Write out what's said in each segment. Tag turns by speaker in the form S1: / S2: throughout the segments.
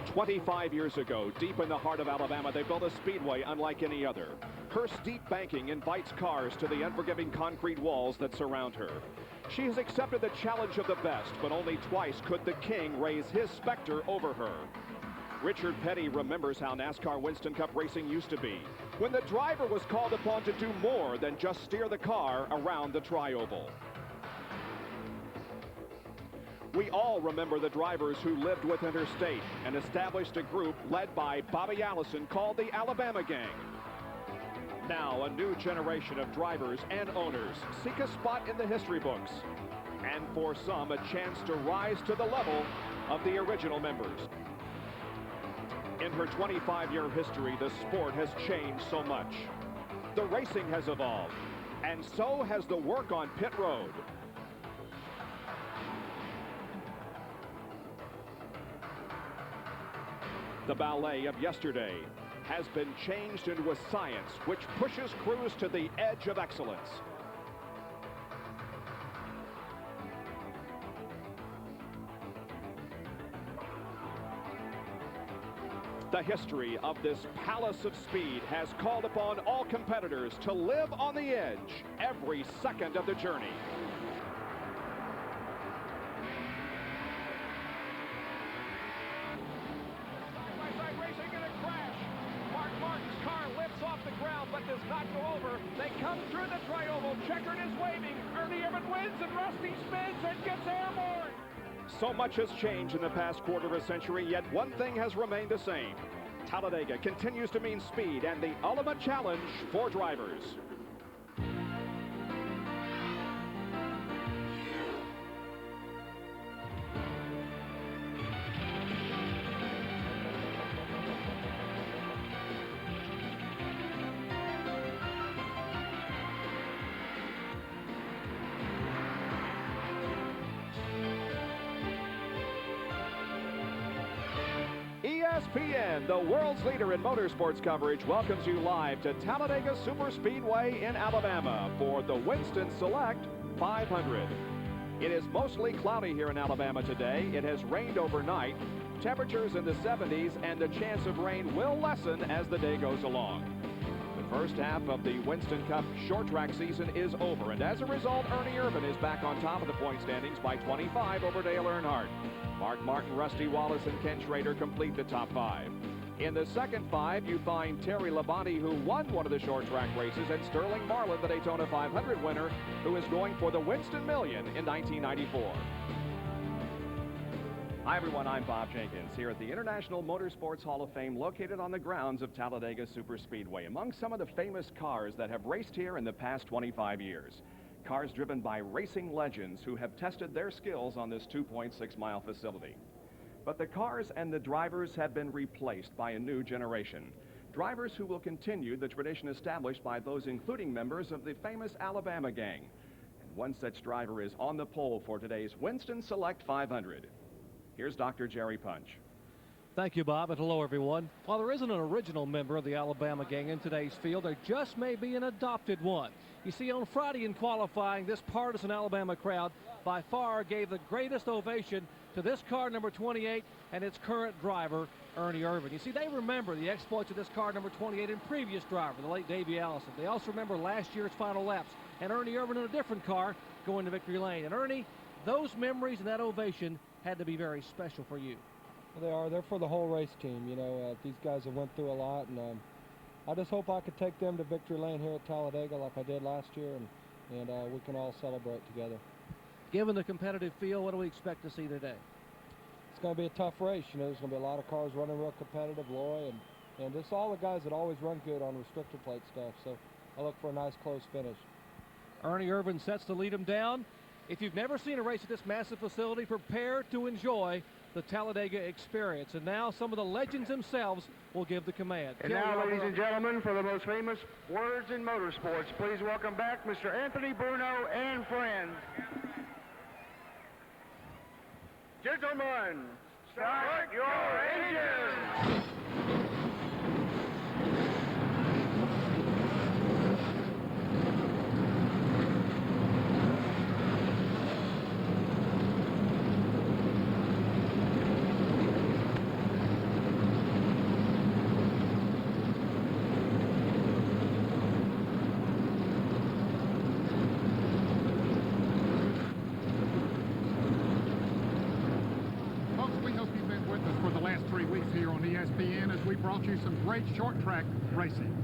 S1: 25 years ago, deep in the heart of Alabama, they built a speedway unlike any other. Her steep banking invites cars to the unforgiving concrete walls that surround her. She has accepted the challenge of the best, but only twice could the king raise his specter over her. Richard Petty remembers how NASCAR Winston Cup racing used to be, when the driver was called upon to do more than just steer the car around the tri-oval. We all remember the drivers who lived within her state and established a group led by Bobby Allison called the Alabama Gang. Now a new generation of drivers and owners seek a spot in the history books, and for some a chance to rise to the level of the original members. In her 25-year history, the sport has changed so much. The racing has evolved, and so has the work on pit road. The ballet of yesterday has been changed into a science which pushes crews to the edge of excellence. The history of this palace of speed has called upon all competitors to live on the edge every second of the journey.
S2: Does not go over. They come through the tri-oval. Checkered is waving. Ernie Irvin wins, and Rusty spins and gets airborne.
S1: So much has changed in the past quarter of a century, yet one thing has remained the same. Talladega continues to mean speed and the ultimate challenge for drivers. ESPN, the world's leader in motorsports coverage, welcomes you live to Talladega Superspeedway in Alabama for the Winston Select 500. It is mostly cloudy here in Alabama today. It has rained overnight. Temperatures in the 70s, and the chance of rain will lessen as the day goes along. The first half of the Winston Cup short track season is over, and as a result, Ernie Irvin is back on top of the point standings by 25 over Dale Earnhardt. Mark Martin, Rusty Wallace, and Ken Schrader complete the top five. In the second five, you find Terry Labonte, who won one of the short track races, and Sterling Marlin, the Daytona 500 winner, who is going for the Winston Million in 1994. Hi, everyone. I'm Bob Jenkins here at the International Motorsports Hall of Fame, located on the grounds of Talladega Superspeedway. Among some of the famous cars that have raced here in the past 25 years. Cars driven by racing legends who have tested their skills on this 2.6-mile facility. But the cars and the drivers have been replaced by a new generation. Drivers who will continue the tradition established by those including members of the famous Alabama Gang. And one such driver is on the pole for today's Winston Select 500. Here's Dr. Jerry Punch.
S3: Thank you, Bob, and hello, everyone. While there isn't an original member of the Alabama Gang in today's field, there just may be an adopted one. You see, on Friday in qualifying, this partisan Alabama crowd by far gave the greatest ovation to this car, number 28, and its current driver, Ernie Irvin. You see, they remember the exploits of this car, number 28, and previous driver, the late Davey Allison. They also remember last year's final laps, and Ernie Irvin in a different car going to victory lane. And Ernie, those memories and that ovation had to be very special for you.
S4: Well, they're for the whole race team. You know, these guys have went through a lot, and I just hope I could take them to victory lane here at Talladega like I did last year, and we can all celebrate together.
S3: Given the competitive feel, what do we expect to see today?
S4: It's going to be a tough race. You know, there's going to be a lot of cars running real competitive, Loy, and just all the guys that always run good on restrictor plate stuff. So I look for a nice close finish.
S3: Ernie Irvin sets to lead him down. If you've never seen a race at this massive facility, prepare to enjoy the Talladega experience. And now some of the legends themselves will give the command.
S5: And now, ladies and gentlemen, for the most famous words in motorsports, please welcome back Mr. Anthony Bruno and friends. Gentlemen, start your engines!
S6: brought you some great short track racing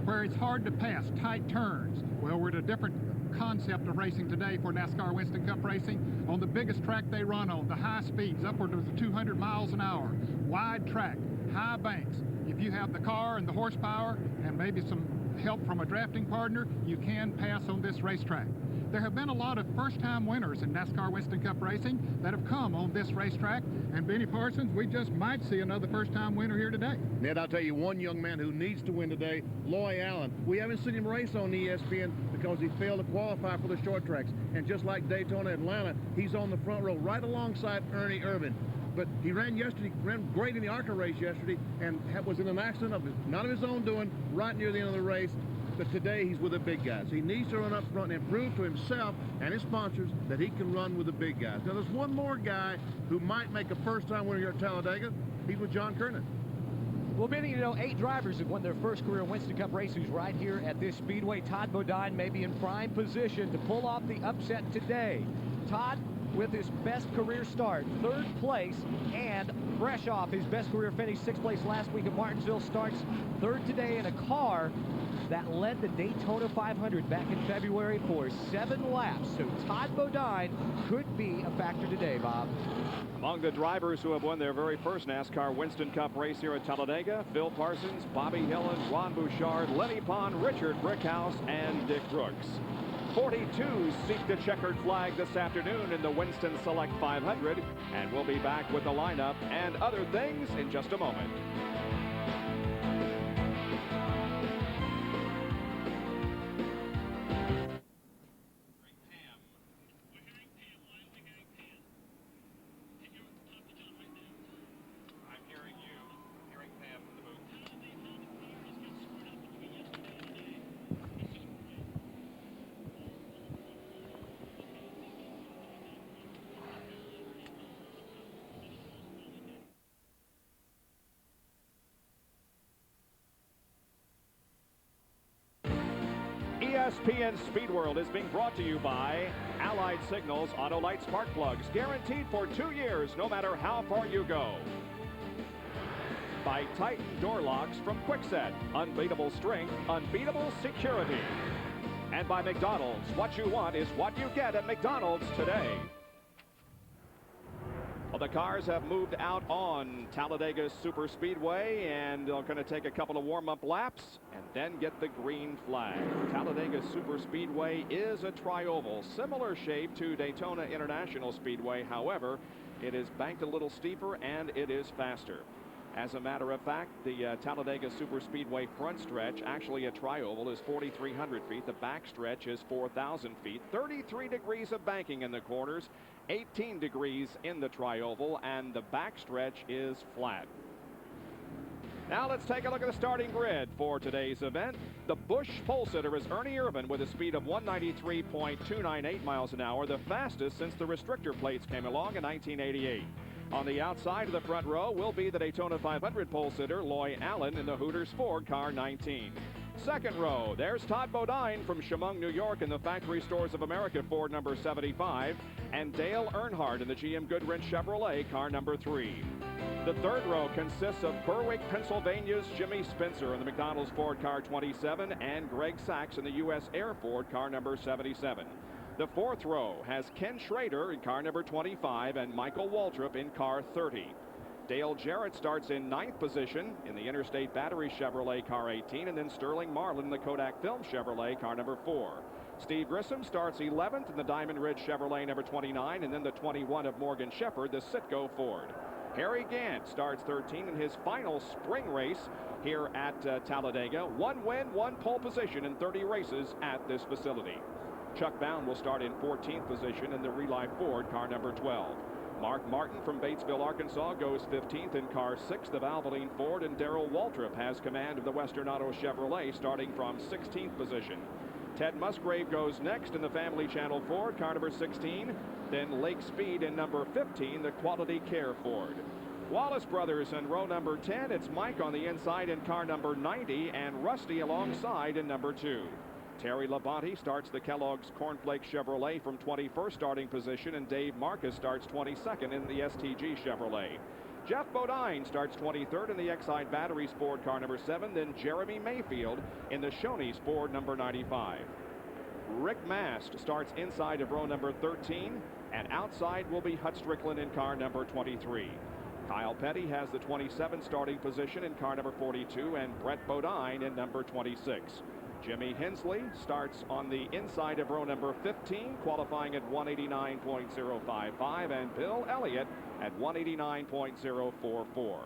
S6: where it's hard to pass, tight turns. Well, we're at a different concept of racing today for NASCAR Winston Cup racing. On the biggest track they run on, the high speeds, upward of 200 miles an hour, wide track, high banks. If you have the car and the horsepower and maybe some help from a drafting partner, you can pass on this racetrack. There have been a lot of first-time winners in NASCAR Winston Cup racing that have come on this racetrack, and Benny Parsons, we just might see another first-time winner here today.
S7: Ned, I'll tell you one young man who needs to win today, Loy Allen. We haven't seen him race on ESPN because he failed to qualify for the short tracks, and just like Daytona, Atlanta, he's on the front row right alongside Ernie Irvan. But he ran yesterday, ran great in the ARCA race yesterday, and was in an accident not of his own doing right near the end of the race. But today he's with the big guys. He needs to run up front and prove to himself and his sponsors that he can run with the big guys. Now there's one more guy who might make a first-time winner here at Talladega. He's with John Kernan.
S8: Well, Benny, you know, 8 drivers have won their first career Winston Cup races right here at this speedway. Todd Bodine may be in prime position to pull off the upset today. Todd, with his best career start, 3rd place, and fresh off his best career finish, 6th place last week at Martinsville, starts 3rd today in a car that led the Daytona 500 back in February for 7 laps. So Todd Bodine could be a factor today, Bob.
S1: Among the drivers who have won their very first NASCAR Winston Cup race here at Talladega, Phil Parsons, Bobby Hillin, Ron Bouchard, Lenny Pond, Richard Brickhouse, and Dick Brooks. 42 seek the checkered flag this afternoon in the Winston Select 500, and we'll be back with the lineup and other things in just a moment. ESPN Speed World is being brought to you by Allied Signals Auto Light Spark Plugs, guaranteed for 2 years, no matter how far you go. By Titan Door Locks from Kwikset, unbeatable strength, unbeatable security. And by McDonald's, what you want is what you get at McDonald's today. Well, the cars have moved out on Talladega Superspeedway, and they're going to take a couple of warm-up laps and then get the green flag. Talladega Superspeedway is a tri-oval, similar shape to Daytona International Speedway. However, it is banked a little steeper and it is faster. As a matter of fact, the Talladega Superspeedway front stretch, actually a tri-oval, is 4,300 feet. The back stretch is 4,000 feet. 33 degrees of banking in the corners, 18 degrees in the tri-oval, and the back stretch is flat. Now let's take a look at the starting grid for today's event. The Busch pole sitter is Ernie Irvan with a speed of 193.298 miles an hour, the fastest since the restrictor plates came along in 1988. On the outside of the front row will be the Daytona 500 pole sitter Loy Allen in the Hooters Ford car 19. Second row, there's Todd Bodine from Chemung, New York in the Factory Stores of America Ford number 75, and Dale Earnhardt in the GM Goodwrench Chevrolet car number 3. The third row consists of Berwick, Pennsylvania's Jimmy Spencer in the McDonald's Ford car 27, and Greg Sachs in the U.S. Air Ford car number 77. The fourth row has Ken Schrader in car number 25 and Michael Waltrip in car 30. Dale Jarrett starts in 9th position in the Interstate Battery Chevrolet car 18, and then Sterling Marlin in the Kodak Film Chevrolet car number 4. Steve Grissom starts 11th in the Diamond Ridge Chevrolet number 29, and then the 21 of Morgan Shepherd, the Citgo Ford. Harry Gant starts 13 in his final spring race here at Talladega. 1 win, 1 pole position in 30 races at this facility. Chuck Bound will start in 14th position in the Relife Ford car number 12. Mark Martin from Batesville, Arkansas goes 15th in car 6, the Valvoline Ford, and Darrell Waltrip has command of the Western Auto Chevrolet starting from 16th position. Ted Musgrave goes next in the Family Channel Ford car number 16, then Lake Speed in number 15, the Quality Care Ford. Wallace Brothers in row number 10, it's Mike on the inside in car number 90 and Rusty alongside in number 2. Terry Labonte starts the Kellogg's Cornflake Chevrolet from 21st starting position, and Dave Marcus starts 22nd in the STG Chevrolet. Jeff Bodine starts 23rd in the Exide Battery Sport car number 7. Then Jeremy Mayfield in the Shoney Sport number 95. Rick Mast starts inside of row number 13, and outside will be Hut Strickland in car number 23. Kyle Petty has the 27 starting position in car number 42, and Brett Bodine in number 26. Jimmy Hensley starts on the inside of row number 15, qualifying at 189.055, and Bill Elliott at 189.044.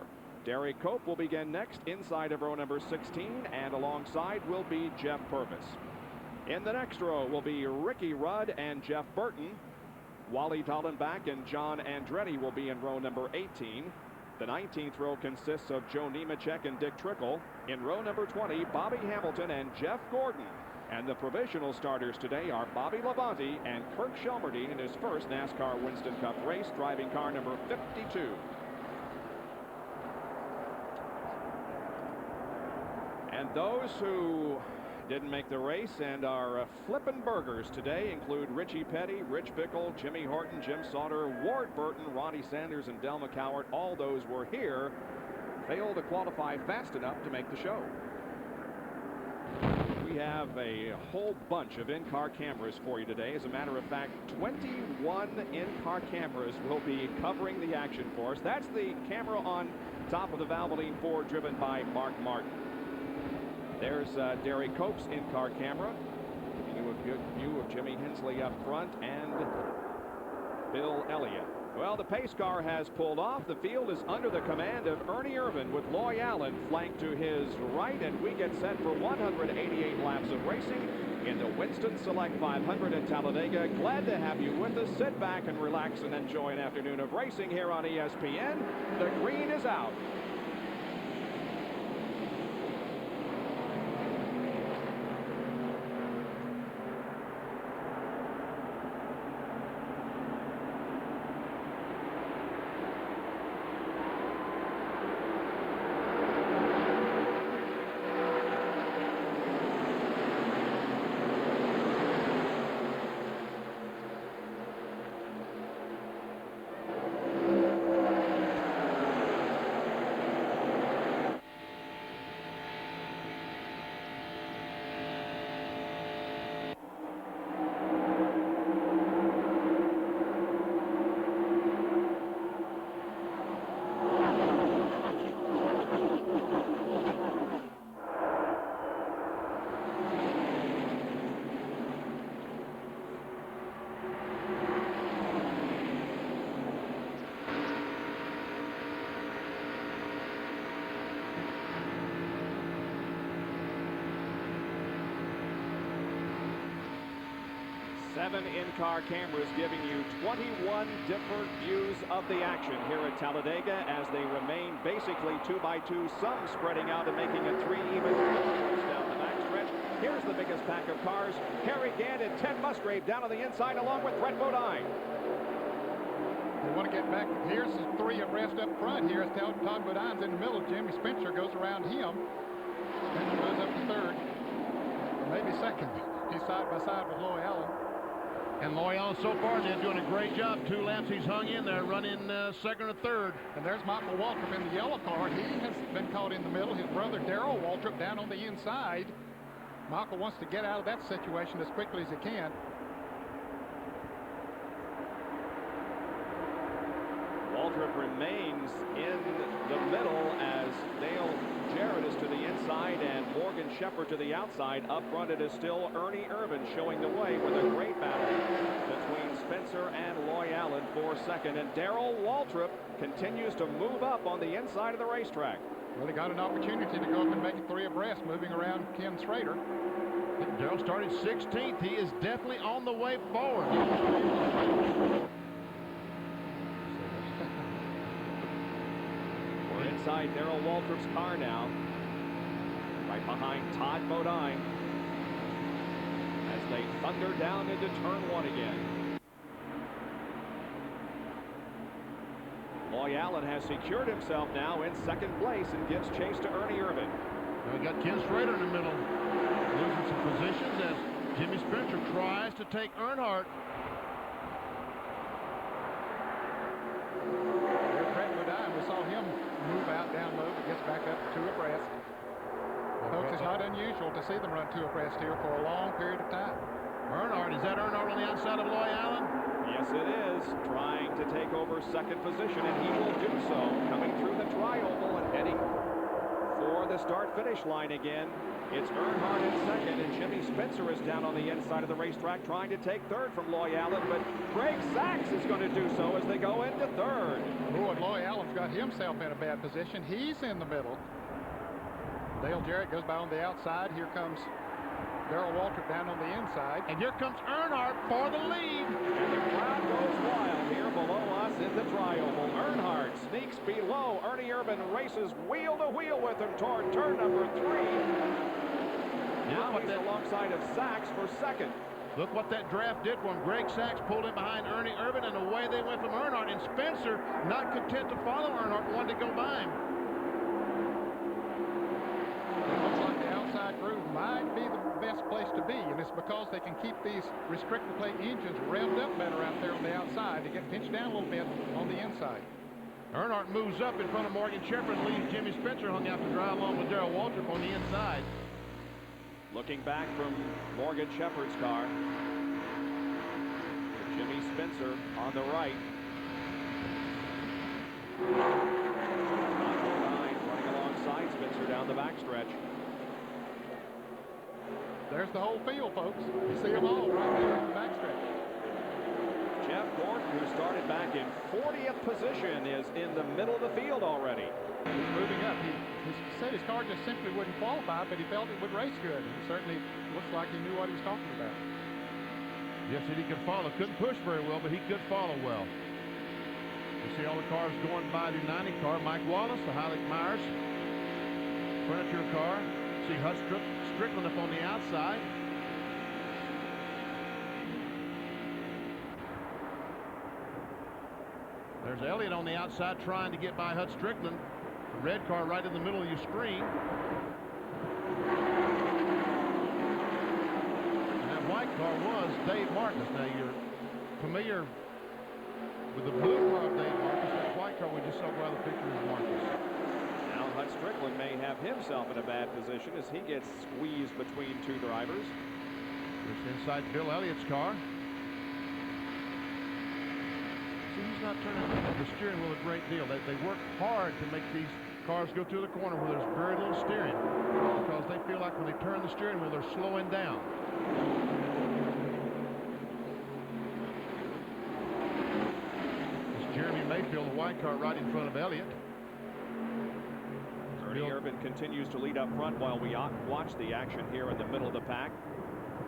S1: Derek Cope will begin next inside of row number 16, and alongside will be Jeff Purvis. In the next row will be Ricky Rudd and Jeff Burton. Wally Dallenbach and John Andretti will be in row number 18. The 19th row consists of Joe Nemechek and Dick Trickle. In row number 20, Bobby Hamilton and Jeff Gordon. And the provisional starters today are Bobby Labonte and Kirk Shelmerdine in his first NASCAR Winston Cup race, driving car number 52. And those who didn't make the race and are flipping burgers today include Richie Petty, Rich Bickle, Jimmy Horton, Jim Sauter, Ward Burton, Ronnie Sanders, and Del McCowart. All those were here. Failed to qualify fast enough to make the show. We have a whole bunch of in-car cameras for you today. As a matter of fact, 21 in-car cameras will be covering the action for us. That's the camera on top of the Valvoline Ford driven by Mark Martin. There's Derek Cope's in-car camera, giving you a good view of Jimmy Hensley up front and Bill Elliott. Well, the pace car has pulled off. The field is under the command of Ernie Irvan with Loy Allen flanked to his right, and we get set for 188 laps of racing in the Winston Select 500 at Talladega. Glad to have you with us. Sit back and relax and enjoy an afternoon of racing here on ESPN. The green is out. Seven in-car cameras giving you 21 different views of the action here at Talladega as they remain basically 2x2, some spreading out and making it 3 even down the backstretch. Here's the biggest pack of cars. Harry Gant and Ted Musgrave down on the inside along with Brett Bodine.
S6: We want to get back. Here's the 3 abreast up front. Here's Todd Bodine's in the middle. Jimmy Spencer goes around him. Spencer goes up to 3rd. Maybe 2nd. He's side by side with Loy Allen.
S7: And Loy Allen so far is doing a great job. 2 laps he's hung in there, running 2nd or 3rd.
S6: And there's Michael Waltrip in the yellow car. He has been caught in the middle. His brother Darrell Waltrip down on the inside. Michael wants to get out of that situation as quickly as he can.
S1: Waltrip remains in the middle as Dale Jarrett is to the inside and Morgan Shepherd to the outside. Up front it is still Ernie Irvan showing the way with a great battle between Spencer and Loy Allen for 2nd. And Darrell Waltrip continues to move up on the inside of the racetrack.
S6: Well, he got an opportunity to go up and make it 3 abreast, moving around Ken Schrader.
S7: Darrell started 16th. He is definitely on the way forward.
S1: We're inside Darrell Waltrip's car now, right behind Todd Bodine as they thunder down into turn 1 again. Loy Allen has secured himself now in 2nd place and gives chase to Ernie Irvan.
S7: We got Ken Schrader in the middle, losing some positions as Jimmy Spencer tries to take Earnhardt.
S6: Brett Bodine, we saw him unusual to see them run two abreast here for a long period of time.
S7: Earnhardt, is that Earnhardt on the outside of Loy Allen?
S1: Yes, it is. Trying to take over second position, and he will do so. Coming through the tri-oval and heading for the start-finish line again. It's Earnhardt in second, and Jimmy Spencer is down on the inside of the racetrack trying to take third from Loy Allen, but Greg Sachs is going to do so as they go into third.
S6: Oh, and Loy Allen's got himself in a bad position. He's in the middle. Dale Jarrett goes by on the outside. Here comes Darrell Waltrip down on the inside.
S7: And here comes Earnhardt for the lead.
S1: And the crowd goes wild here below us in the tri-oval. Earnhardt sneaks below. Ernie Irvan races wheel to wheel with him toward turn number 3. Now he's alongside of Sachs for second.
S7: Look what that draft did for him. Greg Sachs pulled in behind Ernie Irvan, and away they went from Earnhardt. And Spencer, not content to follow Earnhardt, wanted to go by him.
S6: It looks like the outside groove might be the best place to be, and it's because they can keep these restrictor plate engines revved up better out there on the outside. They get pinched down a little bit on the inside.
S7: Earnhardt moves up in front of Morgan Shepherd, leaves Jimmy Spencer hung out to dry along with Darrell Waltrip on the inside.
S1: Looking back from Morgan Shepherd's car. Jimmy Spencer on the right. Running alongside Spencer down the backstretch.
S6: There's the whole field, folks. You see them all right there on the backstretch.
S1: Jeff Gordon, who started back in 40th position, is in the middle of the field already.
S6: He's moving up. He said his car just simply wouldn't qualify, but he felt it would race good. And certainly looks like he knew what he was talking about.
S7: Yes, he could follow. Couldn't push very well, but he could follow well. You see all the cars going by the 90 car. Mike Wallace, the Heilig Myers furniture car. See Hut Strickland up on the outside. There's Elliott on the outside trying to get by Hut Strickland. The red car right in the middle of your screen. And that white car was Dave Marcus. Now you're familiar with the blue car of Dave Marcus. That white car we just saw by the picture of Marcus.
S1: Now Hut Strickland may have himself in a bad position as he gets squeezed between two drivers.
S7: Just inside Bill Elliott's car. See, he's not turning the steering wheel a great deal. They work hard to make these cars go through the corner where there's very little steering, because they feel like when they turn the steering wheel, they're slowing down. It's Jeremy Mayfield, the white car, right in front of Elliott.
S1: Ernie Irvan continues to lead up front while we watch the action here in the middle of the pack.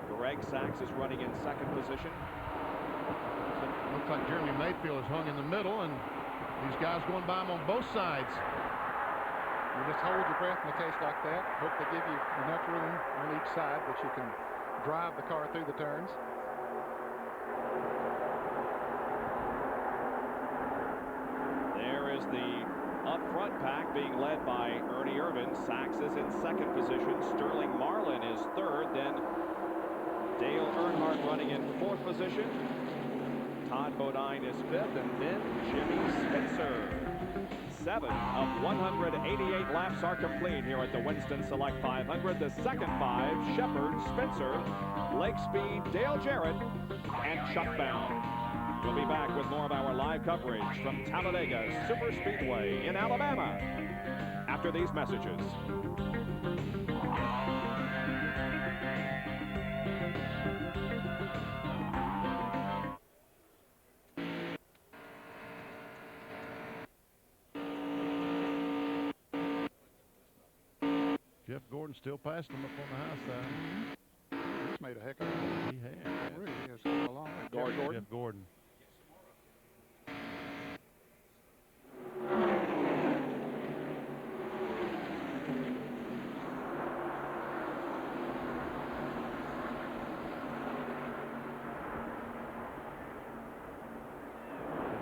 S1: Greg Sachs is running in second position.
S7: Looks like Jeremy Mayfield is hung in the middle, and these guys going by him on both sides.
S6: You just hold your breath in a case like that. Hope they give you enough room on each side that you can drive the car through the turns.
S1: There is the up front pack being led by Ernie Irvan. Sachs is in second position. Sterling Marlin is third. Then Dale Earnhardt running in fourth position. Todd Bodine is fifth, and then Jimmy Spencer. 7 of 188 laps are complete here at the Winston Select 500. The second 5, Shepherd, Spencer, Lake Speed, Dale Jarrett, and Chuck Bound. We'll be back with more of our live coverage from Talladega Superspeedway in Alabama after these messages.
S7: Jeff Gordon still passing him up on the high side.
S6: He's made a heck of a
S7: He has.
S6: It really is. A long
S7: Jeff Gordon.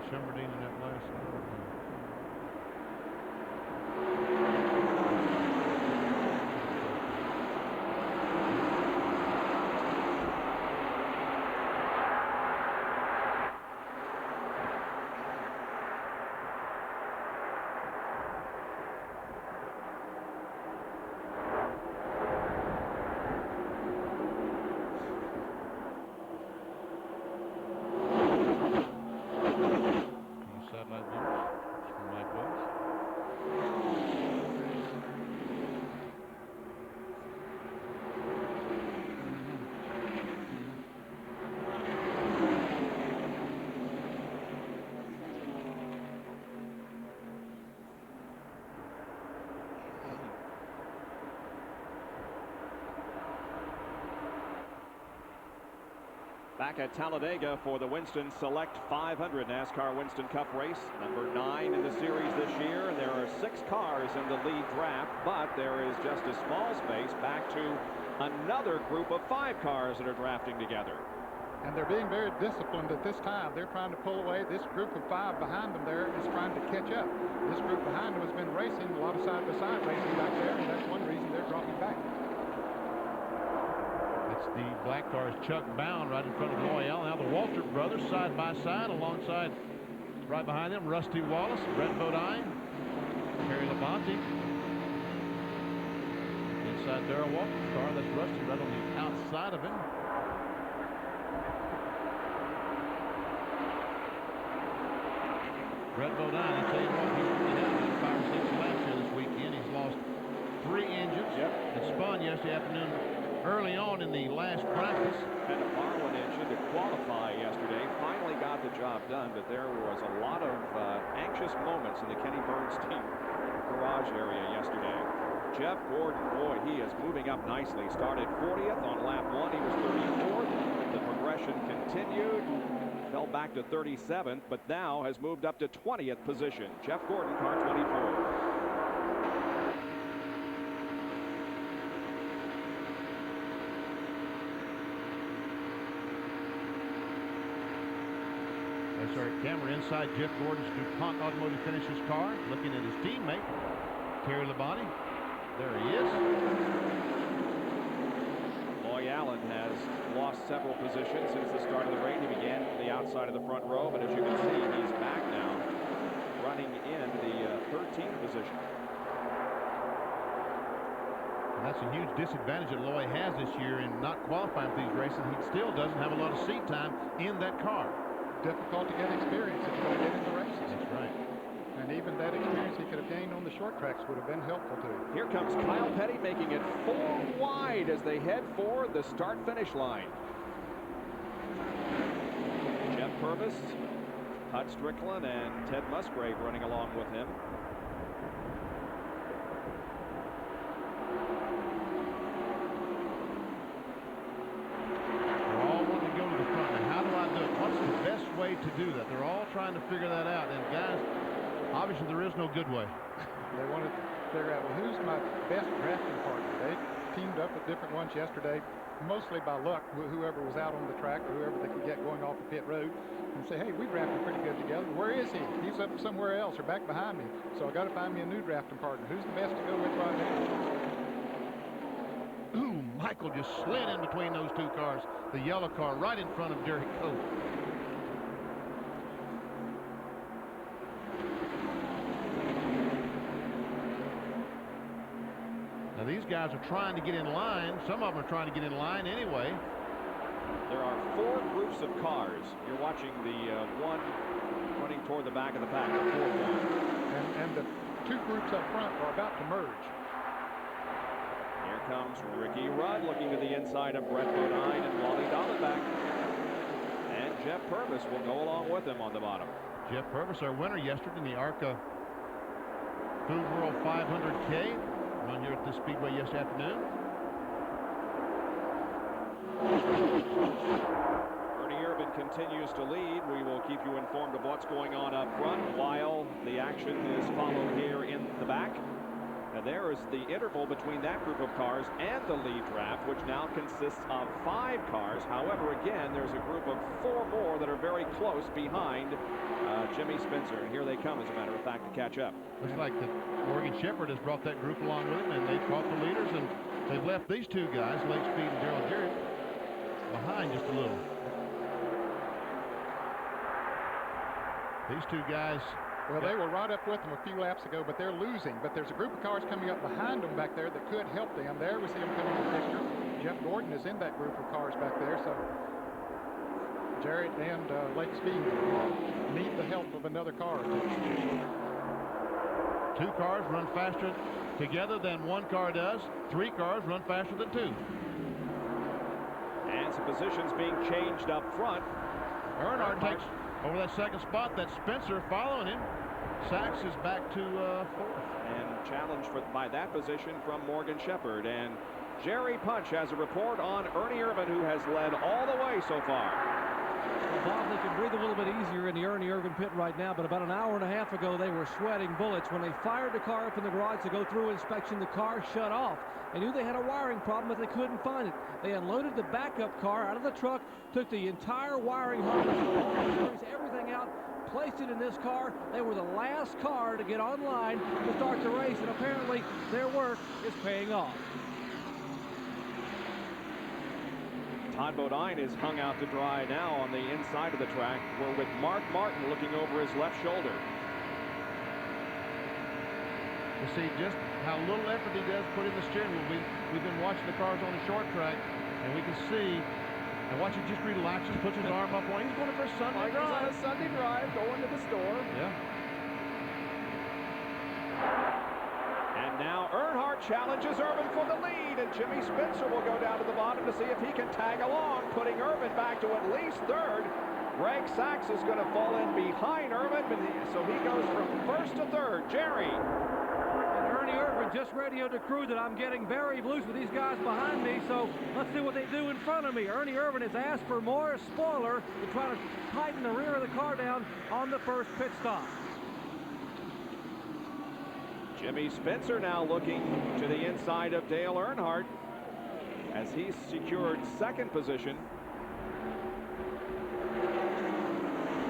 S7: Schumberdine in that last one.
S1: back at Talladega for the Winston Select 500 NASCAR Winston Cup race, number 9 in the series this year. And there are 6 cars in the lead draft, but there is just a small space back to another group of 5 cars that are drafting together.
S6: And they're being very disciplined at this time. They're trying to pull away. This group of 5 behind them there is trying to catch up. This group behind them has been racing, a lot of side-by-side racing back there, and that's one reason they're dropping back.
S7: It's the black car's Chuck Bound right in front of Loy Allen. Now the Walter brothers side by side alongside, right behind them, Rusty Wallace, Brett Bodine, Terry Labonte. Inside Darrell Walker's car, that's Rusty right on the outside of him. Brett Bodine, I tell you what, he's really had about 5 or 6 laps here this weekend. He's lost 3 engines. It spun yesterday afternoon early on in the last practice.
S1: Had to borrow an engine to qualify yesterday. Finally got the job done, but there was a lot of anxious moments in the Kenny Burns team garage area yesterday. Jeff Gordon, boy, he is moving up nicely. Started 40th on lap 1. He was 34th. The progression continued. Fell back to 37th, but now has moved up to 20th position. Jeff Gordon, car 24.
S7: That's our camera inside Jeff Gordon's DuPont Automotive Finishes car, looking at his teammate, Terry Labonte. There he is.
S1: Loy Allen has lost several positions since the start of the race. He began from the outside of the front row, but as you can see, he's back now, running in the 13th position.
S7: And that's a huge disadvantage that Loy has this year in not qualifying for these races. He still doesn't have a lot of seat time in that car.
S6: Difficult to get experience if you're going to get in the races.
S7: That's right.
S6: And even that experience he could have gained on the short tracks would have been helpful to him.
S1: Here comes Kyle Petty making it 4 wide as they head for the start-finish line. Jeff Purvis, Hud Strickland, and Ted Musgrave running along with him.
S7: They're all wanting to go to the front. Now, how do I do it? What's the best way to do that? They're all trying to figure that out. And guys, obviously there is no good way.
S6: They wanted to figure out, well, who's my best drafting partner? They teamed up with different ones yesterday, mostly by luck, whoever was out on the track or whoever they could get going off the pit road, and say, hey, we drafted pretty good together. Where is he? He's up somewhere else or back behind me. So I got to find me a new drafting partner. Who's the best to go with right now?
S7: Ooh, Michael just slid in between those 2 cars. The yellow car right in front of Derek Cope. Now these guys are trying to get in line. Some of them are trying to get in line anyway.
S1: There are 4 groups of cars. You're watching the one running toward the back of the pack, the 4-1.
S6: And the 2 groups up front are about to merge.
S1: Here comes Ricky Rudd looking to the inside of Brett Bodine and Wally Dollenbach. And Jeff Purvis will go along with him on the bottom.
S7: Jeff Purvis, our winner yesterday in the ARCA Food World 500K. Run here at the Speedway yesterday afternoon.
S1: Ernie Irvin continues to lead. We will keep you informed of what's going on up front while the action is followed here in the back. And there is the interval between that group of cars and the lead draft, which now consists of 5 cars. However, again, there's a group of 4 more that are very close behind Jimmy Spencer. And here they come, as a matter of fact, to catch up.
S7: Looks like that Morgan Shepherd has brought that group along with him, and they caught the leaders, and they've left these 2 guys, Lake Speed and Gerald Garrett, behind just a little. These 2 guys.
S6: Well, they were right up with them a few laps ago, but they're losing. But there's a group of cars coming up behind them back there that could help them. There we see them coming in the picture. Jeff Gordon is in that group of cars back there, so Jarrett and Lake Speed need the help of another car.
S7: 2 cars run faster together than 1 car does. 3 cars run faster than 2.
S1: And some positions being changed up front.
S7: Earnhardt takes over that 2nd spot. That's Spencer following him. Sachs is back to 4th.
S1: And challenged by that position from Morgan Shepherd. And Jerry Punch has a report on Ernie Irvan, who has led all the way so far.
S3: Well, Bob, they can breathe a little bit easier in the Ernie Irvan pit right now, but about an hour and a half ago, they were sweating bullets. When they fired the car up in the garage to go through inspection, the car shut off. They knew they had a wiring problem, but they couldn't find it. They unloaded the backup car out of the truck, took the entire wiring harness, everything out, placed it in this car. They were the last car to get online to start the race, and apparently their work is paying off.
S1: Todd Bodine is hung out to dry now on the inside of the track. We're with Mark Martin looking over his left shoulder.
S7: You see just how little effort he does put in the steering wheel. We've been watching the cars on the short track, and we can see, and watch him just relaxes, puts his arm up on. He's going for a Sunday drive.
S2: He's on a Sunday drive, going to the store.
S7: Yeah.
S1: And now Earnhardt challenges Irvan for the lead, and Jimmy Spencer will go down to the bottom to see if he can tag along, putting Irvan back to at least third. Greg Sachs is going to fall in behind Irvan, so he goes from first to third. Jerry.
S3: Ernie Irvan just radioed the crew that I'm getting very loose with these guys behind me, so let's see what they do in front of me. Ernie Irvan has asked for more spoiler to try to tighten the rear of the car down on the first pit stop.
S1: Jimmy Spencer now looking to the inside of Dale Earnhardt as he's secured second position.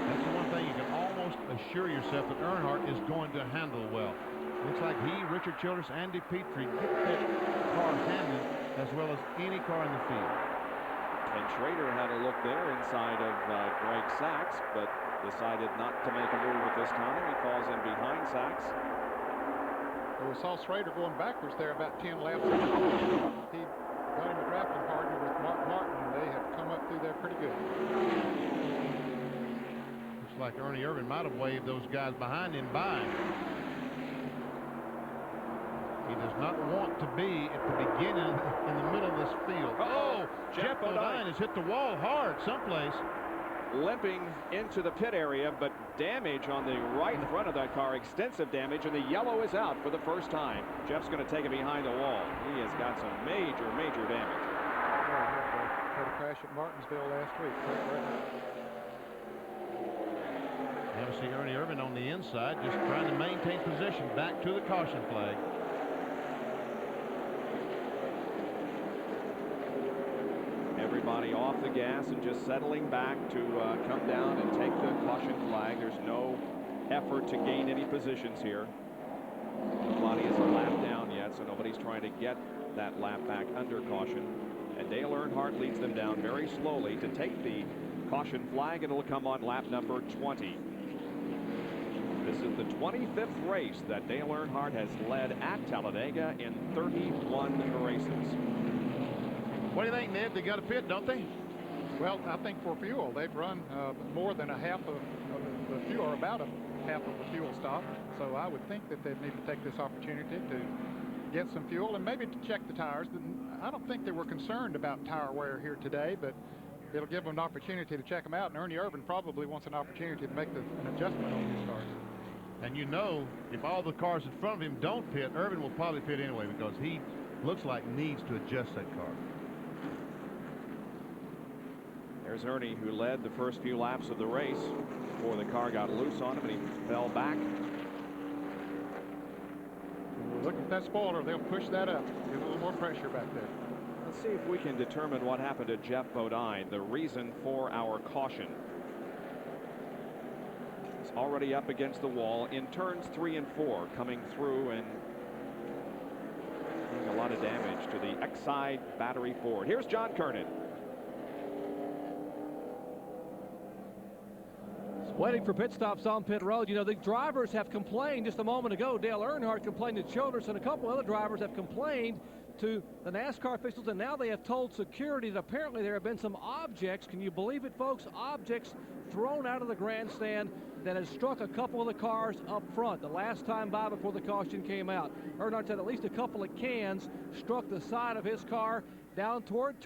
S7: That's the one thing you can almost assure yourself that Earnhardt is going to handle well. Looks like he, Richard Childress, Andy Petrie get that car handled as well as any car in the field.
S1: And Schrader had a look there inside of Greg Sachs, but decided not to make a move at this time. He falls in behind Sachs.
S6: Well, we saw Schrader going backwards there about 10 laps. He got him a drafting partner with Mark Martin, and they have come up through there pretty good.
S7: Looks like Ernie Irvan might have waved those guys behind him by. He does not want to be at the beginning in the middle of this field. Oh, Jeff Bodine has hit the wall hard someplace.
S1: Limping into the pit area, but damage on the right front of that car, extensive damage, and the yellow is out for the first time. Jeff's going to take it behind the wall. He has got some major damage.
S6: Had a crash at Martinsville last week.
S7: Now we see Ernie Irvan on the inside, just trying to maintain position back to the caution flag.
S1: Everybody off the gas and just settling back to come down and take the caution flag. There's no effort to gain any positions here. Nobody is a lap down yet, so nobody's trying to get that lap back under caution. And Dale Earnhardt leads them down very slowly to take the caution flag, and it'll come on lap number 20. This is the 25th race that Dale Earnhardt has led at Talladega in 31 races.
S7: What do you think, Ned? They got a pit, don't they?
S6: Well, I think for fuel, they've run more than a half of the fuel, or about a half of the fuel stop. So I would think that they'd need to take this opportunity to get some fuel and maybe to check the tires. I don't think they were concerned about tire wear here today, but it'll give them an opportunity to check them out. And Ernie Irvan probably wants an opportunity to make an adjustment on his cars.
S7: And you know, if all the cars in front of him don't pit, Irvan will probably pit anyway because he looks like needs to adjust that car.
S1: There's Ernie, who led the first few laps of the race before the car got loose on him and he fell back.
S6: Look at that spoiler. They'll push that up. Give a little more pressure back there.
S1: Let's see if we can determine what happened to Jeff Bodine, the reason for our caution. He's already up against the wall in turns 3 and 4, coming through and doing a lot of damage to the Exide battery Ford. Here's John Kernan.
S3: Waiting for pit stops on pit road. You know, the drivers have complained just a moment ago. Dale Earnhardt complained to Childress, and a couple other drivers have complained to the NASCAR officials, and now they have told security that apparently there have been some objects, can you believe it, folks, objects thrown out of the grandstand that has struck a couple of the cars up front. The last time by before the caution came out, Earnhardt said at least a couple of cans struck the side of his car down toward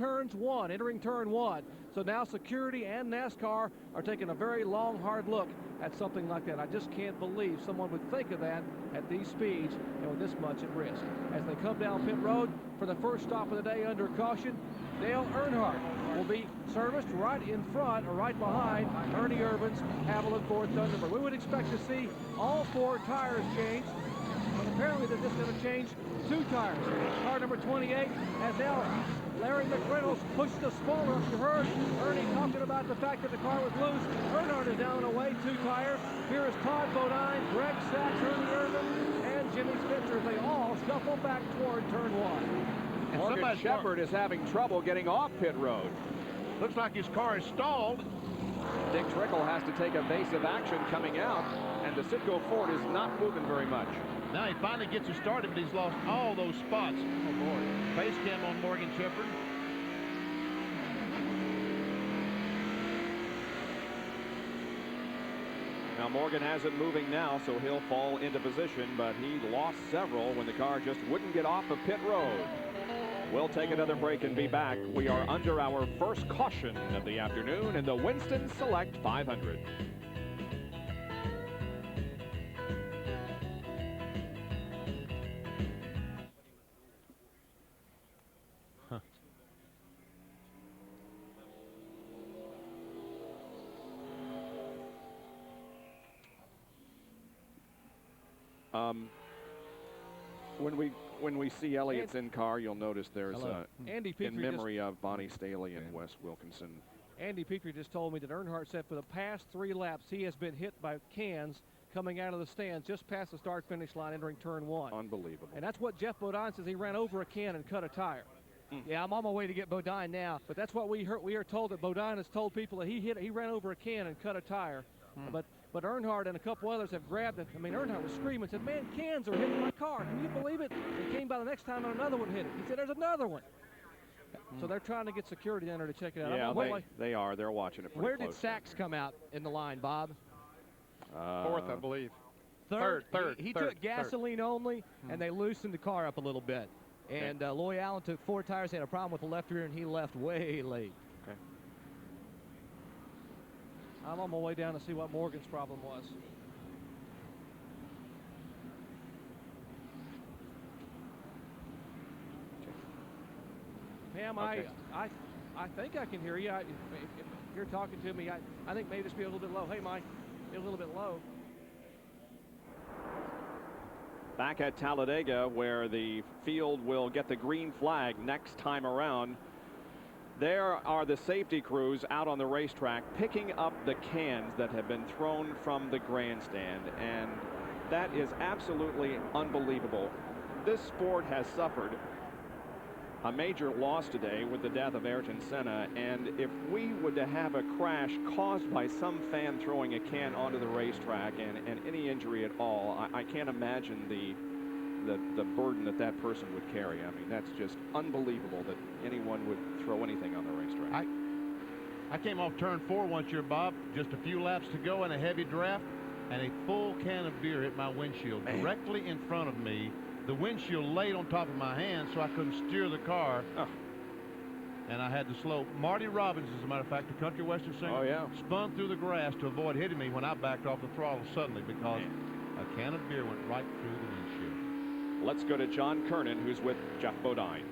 S3: entering turn one. So now security and NASCAR are taking a very long, hard look at something like that. I just can't believe someone would think of that at these speeds and with this much at risk. As they come down pit road for the first stop of the day under caution, Dale Earnhardt will be serviced right in front or right behind Ernie Irvan's Haviland Ford Thunderbird. We would expect to see all 4 tires changed, but apparently they're just going to change 2 tires. Car number 28 has now Larry McReynolds pushed the spoiler. You heard Ernie talking about the fact that the car was loose. Earnhardt is down and away 2 tires. Here is Todd Bodine, Greg Sachs, Ernie Irvan, and Jimmy Spencer. They all shuffle back toward turn 1.
S1: Morgan Shepherd is having trouble getting off pit road.
S7: Looks like his car is stalled.
S1: Dick Trickle has to take evasive action coming out, and the Citgo Ford is not moving very much.
S7: Now he finally gets it started, but he's lost all those spots. Oh, boy. Face cam on Morgan Shepherd.
S1: Now Morgan has it moving now, so he'll fall into position, but he lost several when the car just wouldn't get off of pit road. We'll take another break and be back. We are under our first caution of the afternoon in the Winston Select 500. When we see Elliott's in car, you'll notice there's
S3: Andy
S1: in memory of Bonnie Staley and Wes Wilkinson.
S3: Andy Petrie just told me that Earnhardt said for the past 3 laps he has been hit by cans coming out of the stands just past the start-finish line entering turn 1.
S1: Unbelievable.
S3: And that's what Jeff Bodine says. He ran over a can and cut a tire.
S8: Yeah, I'm on my way to get Bodine now.
S3: But that's what we heard. We are told that Bodine has told people that he ran over a can and cut a tire. But Earnhardt and a couple others have grabbed it. I mean, Earnhardt was screaming, said, "Man, cans are hitting my car. Can you believe it?" He came by the next time and another one hit it. He said, "There's another one." So they're trying to get security down there to check it out.
S1: Yeah, they are. They're watching it pretty
S8: Where
S1: close.
S8: did Sachs come out in the line, Bob?
S9: 4th, I believe.
S8: Third. He
S9: third,
S8: took gasoline only, and they loosened the car up a little bit. And Loy Allen took 4 tires. He had a problem with the left rear, and he left way late.
S1: Okay.
S3: I'm on my way down to see what Morgan's problem was. Pam,
S1: okay.
S3: I think I can hear you. If you're talking to me, I think maybe just be a little bit low. Hey, Mike, be a little bit low.
S1: Back at Talladega, where the field will get the green flag next time around, there are the safety crews out on the racetrack picking up the cans that have been thrown from the grandstand, and that is absolutely unbelievable. This sport has suffered a major loss today with the death of Ayrton Senna, and if we were to have a crash caused by some fan throwing a can onto the racetrack and any injury at all, I can't imagine the burden that person would carry. I mean, that's just unbelievable that anyone would throw anything on the racetrack.
S7: I came off turn 4 once year, Bob, just a few laps to go in a heavy draft, and a full can of beer hit my windshield directly in front of me. The windshield laid on top of my hand, so I couldn't steer the car. And I had to slow. Marty Robbins, as a matter of fact, the country western singer, spun through the grass to avoid hitting me when I backed off the throttle suddenly because a can of beer went right through the windshield.
S1: Let's go to John Kernan, who's with Jeff Bodine.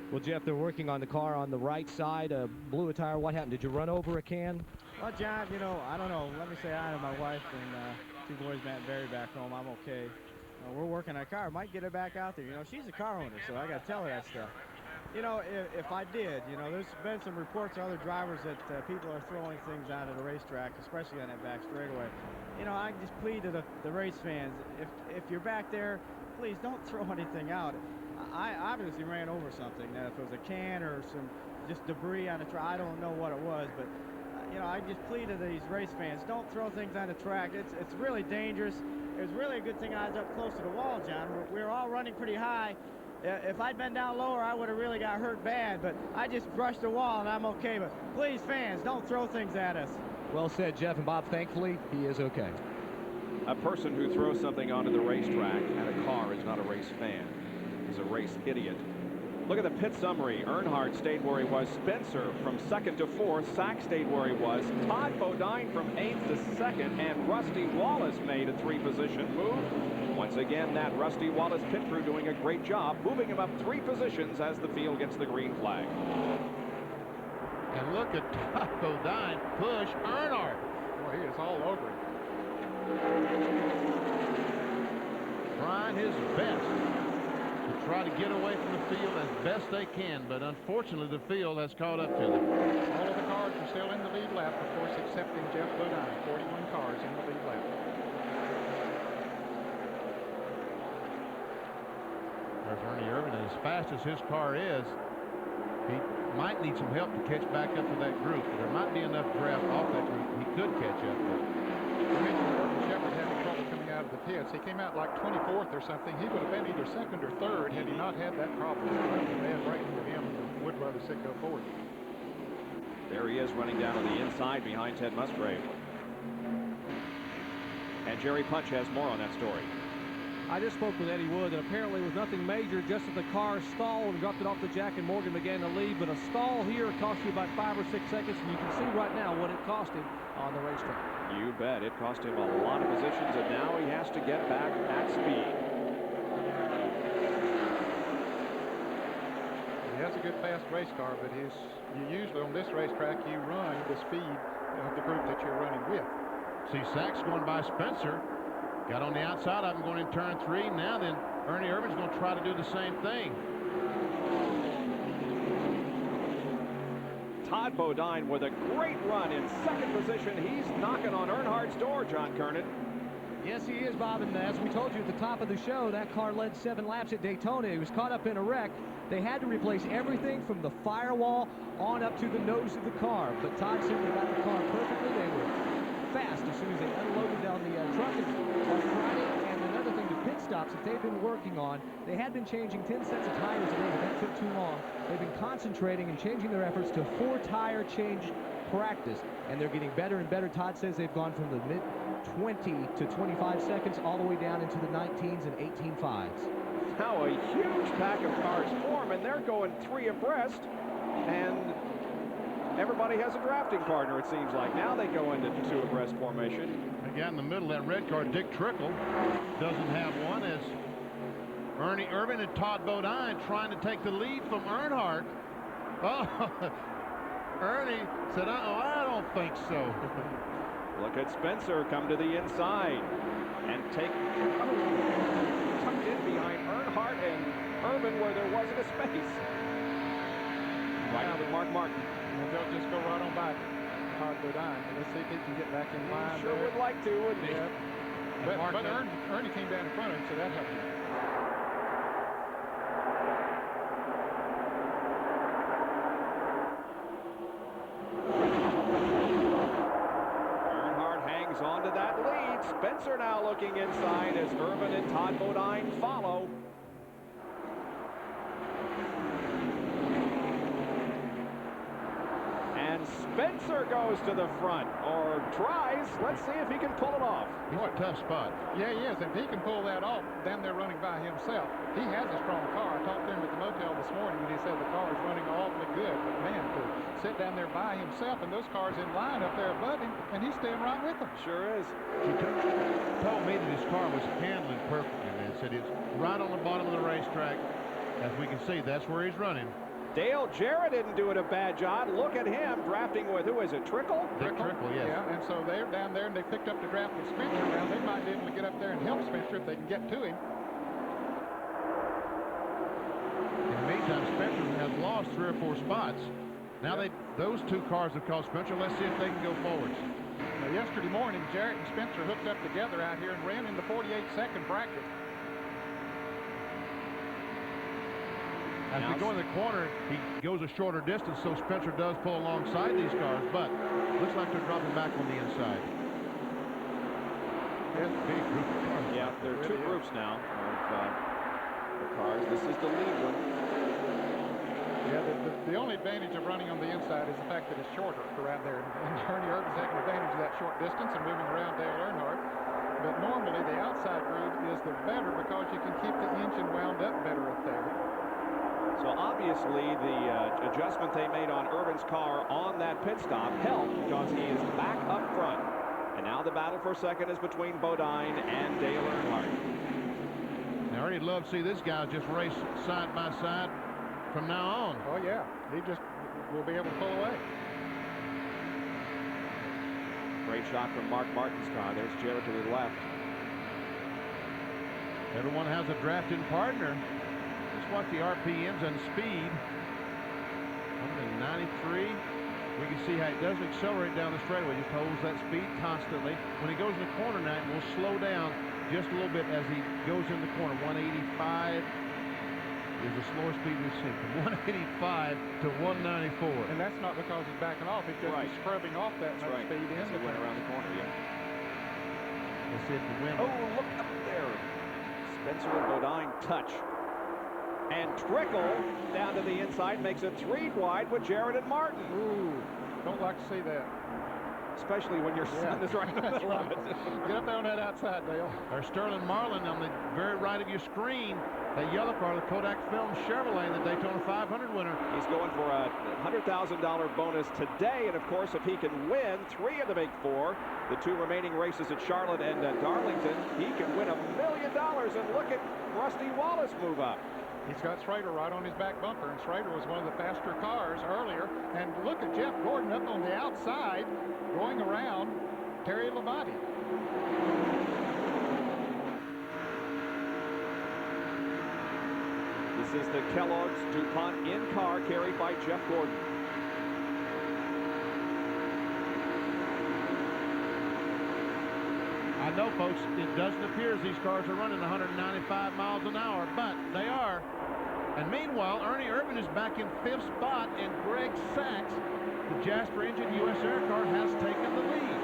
S8: Well, Jeff, they're working on the car on the right side. Blew a tire. What happened? Did you run over a can?
S10: Well, John, you know, I don't know. Let me say hi to my wife and 2 boys, Matt and Barry, back home. I'm okay. We're working on a car. Might get her back out there. You know, she's a car owner, so I got to tell her that stuff. You know, if I did, you know, there's been some reports of other drivers that people are throwing things out of the racetrack, especially on that back straightaway. You know, I just plead to the race fans, if you're back there, please don't throw anything out. I obviously ran over something. Now, if it was a can or some just debris on the track, I don't know what it was, but you know, I just plead to these race fans, don't throw things on the track. It's really dangerous. It was really a good thing I was up close to the wall, John. We were all running pretty high. If I'd been down lower, I would have really got hurt bad, but I just brushed the wall and I'm okay. But please, fans, don't throw things at us.
S8: Well said, Jeff and Bob. Thankfully, he is okay.
S1: A person who throws something onto the racetrack at a car is not a race fan. He's a race idiot. Look at the pit summary. Earnhardt stayed where he was. Spencer from 2nd to 4th. Sack stayed where he was. Todd Bodine from 8th to 2nd. And Rusty Wallace made a 3-position move. Once again, that Rusty Wallace pit crew doing a great job, moving him up 3 positions as the field gets the green flag.
S7: And look at Todd Bodine push Earnhardt.
S9: Boy, he is all over it.
S7: Trying his best to try to get away from the field as best they can, but unfortunately the field has caught up to them.
S9: All of the cars are still in the lead lap, of course, excepting Jeff Bodine. 41 cars in the lead lap.
S7: There's Ernie Irvin, and as fast as his car is, he might need some help to catch back up to that group. There might be enough draft off that group he could catch up with.
S9: I mentioned Gordon Shepard having trouble coming out of the pits. He came out like 24th or something. He would have been either 2nd or 3rd had he not had that problem. It was a bad break for him. Would rather sit go forward.
S1: There he is running down on the inside behind Ted Musgrave. And Jerry Punch has more on that story.
S3: I just spoke with Eddie Wood, and apparently it was nothing major, just that the car stalled and dropped it off the jack, and Morgan began to lead. But a stall here cost you about 5 or 6 seconds, and you can see right now what it cost him on the racetrack.
S1: You bet. It cost him a lot of positions, and now he has to get back at speed.
S9: He has a good fast race car, but you usually on this racetrack you run the speed of the group that you're running with.
S7: See Sachs going by Spencer. Got on the outside of him going in turn 3. Now then, Ernie Irvin's going to try to do the same thing.
S1: Todd Bodine with a great run in 2nd position. He's knocking on Earnhardt's door, John Kernan.
S8: Yes, he is, Bob. And as we told you at the top of the show, that car led 7 laps at Daytona. He was caught up in a wreck. They had to replace everything from the firewall on up to the nose of the car. But Todd simply got the car perfectly. They were fast as soon as they unloaded on the truck on Friday. And another thing, the pit stops that they've been working on, they had been changing 10 sets of tires a day, but that took too long. They've been concentrating and changing their efforts to 4 tire change practice, and they're getting better and better. Todd says they've gone from the mid 20 to 25 seconds all the way down into the 19s and 18.5s.
S1: Now a huge pack of cars form, and they're going 3 abreast, and everybody has a drafting partner, it seems like. Now they go into 2 abreast formation.
S7: Again, in the middle of that red car, Dick Trickle doesn't have one, as Ernie Irvin and Todd Bodine trying to take the lead from Earnhardt. Oh, Ernie said, uh-oh, I don't think so.
S1: Look at Spencer come to the inside and take tucked in behind Earnhardt and Irvin where there wasn't a space. Right now with Mark Martin.
S9: And they'll just go right on by Todd Bodine. Let's see if he can get back in line.
S1: Sure would like to, wouldn't he?
S9: Yeah. But Ernie came down in front of him, so that helped him.
S1: Onto that lead. Spencer now looking inside as Irvin and Todd Bodine follow. And Spencer goes to the front, or tries. Let's see if he can pull it off.
S7: He's a tough spot.
S9: Yeah, he is. If he can pull that off, then they're running by himself. He has a strong car. I talked to him at the motel this morning, and he said the car is running awfully good. But man, to sit down there by himself and those cars in line up there above him, and he's staying right with them.
S1: Sure is.
S7: He told me that his car was handling perfectly, man. Said it's right on the bottom of the racetrack. As we can see, that's where he's running.
S1: Dale Jarrett didn't do it a bad job. Look at him drafting with, who is it, Trickle?
S7: Trickle, yes.
S9: Yeah, and so they're down there, and they picked up the draft with Spencer around. They might be able to get up there and help Spencer if they can get to him.
S7: In the meantime, Spencer has lost 3 or 4 spots. Now those 2 cars have caught Spencer. Let's see if they can go forwards.
S9: Now, yesterday morning, Jarrett and Spencer hooked up together out here and ran in the 48-second bracket.
S7: As we go in the corner, he goes a shorter distance, so Spencer does pull alongside these cars, but looks like they're dropping back on the inside.
S9: Big group of cars.
S1: Yeah, there are 2 groups now of the cars. This is the lead one.
S9: Yeah, the only advantage of running on the inside is the fact that it's shorter around there. And Ernie Irvin's taking advantage of that short distance and moving around Dale Earnhardt. But normally the outside groove is the better because you can keep the engine wound up better up there.
S1: So obviously the adjustment they made on Irvin's car on that pit stop helped because he is back up front. And now the battle for second is between Bodine and Dale Earnhardt.
S7: Now, Ernie loves to see this guy just race side by side from now on.
S9: Oh, yeah. He just will be able to pull away.
S1: Great shot from Mark Martin's car. There's Jarrett to the left.
S7: Everyone has a drafting partner. Just watch the RPMs and speed. 193. We can see how it doesn't accelerate down the straightaway. Just holds that speed constantly. When he goes in the corner now, it will slow down just a little bit as he goes in the corner. 185 is the slowest speed we've seen, from 185 to 194.
S9: And that's not because he's backing off. It's just he's scrubbing off that much speed in.
S1: He went around the corner, yeah.
S7: Let's see if the wind.
S1: Oh, look up there. Spencer and Bodine touch. And Trickle down to the inside makes it 3 wide with Jarrett and Martin.
S9: Ooh, don't like to see that.
S1: Especially when your son is right in the middle of it.
S9: Get up there on that outside, Dale.
S7: There's Sterling Marlin on the very right of your screen. That yellow car, the Kodak Film Chevrolet, the Daytona 500 winner.
S1: He's going for a $100,000 bonus today, and of course, if he can win 3 of the big 4, the 2 remaining races at Charlotte and Darlington, he can win $1 million. And look at Rusty Wallace move up.
S9: He's got Schrader right on his back bumper, and Schrader was one of the faster cars earlier. And look at Jeff Gordon up on the outside, going around Terry Labonte.
S1: This is the Kellogg's DuPont in-car carried by Jeff Gordon.
S7: I know, folks, it doesn't appear as these cars are running 195 miles an hour, but they are. And meanwhile, Ernie Irvin is back in 5th spot, and Greg Sachs, the Jasper Engine US Air car, has taken the lead.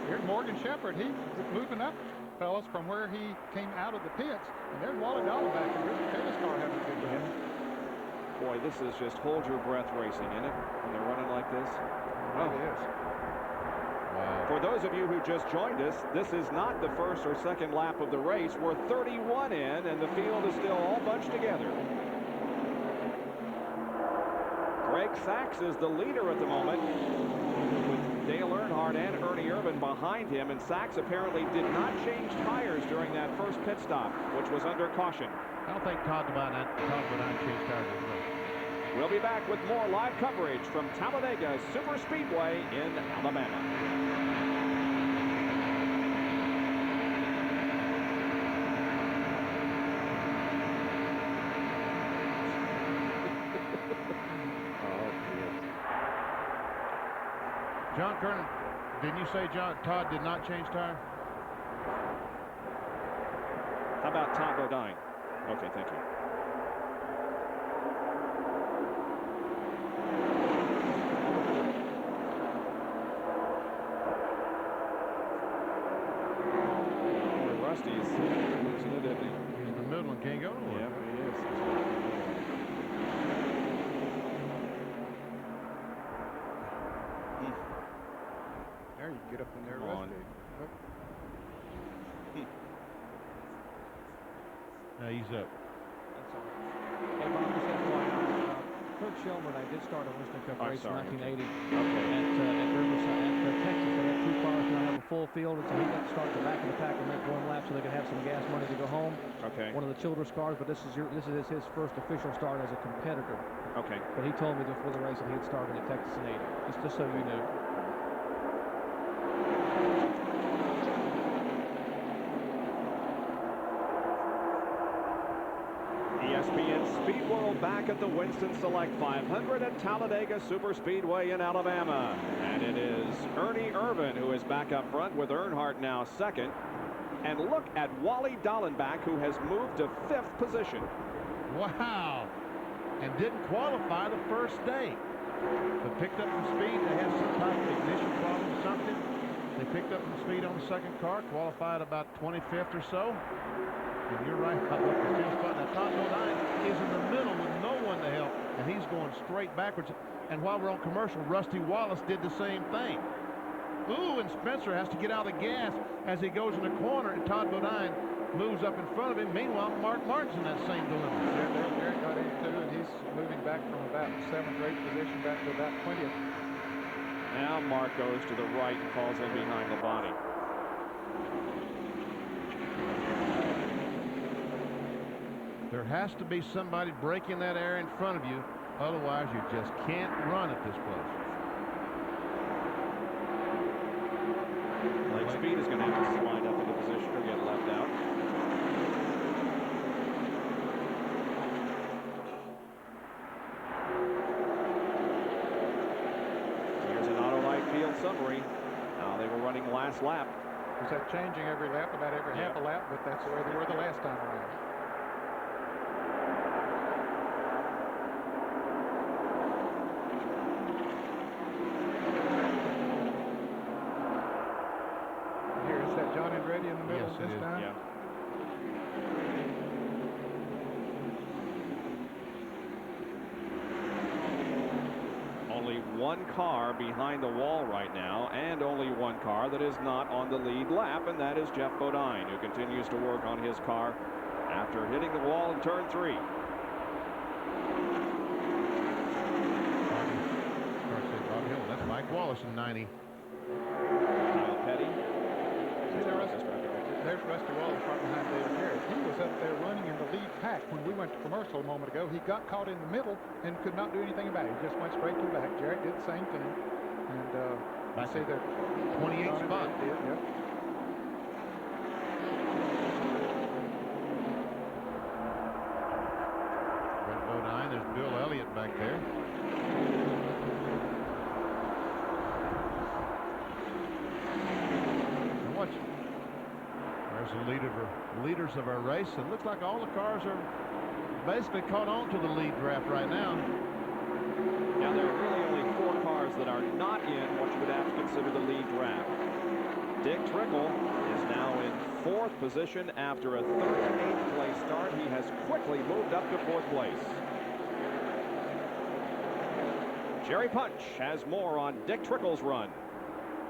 S9: Here's Morgan Shepherd. He's moving up, fellas, from where he came out of the pits. And there's Wally Dallenbach and Richard Taylor's car having a good game.
S1: Boy, this is just hold your breath racing, isn't it? When they're running like this.
S9: Oh, it is.
S7: Wow.
S1: For those of you who just joined us, this is not the first or second lap of the race. We're 31 in, and the field is still all bunched together. Greg Sachs is the leader at the moment, with Dale Earnhardt and Ernie Irvin behind him, and Sachs apparently did not change tires during that first pit stop, which was under caution.
S7: I don't think Todd Devine changed tires as well.
S1: We'll be back with more live coverage from Talladega Superspeedway in Alabama.
S7: John Kernan, didn't you say Todd did not change tire?
S1: How about Todd Bodine? Okay, thank you. Rusty's losing it, isn't he?
S7: He's in the middle and can't go nowhere.
S1: Yeah, he is.
S10: There, you can get up in there,
S1: Come on.
S10: Rusty.
S7: He's up.
S3: That's all right. Hey, Bob, just FYI, Kurt Shellman, I did start a Winston Cup race in 1980 at Riverside, at Texas. They had 2 cars, now have a full field, and so he got to start the back of the pack and make 1 lap so they could have some gas money to go home.
S1: Okay.
S3: One of the Childress cars, but this is his first official start as a competitor.
S1: Okay.
S3: But he told me before the race that he had started at Texas in '80. Just so you know.
S1: ESPN Speed World back at the Winston Select 500 at Talladega Superspeedway in Alabama. And it is Ernie Irvin who is back up front with Earnhardt now second. And look at Wally Dallenbach, who has moved to 5th position.
S7: Wow. And didn't qualify the first day. But picked up some speed. They had some type of ignition problem or something. They picked up some speed on the second car, qualified about 25th or so. And you're right. Now, Todd Bodine is in the middle with no trying to help, and he's going straight backwards. And while we're on commercial, Rusty Wallace did the same thing. Ooh, and Spencer has to get out of the gas as he goes in the corner, and Todd Bodine moves up in front of him. Meanwhile, Mark Martin's in that same dilemma.
S9: Yeah, Jared got in too, and he's moving back from about 7th or 8th position back to about 20th.
S1: Now Mark goes to the right and falls in behind Labonte.
S7: There has to be somebody breaking that air in front of you. Otherwise, you just can't run at this place.
S1: Lake Speed is going to have to slide up into position or get left out. Here's an Autolite field summary. Now they were running last lap.
S9: Is that changing every lap, about every half a lap, but that's the way they were the last time around. John Andretti in the middle this time.
S1: Yeah. Only one car behind the wall right now, and only one car that is not on the lead lap, and that is Jeff Bodine, who continues to work on his car after hitting the wall in turn 3.
S7: That's Mike Wallace in 90.
S1: Kyle Petty.
S9: There's Rusty Wallace right behind David Harris. He was up there running in the lead pack when we went to commercial a moment ago. He got caught in the middle and could not do anything about it. He just went straight to the back. Jared did the same thing. And I see that
S7: 28th spot.
S9: Did, yep.
S7: Brett Bodine, there's Bill Elliott back there. And watch. There's the leaders of our race. It looks like all the cars are basically caught on to the lead draft right now.
S1: Now there are really only 4 cars that are not in what you would have to consider the lead draft. Dick Trickle is now in 4th position after a 38th place start. He has quickly moved up to 4th place. Jerry Punch has more on Dick Trickle's run.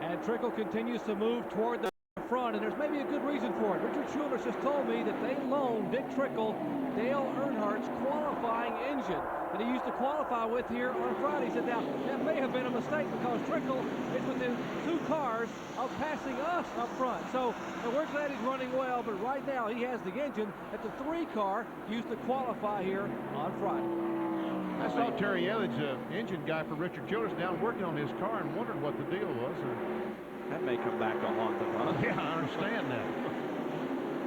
S3: And Trickle continues to move toward the front, and there's maybe a good reason for it. Richard Schultz just told me that they loaned Dick Trickle Dale Earnhardt's qualifying engine that he used to qualify with here on Friday. He said, now, that may have been a mistake because Trickle is within 2 cars of passing us up front. So, and we're glad he's running well, but right now he has the engine that the 3 car used to qualify here on Friday.
S7: I saw Terry Elledge, engine guy for Richard Childress, down working on his car and wondered what the deal was.
S1: That may come back to haunt them, huh?
S7: Yeah, I understand that.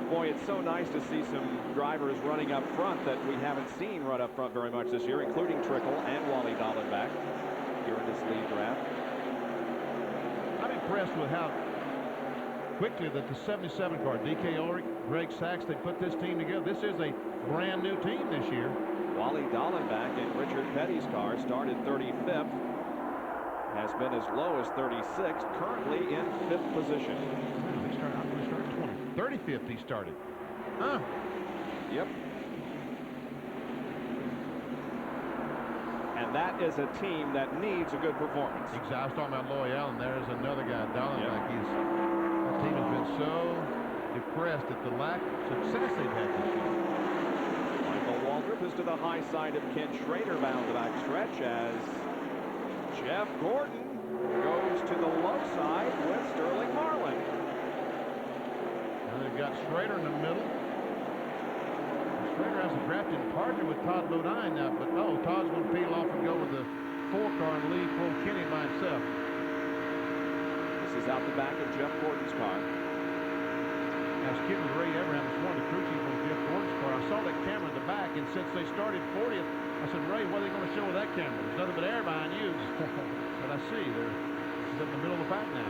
S1: Boy, it's so nice to see some drivers running up front that we haven't seen run up front very much this year, including Trickle and Wally Dallenbach here in this lead draft.
S7: I'm impressed with how quickly that the 77 car, D.K. Ulrich, Greg Sachs, they put this team together. This is a brand new team this year.
S1: Wally Dallenbach in Richard Petty's car started 35th. Has been as low as 36th, currently in 5th position.
S7: He started, I'm going to start 20. 35th he started. Huh.
S1: Yep. And that is a team that needs a good performance.
S7: Exactly. I was talking about Loy Allen. There is another guy, Dallenbach. Yep. That team has been so depressed at the lack of success they've had this year.
S1: Michael Waldrop is to the high side of Ken Schrader bound the back stretch as Jeff Gordon goes to the low side with Sterling Marlin.
S7: And they've got Schrader in the middle. Schrader has a drafted partner with Todd Bodine now, but Todd's going to peel off and go with the 4 car and leave Paul Kenny by himself.
S1: This is out the back of Jeff Gordon's car.
S7: Now, skipping Ray Abraham this morning, the crew chief on Jeff Gordon's car. I saw that camera in the back, and since they started 40th, I said, Ray, what are they going to show with that camera? There's nothing but air behind you. But I see, he's in the middle of the pack now.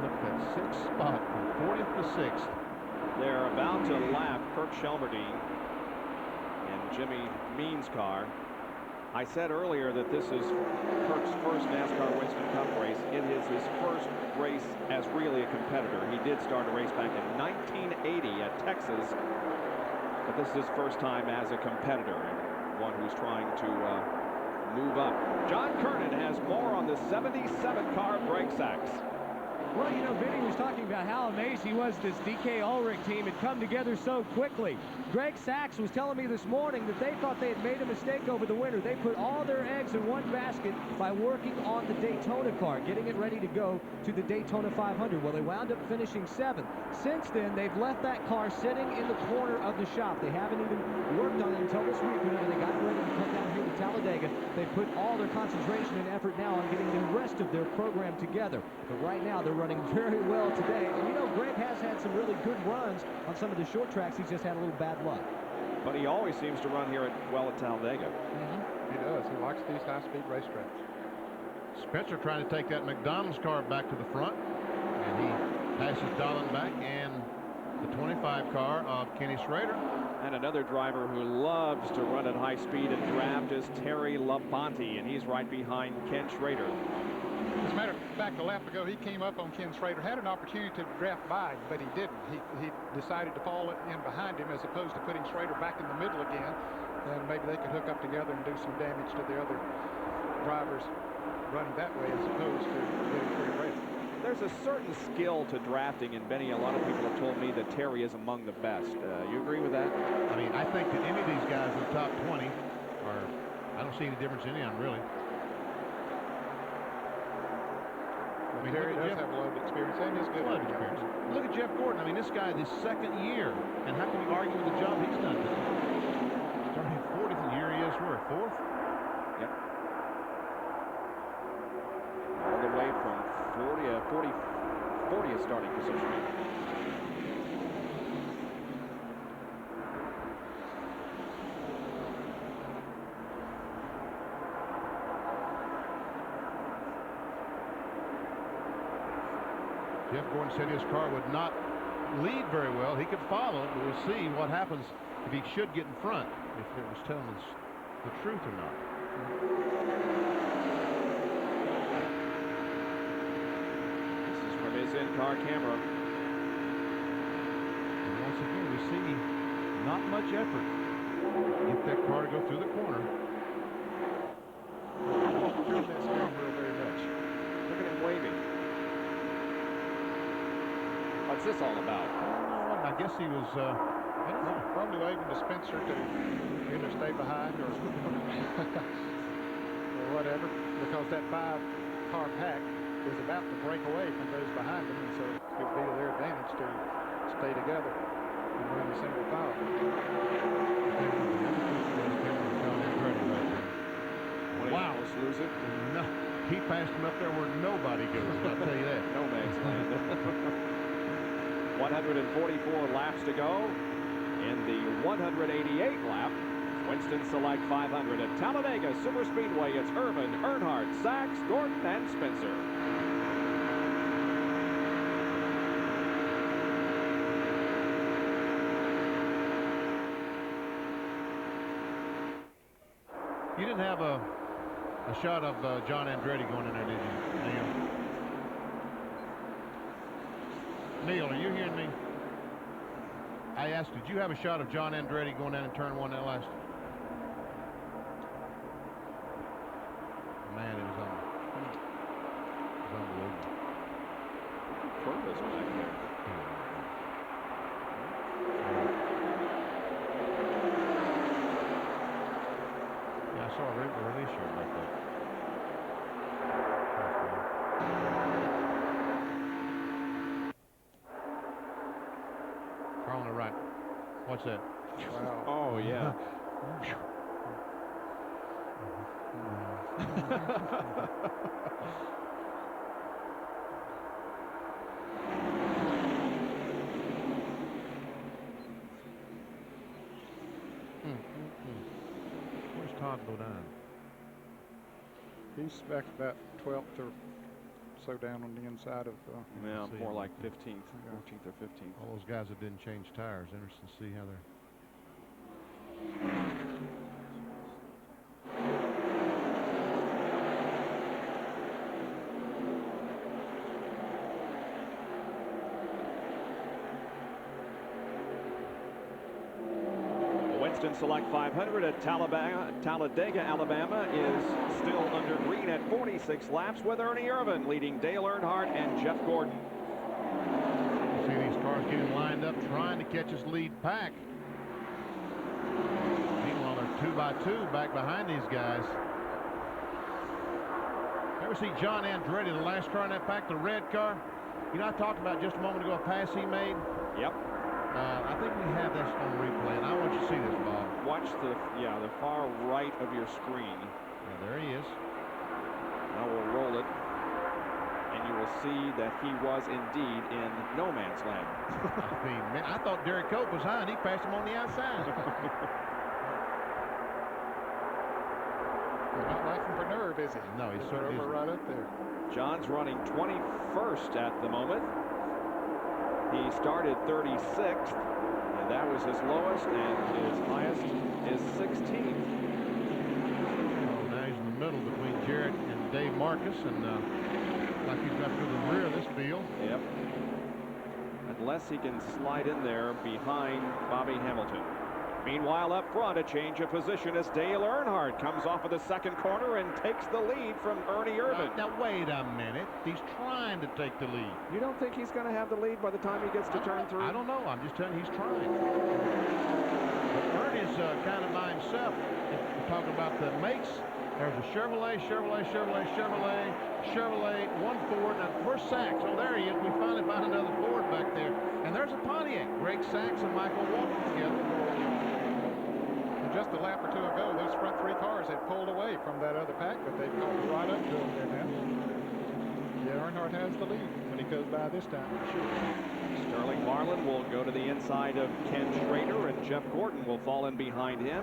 S7: Look at that 6th spot from 40th to 6th.
S1: They're about to lap Kirk Shelmerdine and Jimmy Means' car. I said earlier that this is Kirk's first NASCAR Winston Cup race. It is his first race as really a competitor. He did start a race back in 1980 at Texas, but this is his first time as a competitor and one who's trying to move up. John Kernan has more on the 77 car Greg Sachs.
S8: Well, you know, Vinny was talking about how amazed he was this DK Ulrich team had come together so quickly. Greg Sachs was telling me this morning that they thought they had made a mistake over the winter. They put all their eggs in one basket by working on the Daytona car, getting it ready to go to the Daytona 500. Well, they wound up finishing 7th. Since then, they've left that car sitting in the corner of the shop. They haven't even worked on it until this week whenever they got ready to come down here to Talladega. They put all their concentration and effort now on getting the rest of their program together. But right now, they're running very well today. And you know, Greg has had some really good runs on some of the short tracks. He's just had a little bad luck.
S1: But he always seems to run here well at Talladega.
S9: He does. He likes these high-speed racetracks.
S7: Spencer trying to take that McDonald's car back to the front, and he passes Dallenbach and the 25 car of Kenny Schrader.
S1: And another driver who loves to run at high speed and draft is Terry Labonte, and he's right behind Ken Schrader.
S9: As a matter of fact, a lap ago, he came up on Ken Schrader, had an opportunity to draft by, but he didn't. He decided to fall in behind him as opposed to putting Schrader back in the middle again. And maybe they could hook up together and do some damage to the other drivers running that way as opposed to getting free race.
S1: There's a certain skill to drafting, and Benny, a lot of people have told me that Terry is among the best. You agree with that?
S7: I mean, I think that any of these guys in the top 20 are, I don't see any difference in any of them, really.
S9: I mean, Terry does have a lot of experience and he's good.
S7: A lot of experience. Look at Jeff Gordon. I mean, this guy, his second year, and how can you argue with the job he's done? Starting 40th year, he is where? 4th?
S1: Yep. All the way from 40th starting position.
S7: Jeff Gordon said his car would not lead very well. He could follow, but we'll see what happens if he should get in front, if it was telling us the truth or not.
S1: This is from his in-car camera.
S7: And once again, we see not much effort. Get that car to go through the corner.
S9: Through that steering wheel very much.
S1: Look at him waving. What's this all about?
S7: I guess he was, I don't know.
S9: Probably waving to Spencer to either stay behind or whatever, because that 5-car pack is about to break away from those behind them, and so it could be to their advantage to stay together and run a single file.
S7: Wow.
S1: Let's lose it.
S7: No, he passed him up there where nobody goes, I'll tell you that.
S1: No man's land. 144 laps to go in the 188 lap Winston Select 500 at Talladega Superspeedway. It's Irvin, Earnhardt, Sachs, Gordon, and Spencer.
S7: You didn't have a shot of John Andretti going in there, did you, Neil? Neil, are you hearing me? I asked, did you have a shot of John Andretti going down in turn 1 that last? Man, it was unbelievable.
S1: Curve is back there.
S7: Yeah, I saw a release shirt like that. Car on the right. What's that?
S9: Wow.
S1: Oh, yeah.
S7: Where's Todd Bodine?
S9: He's back about 12th or so down on the inside of.
S1: Yeah, more like 15th, 14th or 15th.
S7: All those guys that didn't change tires. Interesting to see how they're.
S1: Winston Select 500 at Talladega, Alabama is still under green at 46 laps with Ernie Irvan leading Dale Earnhardt and Jeff Gordon.
S7: See these cars getting lined up trying to catch his lead pack. Meanwhile, they're 2 by 2 back behind these guys. Ever see John Andretti, the last car in that pack, the red car? You know, I talked about just a moment ago a pass he made.
S1: Yep.
S7: I think we have this on replay, and I want you to see this, Bob.
S1: Watch the far right of your screen.
S7: Yeah, there he is.
S1: Now we'll roll it, and you will see that he was indeed in no man's land.
S7: I mean, man, I thought Derek Cope was high, and he passed him on the outside.
S9: He's not lacking for nerve, is he?
S7: No, he's certainly
S9: right up there.
S1: John's running 21st at the moment. He started 36th, and that was his lowest, and his highest is 16th.
S7: Oh, now he's in the middle between Jarrett and Dave Marcus, and like he's got to the rear of this field.
S1: Yep. Unless he can slide in there behind Bobby Hamilton. Meanwhile, up front, a change of position as Dale Earnhardt comes off of the second corner and takes the lead from Ernie Irvan.
S7: Now, wait a minute. He's trying to take the lead.
S1: You don't think he's going to have the lead by the time he gets to turn 3?
S7: I don't know. I'm just telling you he's trying. But Ernie's kind of by himself. If we're talking about the makes, there's a Chevrolet, one Ford. Now, where's Sachs? Oh, there he is. We finally found another Ford back there. And there's a Pontiac. Greg Sachs and Michael Walker together.
S9: Just a lap or two ago, those front 3 cars had pulled away from that other pack, but they've gone right up to him there now. Yeah, Earnhardt has the lead when he goes by this time. Sure.
S1: Sterling Marlin will go to the inside of Ken Schrader, and Jeff Gordon will fall in behind him.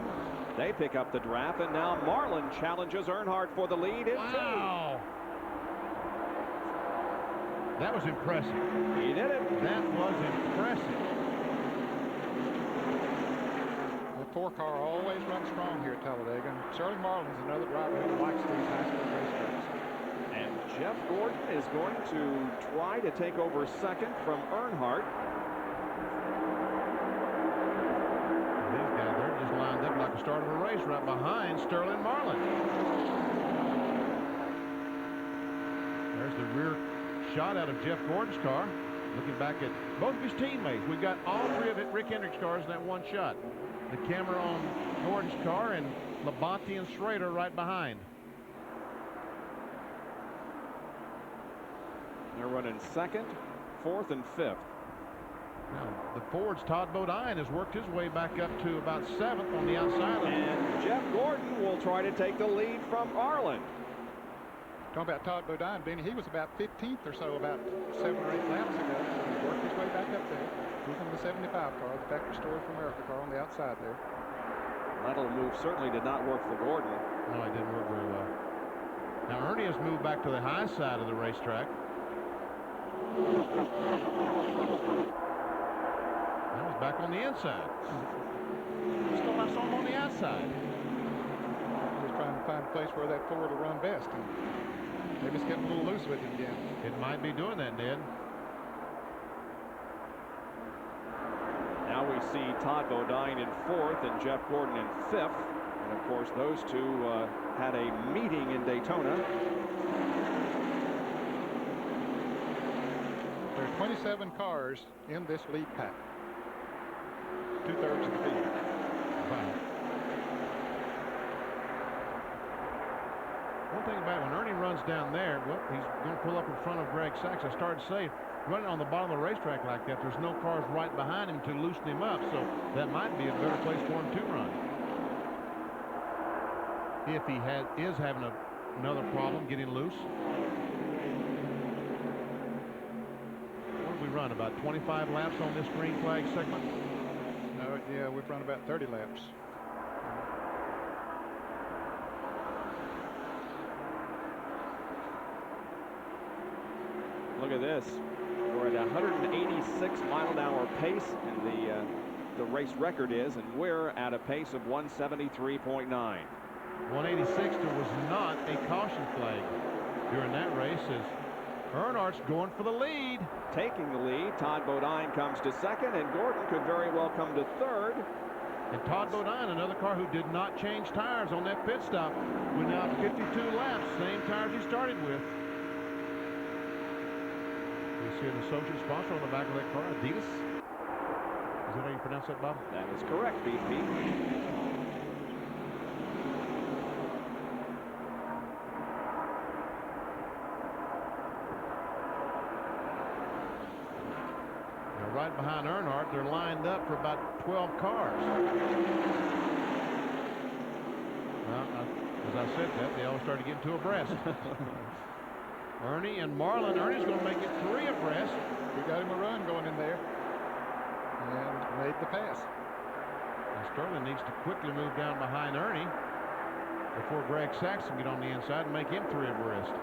S1: They pick up the draft, and now Marlin challenges Earnhardt for the lead in 2.
S7: Wow. That was impressive.
S1: He did it.
S7: That was impressive.
S9: 4 car always runs strong here at Talladega. Sterling Marlin's another driver who likes these high-speed racetracks.
S1: And Jeff Gordon is going to try to take over second from Earnhardt.
S7: These guys, they're just lined up like the start of a race right behind Sterling Marlin. There's the rear shot out of Jeff Gordon's car. Looking back at both of his teammates. We've got all 3 of Rick Hendrick's cars in that one shot. The camera on Gordon's car and Labonte and Schrader right behind.
S1: They're running 2nd, 4th, and 5th.
S7: Now, the Ford's Todd Bodine has worked his way back up to about 7th on the outside.
S1: And Jeff Gordon will try to take the lead from Arlen.
S9: Talking about Todd Bodine, Benny, he was about 15th or so about 7 or 8 laps ago. So he worked his way back up there. He's in the 75 car, the Factory Story for America car on the outside there.
S1: Lateral move certainly did not work for Gordon.
S7: No, it didn't work very well. Now, Ernie has moved back to the high side of the racetrack. Now he's back on the inside. Still not saw him on the outside.
S9: He's trying to find a place where that Ford will run best. And maybe it's getting a little loose with him again.
S7: It might be doing that, Ned.
S1: Now we see Todd Bodine in 4th and Jeff Gordon in 5th. And of course, those two had a meeting in Daytona.
S9: There are 27 cars in this lead pack. 2/3 of the field.
S7: Wow. One thing about when Ernie runs down there, well, he's going to pull up in front of Greg Sachs. I started to say, running on the bottom of the racetrack like that, there's no cars right behind him to loosen him up, so that might be a better place for him to run. If he is having another problem getting loose. What did we run, about 25 laps on this green flag segment?
S9: No, yeah, we've run about 30 laps.
S1: Look at this. We're at 186 mile an hour pace, and the race record is, and we're at a pace of 173.9.
S7: 186. There was not a caution flag during that race as Earnhardt's going for the lead.
S1: Taking the lead, Todd Bodine comes to second, and Gordon could very well come to third.
S7: And Todd Bodine, another car who did not change tires on that pit stop, went out 52 laps, same tires he started with. You see an associate sponsor on the back of that car, Adidas. Is that how you pronounce that, Bob?
S1: That is correct, BP.
S7: Right behind Earnhardt, they're lined up for about 12 cars. Well, as I said that, they all started getting 2 abreast. Ernie and Marlin. Ernie's going to make it 3 abreast.
S9: We got him a run going in there and made the pass.
S7: And Sterling needs to quickly move down behind Ernie before Greg Saxon get on the inside and make him 3 abreast.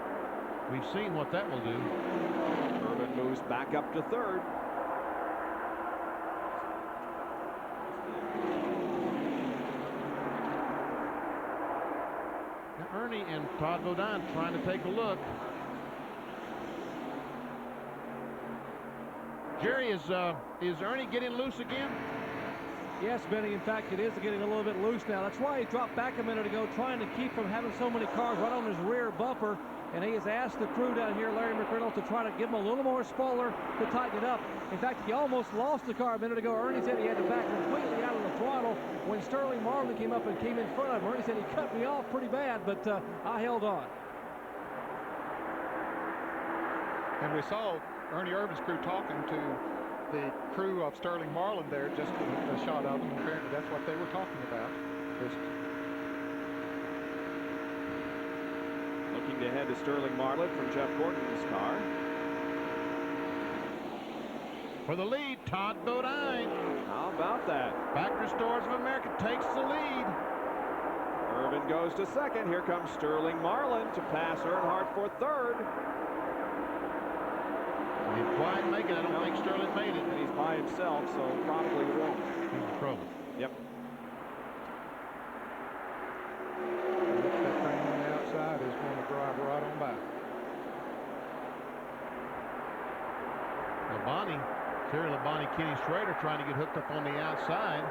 S7: We've seen what that will do.
S1: Urban moves back up to 3rd.
S7: Ernie and Todd Bodine trying to take a look. Jerry, is Ernie getting loose again?
S3: Yes, Benny. In fact, it is getting a little bit loose now. That's why he dropped back a minute ago, trying to keep from having so many cars right on his rear bumper. And he has asked the crew down here, Larry McReynolds, to try to give him a little more spoiler to tighten it up. In fact, he almost lost the car a minute ago. Ernie said he had to back completely out of the throttle when Sterling Marlin came up and came in front of him. Ernie said he cut me off pretty bad, but I held on.
S9: And we saw Ernie Irvin's crew talking to the crew of Sterling Marlin there, just a shot of them. Apparently that's what they were talking about.
S1: Looking ahead to Sterling Marlin from Jeff Gordon's car.
S7: For the lead, Todd Bodine.
S1: How about that?
S7: Factory Stores of America takes the lead.
S1: Irvin goes to 2nd. Here comes Sterling Marlin to pass Earnhardt for 3rd.
S7: He didn't quite make it. I don't think Sterling made it.
S1: And he's by himself, so probably won't.
S7: He's in trouble.
S1: Yep.
S9: That thing on the outside is going to drive right on by.
S7: Labonte, Terry Labonte, Kenny Schrader trying to get hooked up on the outside.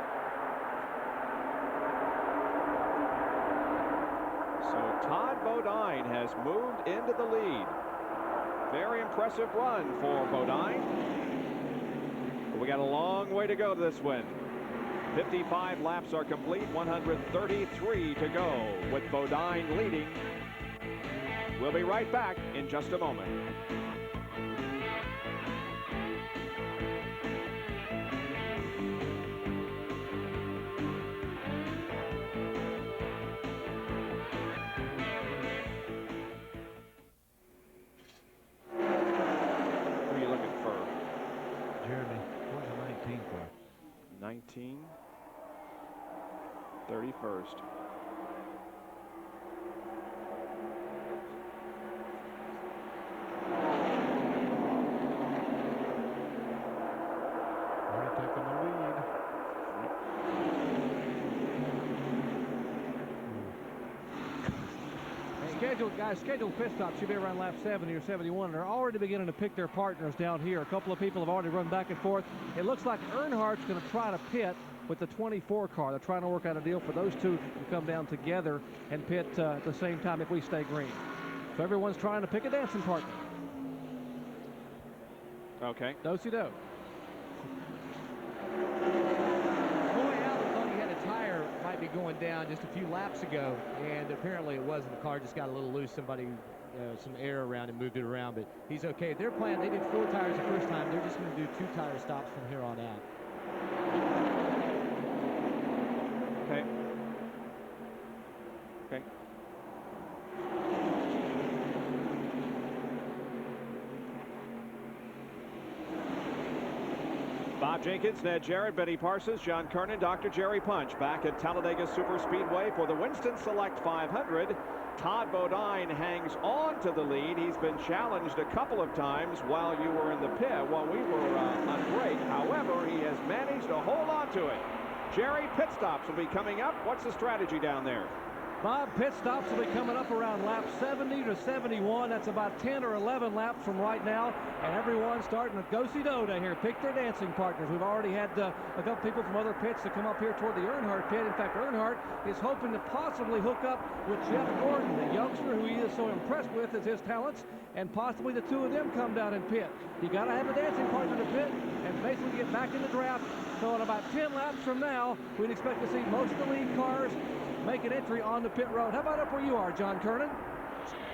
S1: So Todd Bodine has moved into the lead. Very impressive run for Bodine. But we got a long way to go to this win. 55 laps are complete, 133 to go, with Bodine leading. We'll be right back in just a moment. Who are you looking for?
S7: Jeremy, what's the 19 car?
S1: 19. 31st.
S7: Already taking the lead.
S3: Scheduled pit stop should be around lap 70 or 71. They're already beginning to pick their partners down here. A couple of people have already run back and forth. It looks like Earnhardt's going to try to pit with the 24 car. They're trying to work out a deal for those two to come down together and pit at the same time if we stay green. So everyone's trying to pick a dancing partner.
S1: Okay.
S3: Do-si-do.
S8: Roy Allen thought he had a tire might be going down just a few laps ago, and apparently it wasn't. The car just got a little loose. Somebody, some air around and moved it around, but he's okay. Their plan, they did 4 tires the first time. They're just going to do 2 tire stops from here on out.
S1: Okay. Okay. Bob Jenkins, Ned Jarrett, Benny Parsons, John Kernan, Dr. Jerry Punch back at Talladega Superspeedway for the Winston Select 500. Todd Bodine hangs on to the lead. He's been challenged a couple of times while you were in the pit while we were on break. However, he has managed to hold on to it. Jerry, pit stops will be coming up. What's the strategy down there?
S3: Bob, pit stops will be coming up around lap 70 to 71. That's about 10 or 11 laps from right now. And everyone's starting to go-see-do here. Pick their dancing partners. We've already had a couple people from other pits to come up here toward the Earnhardt pit. In fact, Earnhardt is hoping to possibly hook up with Jeff Gordon, the youngster who he is so impressed with as his talents, and possibly the two of them come down and pit. You got to have a dancing partner to pit and basically get back in the draft. So in about 10 laps from now, we'd expect to see most of the lead cars make an entry on the pit road. How about up where you are, John Kernan?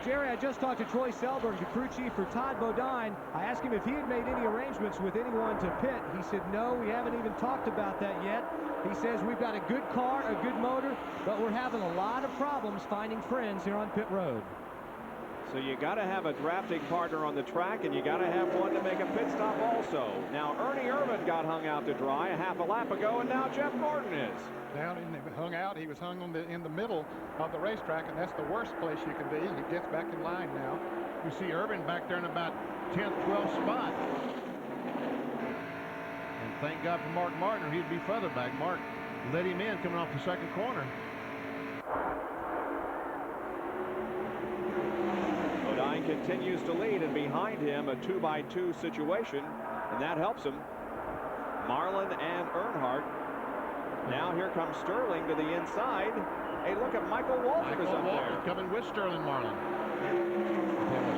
S8: Jerry, I just talked to Troy Selberg, the crew chief for Todd Bodine. I asked him if he had made any arrangements with anyone to pit. He said, no, we haven't even talked about that yet. He says, we've got a good car, a good motor, but we're having a lot of problems finding friends here on pit road.
S1: So you got to have a drafting partner on the track, and you got to have one to make a pit stop also. Now, Ernie Irvan got hung out to dry a half a lap ago, and now Jeff Gordon is.
S9: Hung out. He was hung in the middle of the racetrack, and that's the worst place you can be. He gets back in line now.
S7: You see Irvin back there in about 10th, 12th spot. And thank God for Mark Martin, or he'd be further back. Mark let him in coming off the second corner.
S1: Bodine continues to lead, and behind him a 2-by-2 situation, and that helps him. Marlin and Earnhardt. Now here comes Sterling to the inside. Hey, look at Michael Waltrip is up there.
S7: Coming with Sterling Marlin.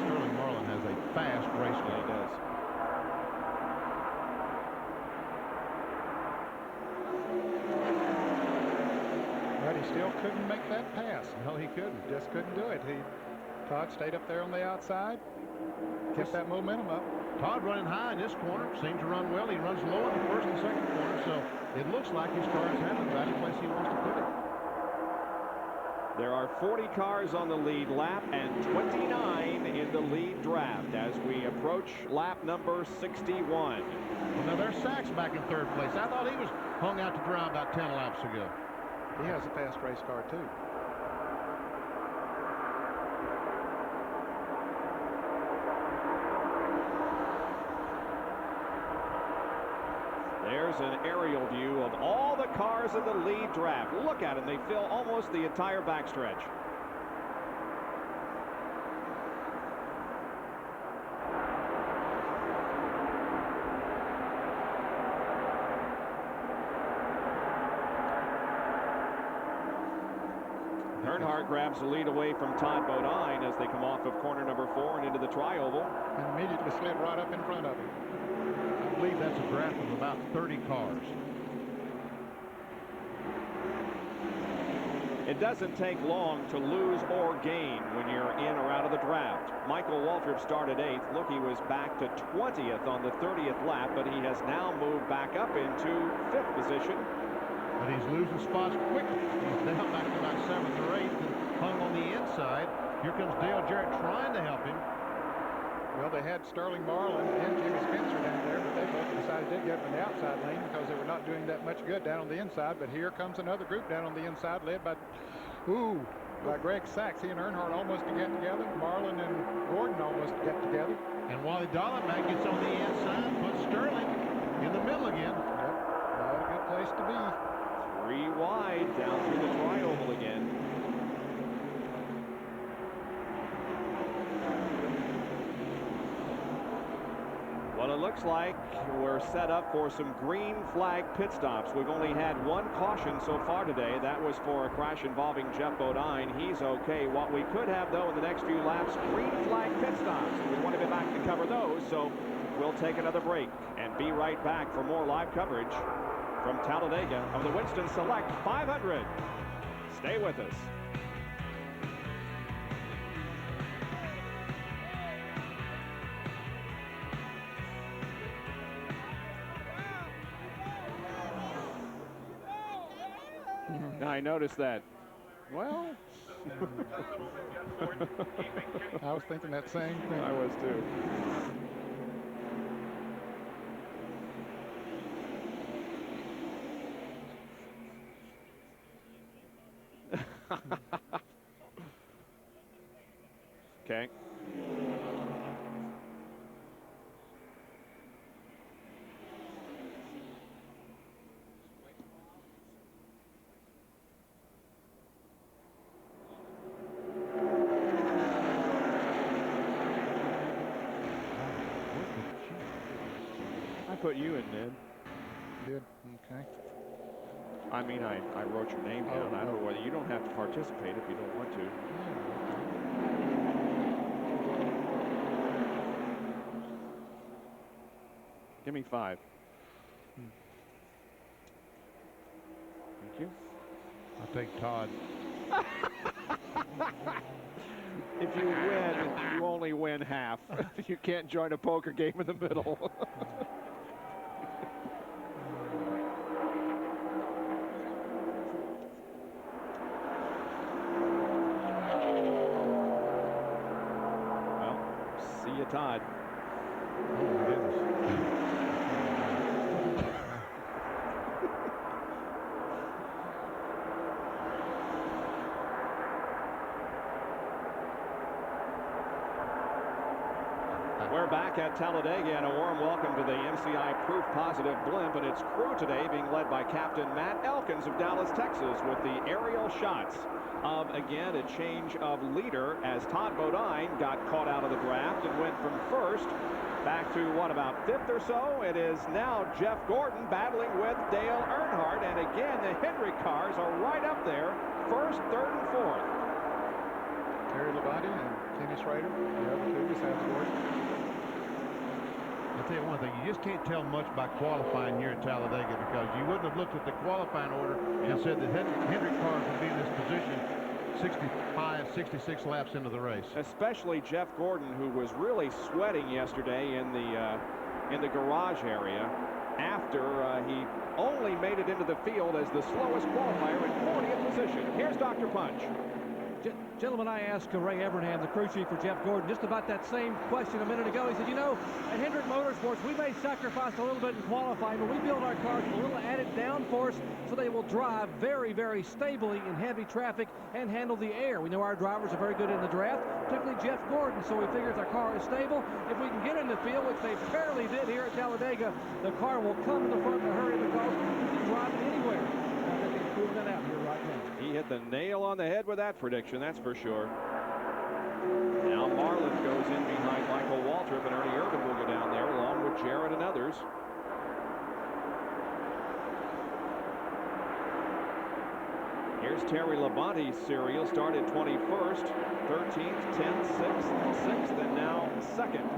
S7: Sterling Marlin has a fast race car.
S1: He does.
S9: But he still couldn't make that pass. No, he couldn't. Just couldn't do it. Todd stayed up there on the outside, kept that momentum up.
S7: Todd running high in this corner, seems to run well. He runs low in the first and second corner, so it looks like his car is having the right place he wants to put it.
S1: There are 40 cars on the lead lap and 29 in the lead draft as we approach lap number 61.
S7: Well, now there's Sachs back in third place. I thought he was hung out to dry about 10 laps ago.
S9: He has a fast race car, too.
S1: There's an aerial view of all the cars in the lead draft. Look at them. They fill almost the entire backstretch. Earnhardt grabs the lead away from Todd Bodine as they come off of corner number 4 and into the tri-oval.
S9: And immediately slid right up in front of him.
S7: I believe that's a draft of about 30 cars.
S1: It doesn't take long to lose or gain when you're in or out of the draft. Michael Waltrip started 8th. Look, he was back to 20th on the 30th lap, but he has now moved back up into 5th position.
S7: But he's losing spots quickly. He's down back to about 7th or 8th and hung on the inside. Here comes Dale Jarrett trying to help him.
S9: Well, they had Sterling Marlin and Jimmy Spencer down there, but they both decided to get in the outside lane because they were not doing that much good down on the inside. But here comes another group down on the inside led by Greg Sachs. He and Earnhardt almost to get together. Marlin and Gordon almost to get together.
S7: And Wally Dollenbach gets on the inside, puts Sterling in the middle again.
S9: Yep, not a good place to be.
S1: 3 wide down through the tri-oval again. Well, it looks like we're set up for some green flag pit stops. We've only had 1 caution so far today. That was for a crash involving Jeff Bodine. He's okay. What we could have, though, in the next few laps, green flag pit stops. We want to be back to cover those, so we'll take another break and be right back for more live coverage from Talladega of the Winston Select 500. Stay with us. I noticed that.
S9: Well, I was thinking that same thing.
S1: I was too. Okay. put you in, Ned.
S9: Good. Okay.
S1: I mean, I wrote your name down.
S9: Oh,
S1: I don't know whether you don't have to participate if you don't want to. Give me 5. Thank you.
S7: I'll take Todd.
S1: If you win, you only win half. You can't join a poker game in the middle. Well, see you, Todd.
S7: Oh, my goodness.
S1: We're back at Talladega, and a warm welcome to the MCI Proof Positive Blimp and its crew today, being led by Captain Matt Elkins of Dallas, Texas, with the aerial shots of, again, a change of leader as Todd Bodine got caught out of the draft and went from first back to, what, about 5th or so? It is now Jeff Gordon battling with Dale Earnhardt, and again, the Hendrick cars are right up there, 1st, 3rd, and 4th.
S9: Terry Labonte and Kenny Schrader, the other two besides Gordon.
S7: I'll tell you one thing, you just can't tell much by qualifying here at Talladega, because you wouldn't have looked at the qualifying order and said that Hendrick cars would be in this position 65, 66 laps into the race.
S1: Especially Jeff Gordon, who was really sweating yesterday in the garage area after he only made it into the field as the slowest qualifier in 40th position. Here's Dr. Punch.
S3: Gentlemen, I asked Ray Evernham, the crew chief for Jeff Gordon, just about that same question a minute ago. He said, you know, at Hendrick Motorsports, we may sacrifice a little bit in qualifying, but we build our cars with a little added downforce so they will drive very, very stably in heavy traffic and handle the air. We know our drivers are very good in the draft, particularly Jeff Gordon, so we figure if our car is stable, if we can get in the field, which they barely did here at Talladega, the car will come to the front in a hurry because we can drive it anywhere. I think they've proven that out here right now.
S1: He hit the nail on the head with that prediction, that's for sure. Now Marlin goes in behind Michael Waltrip, and Ernie Irvin will go down there along with Jarrett and others. Here's Terry Labonte's serial, started 21st, 13th, 10th, 6th, 6th, and now 2nd.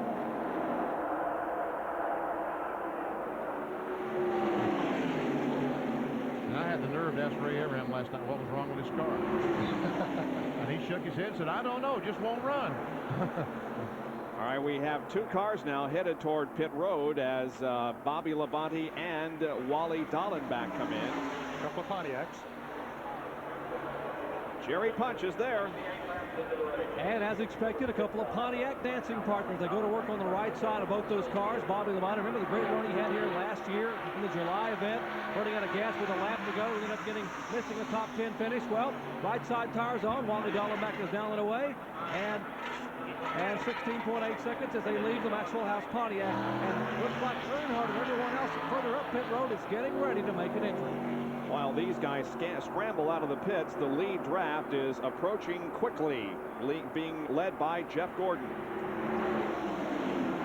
S7: The nerve to ask Ray Evernham last night what was wrong with his car. And he shook his head and said, I don't know, just won't run.
S1: All right, we have 2 cars now headed toward pit road as Bobby Labonte and Wally Dallenbach come in.
S9: A couple of Pontiacs.
S1: Jerry Punch is there.
S3: And as expected, a couple of Pontiac dancing partners. They go to work on the right side of both those cars. Bobby Labonte, remember the great run he had here last year in the July event, running out of gas with a lap to go. He ended up missing a top 10 finish. Well, right side tires on. Wally Dallenbach is down and away. And 16.8 seconds as they leave the Maxwell House Pontiac. And looks like Earnhardt and everyone else further up pit road is getting ready to make an entry.
S1: While these guys scramble out of the pits, the lead draft is approaching quickly, being led by Jeff Gordon.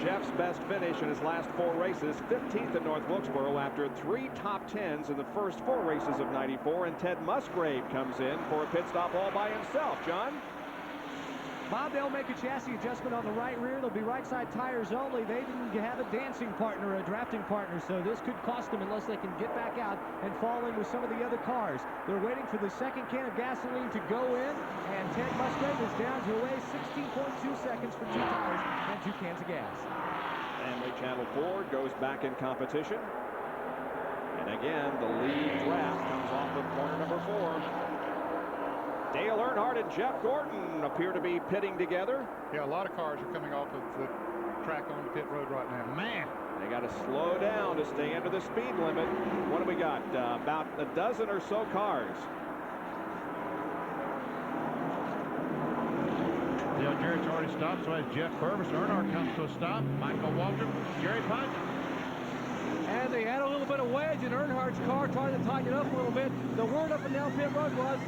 S1: Jeff's best finish in his last 4 races, 15th at North Wilkesboro after 3 top 10s in the first 4 races of '94, and Ted Musgrave comes in for a pit stop all by himself. John?
S8: Bob, they'll make a chassis adjustment on the right rear. They'll be right side tires only. They didn't have a dancing partner, a drafting partner, so this could cost them unless they can get back out and fall in with some of the other cars. They're waiting for the second can of gasoline to go in, and Ted Musgrave is down to a 16.2 seconds for 2 tires and 2 cans of gas.
S1: Family Channel Ford goes back in competition. And again, the lead draft comes off of corner number 4. Dale Earnhardt and Jeff Gordon appear to be pitting together.
S9: Yeah, a lot of cars are coming off of the track on the pit road right now.
S1: Man, they got to slow down to stay under the speed limit. What do we got? About a dozen or so cars.
S7: Dale Jarrett's already stopped, so as Jeff Purvis. Earnhardt comes to a stop. Michael Waltrip, Jerry Punch.
S3: And the they add a little bit of wedge in Earnhardt's car, trying to tighten it up a little bit. The word up and down pit road was,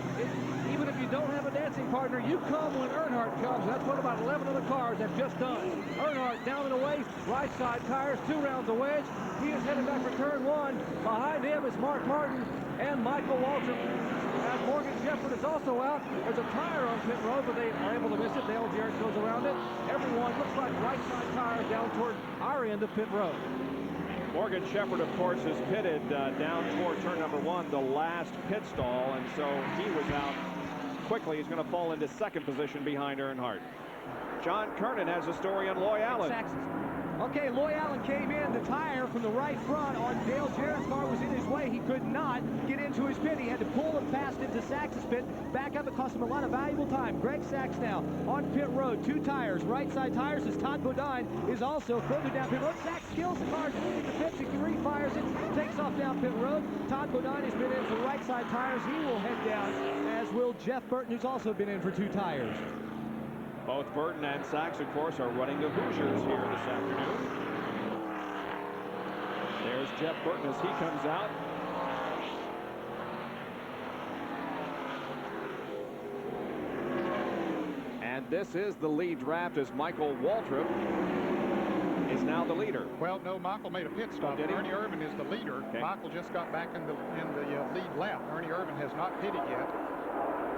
S3: even if you don't have a dancing partner, you come when Earnhardt comes. That's what about 11 of the cars have just done. Earnhardt down and away, right side tires, 2 rounds of wedge. He is headed back for turn 1. Behind him is Mark Martin and Michael Waltrip. And Morgan Shepherd is also out. There's a tire on pit road, but they are able to miss it. Dale Jarrett goes around it. Everyone looks like right side tires down toward our end of pit road.
S1: Morgan Shepherd, of course, is pitted down toward turn number 1, the last pit stall, and so he was out quickly. He's going to fall into second position behind Earnhardt. John Kernan has a story on Loy Allen.
S8: Okay, Loy Allen came in. The tire from the right front on Dale Jarrett's car was in his way. He could not get into his pit. He had to pull it past into Sachs's pit. Back up. It cost him a lot of valuable time. Greg Sachs now on pit road. 2 tires. Right side tires as Todd Bodine is also further down pit road. Sachs kills the car. Into the pits. He refires it. Takes off down pit road. Todd Bodine has been in for right side tires. He will head down, as will Jeff Burton, who's also been in for 2 tires.
S1: Both Burton and Sachs, of course, are running the Hoosiers here this afternoon. There's Jeff Burton as he comes out. And this is the lead draft as Michael Waltrip is now the leader.
S6: Well, no, Michael made a pit stop. Ernie Irvan is the leader. Okay. Michael just got back in the lead lap. Ernie Irvan has not pitted yet.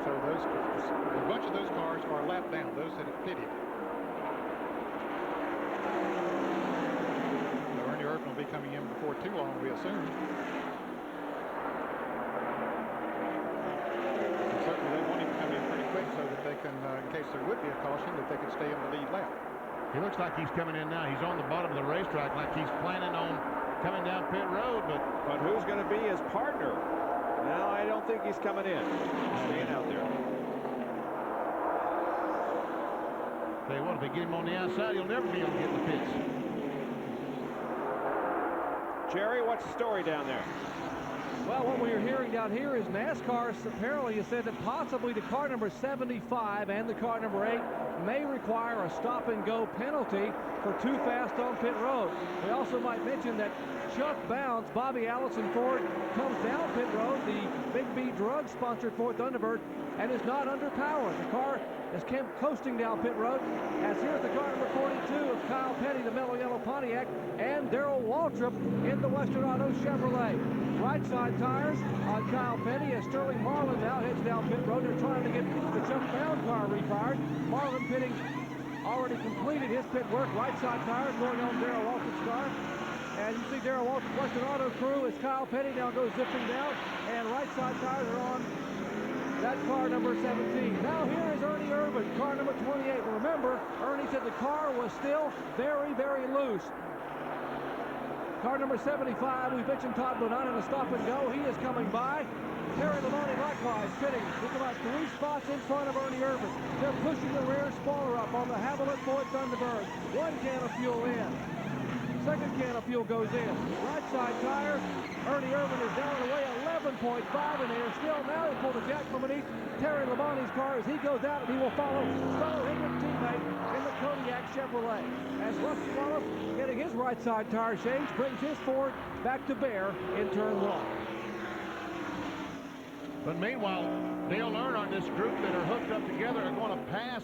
S6: So a bunch of those cars are lap down, those that have pitted. So Ernie Irvan will be coming in before too long, we assume. And certainly they want him to come in pretty quick so that they can, in case there would be a caution, that they can stay in the lead lap.
S7: He looks like he's coming in now. He's on the bottom of the racetrack like he's planning on coming down pit road, but
S1: who's going to be his partner? No, I don't think he's coming in. He's staying out there.
S7: Tell you what, if they get him on the outside, he'll never be able to get in the pits.
S1: Jerry, what's the story down there?
S3: Well, what we're hearing down here is NASCAR apparently has said that possibly the car number 75 and the car number 8 may require a stop-and-go penalty for too fast on pit road. We also might mention that Chuck Bounds, Bobby Allison Ford, comes down pit road, the Big B drug-sponsored Ford Thunderbird, and is not underpowered. The car is coasting down pit road, as here's the car number 42 of Kyle Petty, the mellow yellow Pontiac, and Darrell Waltrip in the Western Auto Chevrolet. Right side tires on Kyle Petty as Sterling Marlin now heads down pit road. They're trying to get the Chuck Bound car refired. Marlin pitting already completed his pit work. Right side tires going on Darrell Waltrip's car. And you see Darrell Waltrip's Western Auto crew as Kyle Petty now goes zipping down. And right side tires are on that car number 17. Now here is Ernie Irvan, car number 28. Remember, Ernie said the car was still very, very loose. Car number 75, we mentioned Todd Bodine in a stop and go. He is coming by. Terry Labonte likewise pitting. He's about 3 spots in front of Ernie Irvan. They're pushing the rear spoiler up on the Haviland Ford Thunderbird. 1 can of fuel in. Second can of fuel goes in. Right side tires. Ernie Irvan is down and away 11.5, and they are still now. They pull the jack from beneath Terry Labonte's car as he goes out, and he will follow fellow Hendrick teammate in the Kodiak Chevrolet. As Rusty Wallace, getting his right side tire changed, brings his Ford back to bear in turn 1.
S7: But meanwhile, Dale Earnhardt and this group that are hooked up together are going to pass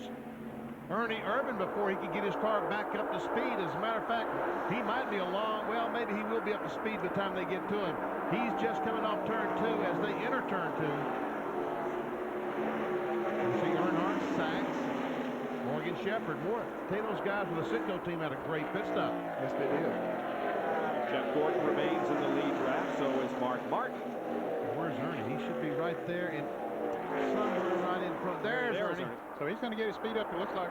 S7: Ernie Irvan before he can get his car back up to speed. As a matter of fact, he might be well, maybe he will be up to speed by the time they get to him. He's just coming off turn 2 as they enter turn 2. You see Earnhardt, Sachs, Morgan Shepherd. Those guys with the Sitco team had a great pit stop.
S6: Yes, they did.
S1: Jeff Gordon remains in the lead draft, so is Mark Martin.
S7: Where's Ernie? He should be right there and somewhere right in front. There's Ernie.
S6: So he's going to get his speed up. It looks like,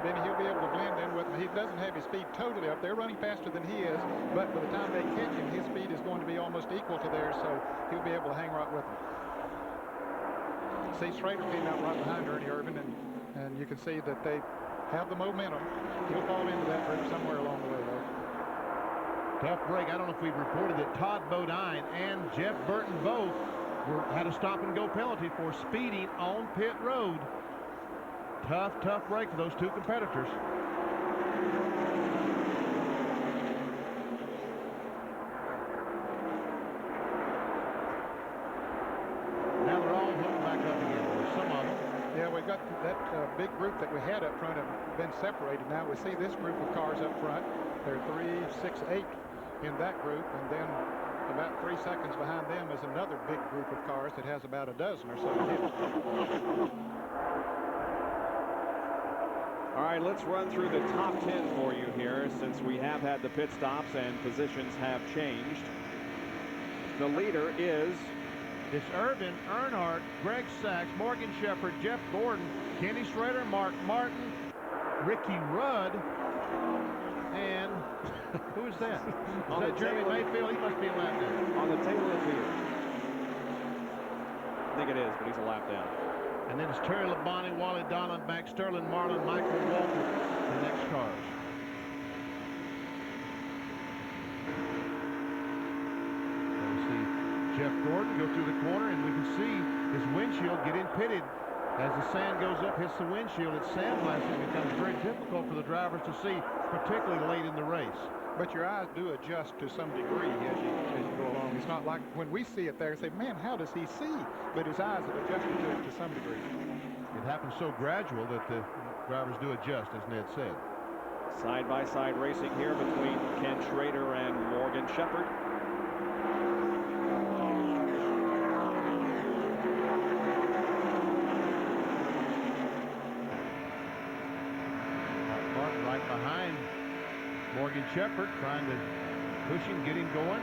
S6: Benny, he'll be able to blend in with him. He doesn't have his speed totally up. They're running faster than he is, but by the time they catch him, his speed is going to be almost equal to theirs, so he'll be able to hang right with them. See, Schrader came out right behind Ernie Irvan, and you can see that they have the momentum. He'll fall into that group somewhere along the way, though.
S7: Tough break. I don't know if we've reported that Todd Bodine and Jeff Burton both had a stop-and-go penalty for speeding on pit road. Tough break for those 2 competitors.
S9: big group that we had up front have been separated. Now we see this group of cars up front. There are 3, 6, 8 in that group, and then about 3 seconds behind them is another big group of cars that has about a dozen or so in it.
S1: All right, let's run through the top 10 for you here, since we have had the pit stops and positions have changed. The leader is...
S2: It's Urban, Earnhardt, Greg Sachs, Morgan Shepherd, Jeff Gordon, Kenny Schrader, Mark Martin, Ricky Rudd, and who is that? Is that Jeremy Mayfield? He must be a lap down.
S1: On the tail of the field. I think it is, but he's a lap down.
S2: And then it's Terry Labonte, Wally Donald, Max Sterling, Marlon, Michael Walker, the next cars. And we see Jeff Gordon go through the corner, and we can see his windshield getting pitted. As the sand goes up, hits the windshield, it's sandblasting. It becomes very difficult for the drivers to see, particularly late in the race.
S9: But your eyes do adjust to some degree as you go along. It's not like when we see it there, say, man, how does he see? But his eyes have adjusted to it to some degree.
S2: It happens so gradual that the drivers do adjust, as Ned said.
S1: Side-by-side racing here between Ken Schrader and Morgan Shepherd.
S2: Martin right behind Morgan Shepherd, trying to push him, get him going.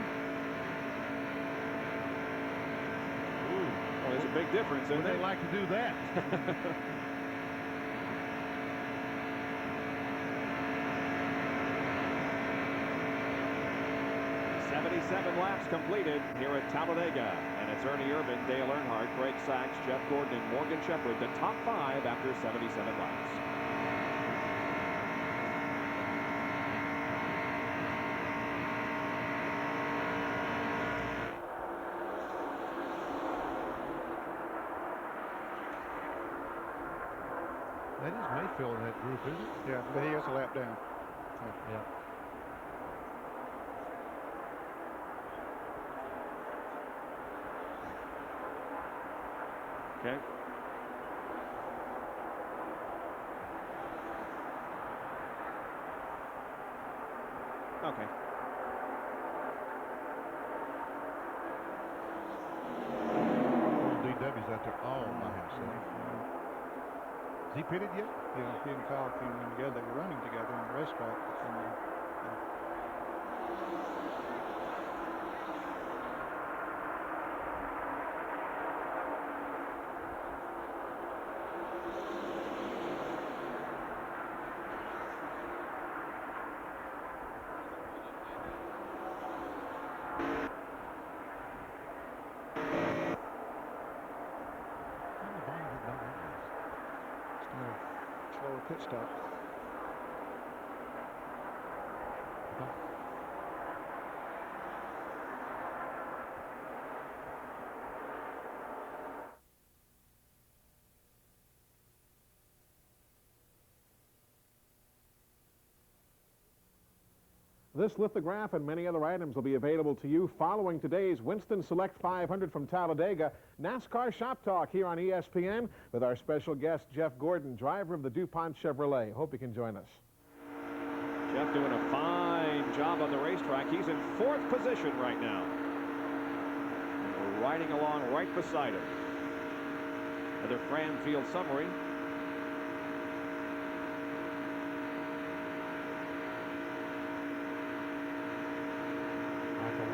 S2: Ooh,
S1: well, there's a big difference, isn't
S2: they like to do that?
S1: 77 laps completed here at Talladega, and it's Ernie Irvan, Dale Earnhardt, Greg Sachs, Jeff Gordon, and Morgan Shepherd, the top 5 after 77 laps.
S2: That is Mayfield in that group, isn't it?
S9: Yeah, but he is a lap down.
S2: Yeah.
S1: Okay. Okay.
S2: DW's out there all by himself. Is he pitted yet?
S9: Yeah, he and Kyle came in together. They were running together on the racetrack. Slower pit stop.
S11: This lithograph and many other items will be available to you following today's Winston Select 500 from Talladega NASCAR Shop Talk here on ESPN with our special guest, Jeff Gordon, driver of the DuPont Chevrolet. Hope you can join us.
S1: Jeff doing a fine job on the racetrack. He's in 4th position right now. And we're riding along right beside him. Another Fran Field summary.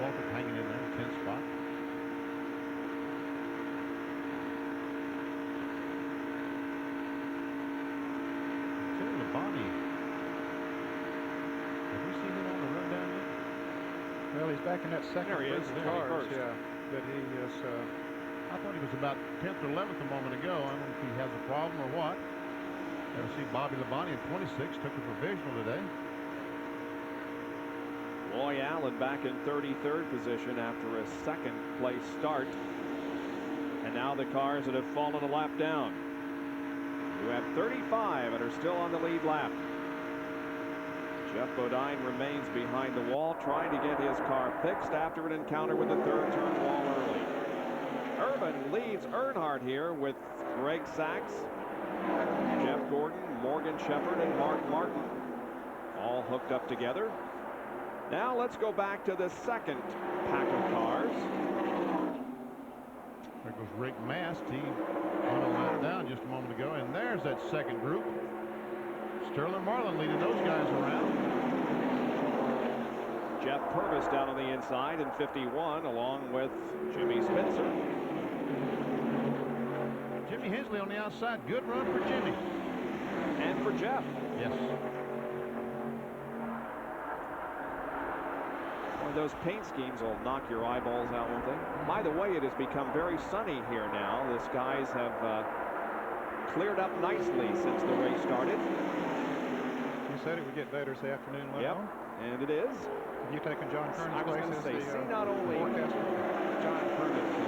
S2: Walker hanging in there, 10th spot. Terry Labonte. Have we seen him on the run down yet?
S9: Well, he's back in that second
S1: There he is.
S9: group of
S1: There he
S9: cars.
S1: first.
S9: Yeah, but he is.
S2: I thought he was about 10th or 11th a moment ago. I don't know if he has a problem or what. There we see Bobby Labonte in 26, took a provisional today.
S1: Roy Allen back in 33rd position after a second place start. And now the cars that have fallen a lap down. You have 35 and are still on the lead lap. Jeff Bodine remains behind the wall, trying to get his car fixed after an encounter with the third turn wall early. Irvan leads Earnhardt here with Greg Sachs Jeff Gordon, Morgan Shepherd, and Mark Martin all hooked up together. Now let's go back to the second pack of cars.
S7: There goes Rick Mast. He on a line down just a moment ago, and there's that second group. Sterling Marlin leading those guys around.
S1: Jeff Purvis down on the inside in 51, along with Jimmy Spencer.
S7: Jimmy Hensley on the outside. Good run for Jimmy.
S1: And for Jeff.
S7: Yes.
S1: One of those paint schemes will knock your eyeballs out, won't they? By the way, it has become very sunny here now. The skies have cleared up nicely since the race started.
S9: You said it would get better this afternoon.
S1: Yep, and it is.
S9: Have you taken John Kern's
S1: I was
S9: place
S1: going to say,
S9: as the
S1: see, not only
S9: forecaster?
S1: John Kernan can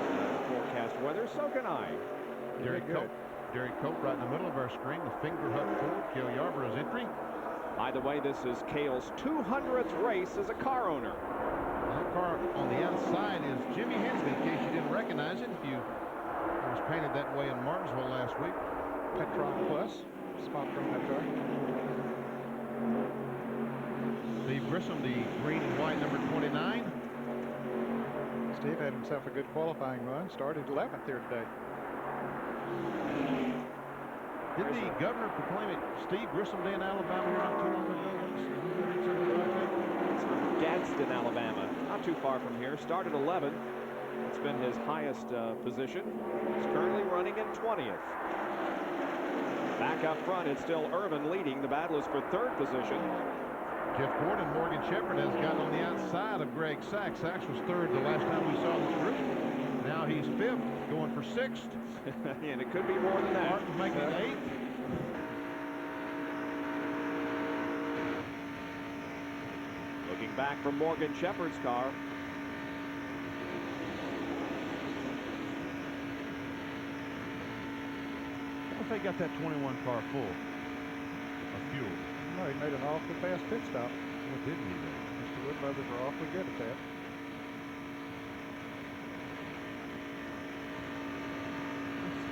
S1: forecast weather, so can I.
S7: Derek Cope right in the middle of our screen. The Fingerhut Ford, Cale Yarborough's entry.
S1: By the way, this is Cale's 200th race as a car owner.
S7: That car on the outside is Jimmy Hensley, in case you didn't recognize it. It was painted that way in Martinsville last week.
S9: Petron Plus, spot from that car.
S7: Steve Grissom, the green and white number 29.
S9: Steve had himself a good qualifying run. Started 11th here today.
S7: Didn't the governor proclaim it Steve Grissom Day in Alabama here not too long ago?
S1: It's from Gadsden, Alabama. Not too far from here. Started 11th. It's been his highest position. He's currently running in 20th. Back up front, it's still Irvin leading. The battle is for third position.
S7: Jeff Gordon, Morgan Shepherd has gotten on the outside of Greg Sachs. Sachs was third the last time we saw this group. Now he's fifth, going for sixth.
S1: And it could be more than that.
S7: Martin making eighth.
S1: Looking back from Morgan Shepherd's car.
S7: What if they got that 21 car full of fuel?
S9: No, he made an awfully fast pit stop.
S7: What didn't he do?
S9: Mr. Wood brothers are awfully good at that.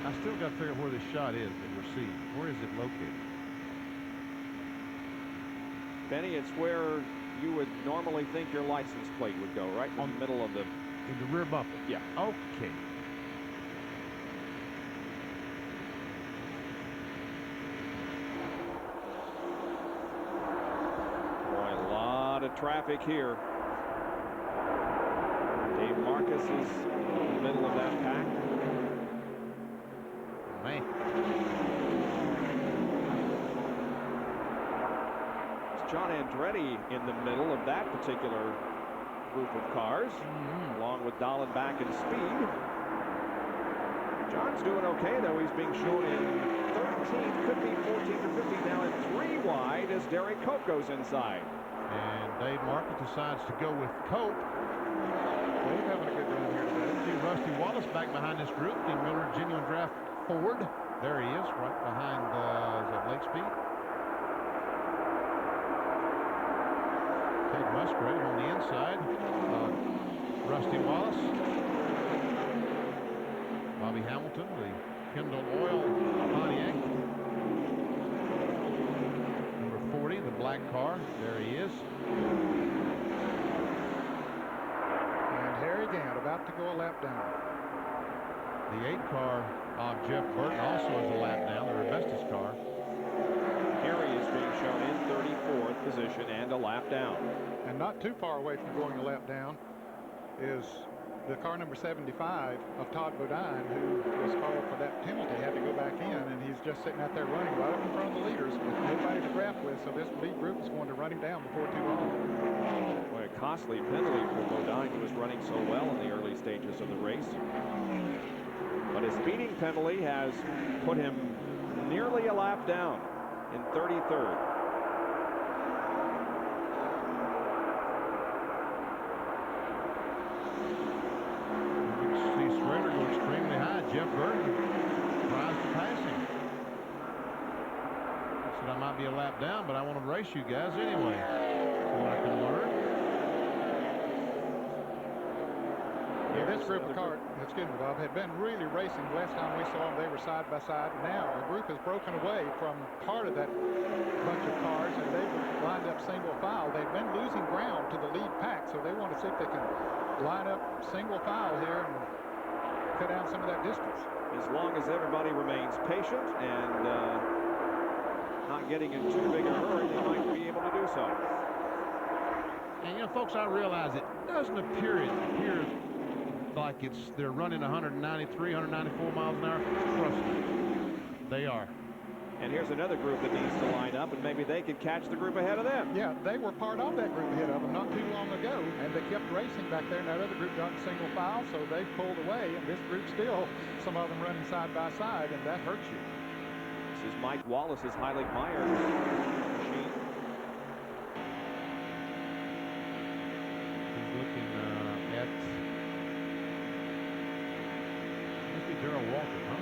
S7: I still got to figure out where this shot is that we're seeing. Where is it located?
S1: Benny, it's where you would normally think your license plate would go, right in the middle of the...
S7: In the rear bumper?
S1: Yeah.
S7: Okay.
S1: Boy, a lot of traffic here. Dave Marcus is in the middle of that pack.
S7: Man.
S1: It's John Andretti in the middle of that particular group of cars, along with Dallenbach in speed. John's doing okay, though. He's being shown in 13th, could be 14th or 15th now, and 3 wide as Derek Cope goes inside.
S7: And Dave Marcus decides to go with Cope.
S9: Dave having a good run here today.
S7: See Rusty Wallace back behind this group. The Miller Genuine Draft Ford. There he is, right behind is that Lake Speed? Ted Musgrave on the inside. Rusty Wallace. Bobby Hamilton, the Kendall Oil Pontiac. Number 40, the black car. There he is.
S9: And Harry Gant about to go a lap down.
S7: The 8 car of Jeff Burton also is a lap down, the Rebestis car.
S1: Harry is being shown in 34th position and a lap down.
S9: And not too far away from going a lap down is the car number 75 of Todd Bodine, who was called for that penalty, had to go back in, and he's just sitting out there running right up in front of the leaders with nobody to graph with, so this lead group is going to run him down before too long.
S1: Boy, a costly penalty for Bodine, who was running so well in the early stages of the race. But his speeding penalty has put him nearly a lap down in 33rd.
S7: See Schrader go extremely high. Jeff Burton tries to pass him. Said I might be a lap down, but I want to race you guys anyway. So I can learn.
S6: Yeah, this group of cars, excuse me, Bob, had been really racing. Last time we saw them, they were side by side. Now a group has broken away from part of that bunch of cars, and they've lined up single file. They've been losing ground to the lead pack, so they want to see if they can line up single file here and cut down some of that distance.
S1: As long as everybody remains patient and not getting in too big a hurry, they might be able to do so.
S7: And, you know, folks, I realize it doesn't appear like they're running 193, 194 miles an hour. Trust me, they are.
S1: And here's another group that needs to line up, and maybe they could catch the group ahead of them.
S6: Yeah, they were part of that group ahead of them not too long ago, and they kept racing back there, and that other group got in single file, so they pulled away, and this group still, some of them running side by side, and that hurts you.
S1: This is Mike Wallace's Heilig Myers machine.
S7: He's looking at must be Darrell Walter, huh?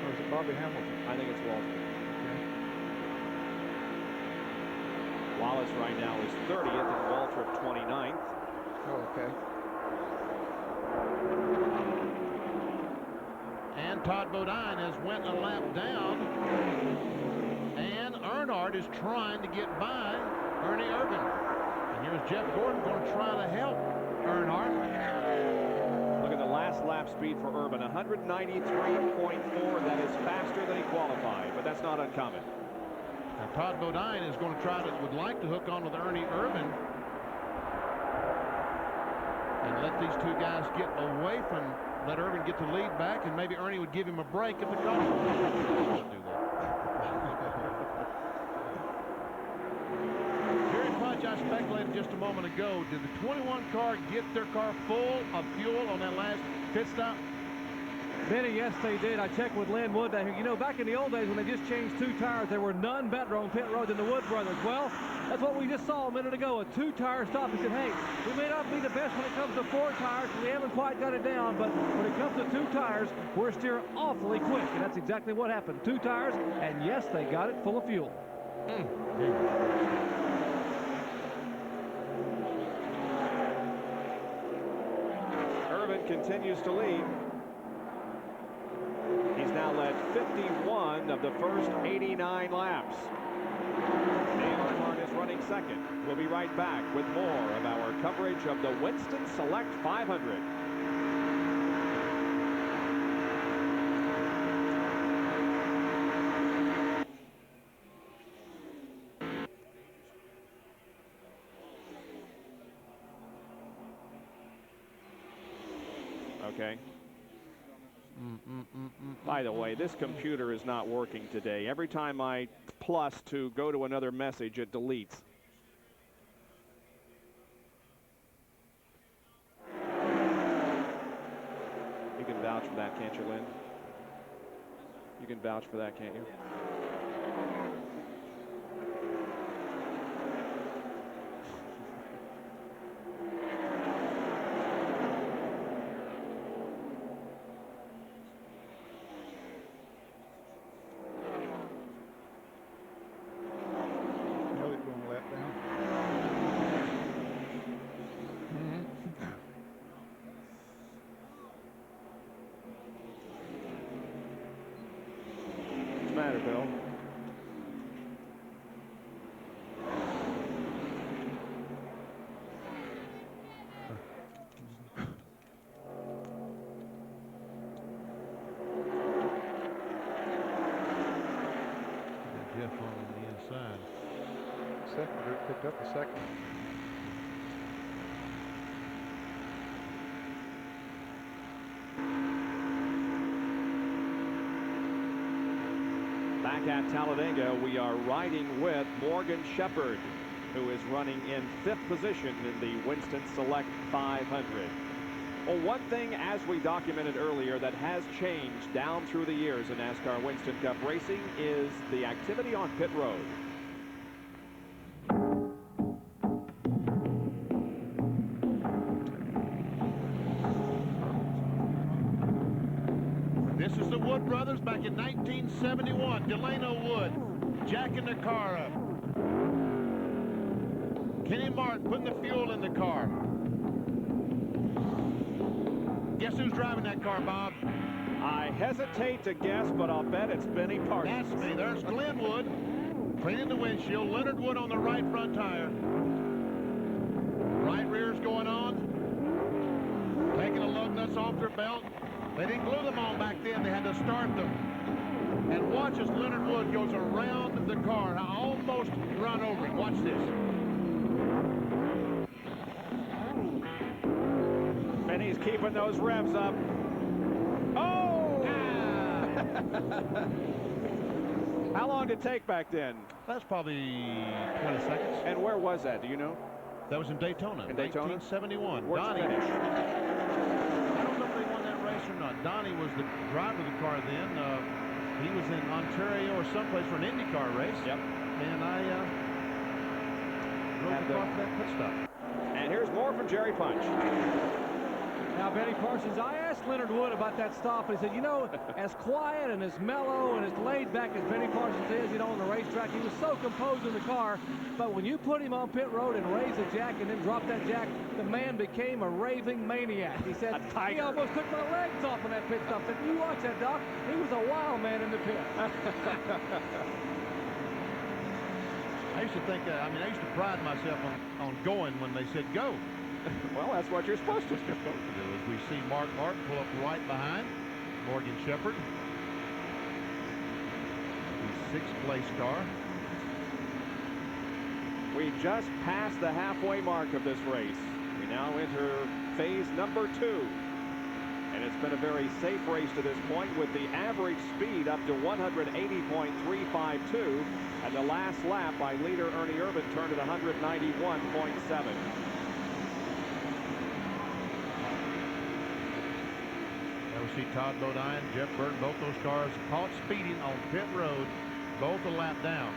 S6: Or is it Bobby Hamilton?
S1: I think it's Walter.
S6: Okay.
S1: Wallace right now is 30th and Waltrip 29th.
S6: Oh, okay.
S7: And Todd Bodine has went a lap down, and Earnhardt is trying to get by Ernie Irvin. And here's Jeff Gordon going to try to help Earnhardt.
S1: Look at the last lap speed for Urban, 193.4. That is faster than he qualified, but that's not uncommon.
S7: Now Todd Bodine is going to would like to hook on with Ernie Irvin and let these two guys get away from, let Irvin get the lead back, and maybe Ernie would give him a break if the car won't do that. Very much I speculated just a moment ago, did the 21 car get their car full of fuel on that last pit stop?
S3: Benny, yes, they did. I checked with Lynn Wood. You know, back in the old days when they just changed 2 tires, there were none better on pit road than the Wood brothers. Well, that's what we just saw a minute ago, a 2-tire stop. He said, hey, we may not be the best when it comes to 4 tires, we haven't quite got it down, but when it comes to 2 tires, we're steering awfully quick. And that's exactly what happened. 2 tires, and yes, they got it full of fuel.
S1: Irvin continues to lead. He's now led 51 of the first 89 laps. Dale Earnhardt is running second. We'll be right back with more of our coverage of the Winston Select 500. Okay. By the way, this computer is not working today. Every time I plus to go to another message, it deletes. You can vouch for that, can't you, Lynn? You can vouch for that, can't you? Matter, Bill?
S7: Jeff on the inside.
S6: Second group picked up a second.
S1: Back at Talladega, we are riding with Morgan Shepherd, who is running in 5th position in the Winston Select 500. Well, one thing, as we documented earlier, that has changed down through the years in NASCAR Winston Cup racing is the activity on pit road.
S7: This is the Wood brothers back in 1971. Delano Wood jacking the car up. Kenny Martin putting the fuel in the car. Guess who's driving that car, Bob?
S1: I hesitate to guess, but I'll bet it's Benny Parsons.
S7: That's me. There's Glenn Wood cleaning the windshield. Leonard Wood on the right front tire. Right rear's going on. Taking the lug nuts off their belt. They didn't glue them on back then. They had to start them. And watch as Leonard Wood goes around the car. I almost run over it. Watch this.
S1: Benny's keeping those revs up. Oh! How long did it take back then?
S7: That's probably 20 seconds.
S1: And where was that? Do you know?
S7: That was in Daytona.
S1: In Daytona?
S7: 1971.
S1: Where'd you finish?
S7: I don't know if they won that race or not. Donnie was the driver of the car then. He was in Ontario or someplace for an IndyCar race.
S1: Yep.
S7: And I drove the car for that pit stop.
S1: And here's more from Jerry Punch.
S3: Now, Benny Parsons, I asked Leonard Wood about that stop, and he said, you know, as quiet and as mellow and as laid back as Benny Parsons is, you know, on the racetrack, he was so composed in the car, but when you put him on pit road and raise the jack and then drop that jack, the man became a raving maniac. He said, he almost took my legs off in that pit stop. I said, you watch that, Doc. He was a wild man in the pit.
S7: I used to think, I used to pride myself on going when they said go.
S1: Well, that's what you're supposed to do.
S7: As we see Mark Martin pull up right behind Morgan Shepherd. The sixth place car.
S1: We just passed the halfway mark of this race. We now enter phase number 2. And it's been a very safe race to this point with the average speed up to 180.352. And the last lap by leader Ernie Irvan turned at 191.7.
S7: We see Todd Bodine, Jeff Burton, both those cars caught speeding on pit road, both a lap down.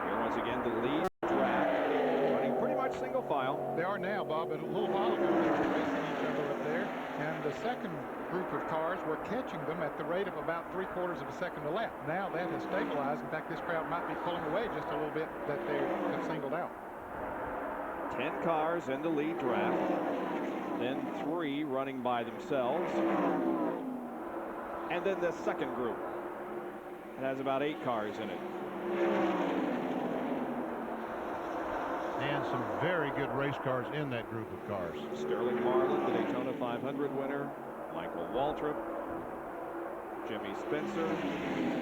S1: Here once again the lead track, running pretty much single file.
S9: They are now, Bob, but a little while ago they were racing each other up there, and the second group of cars were catching them at the rate of about 3/4 of a second a lap. Now that has stabilized. In fact, this crowd might be pulling away just a little bit that they have singled out.
S1: 10 cars in the lead draft, then 3 running by themselves, and then the second group. It has about 8 cars in it.
S7: And some very good race cars in that group of cars.
S1: Sterling Marlin, the Daytona 500 winner. Michael Waltrip, Jimmy Spencer,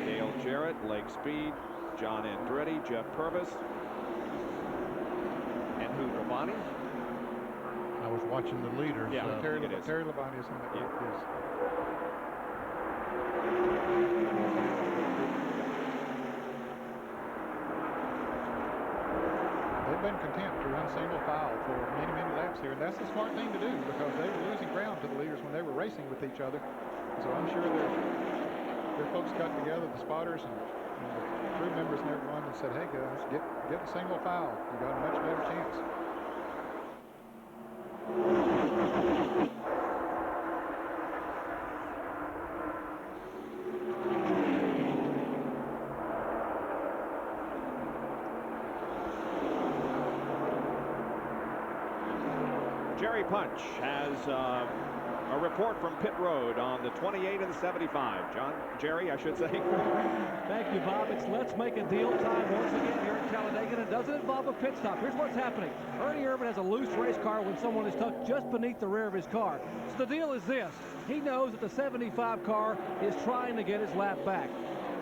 S1: Dale Jarrett, Lake Speed, John Andretti, Jeff Purvis, and who, Labonte?
S7: I was watching the leaders.
S1: Yeah,
S9: Terry Labonte is in that group, yes. They've been content to run single file for many, many laps here, and that's the smart thing to do because they were losing ground to the leaders when they were racing with each other. So I'm sure their folks got together, the spotters and the crew members and everyone, and said, "Hey guys, get a single file. You got a much better chance."
S1: Jerry Punch has a report from pit road on the 28 and 75. Jerry, I should say.
S3: Thank you, Bob. It's let's make a deal time once again here at Talladega, and it doesn't involve a pit stop. Here's what's happening. Ernie Irvan has a loose race car when someone is tucked just beneath the rear of his car. So the deal is this. He knows that the 75 car is trying to get his lap back.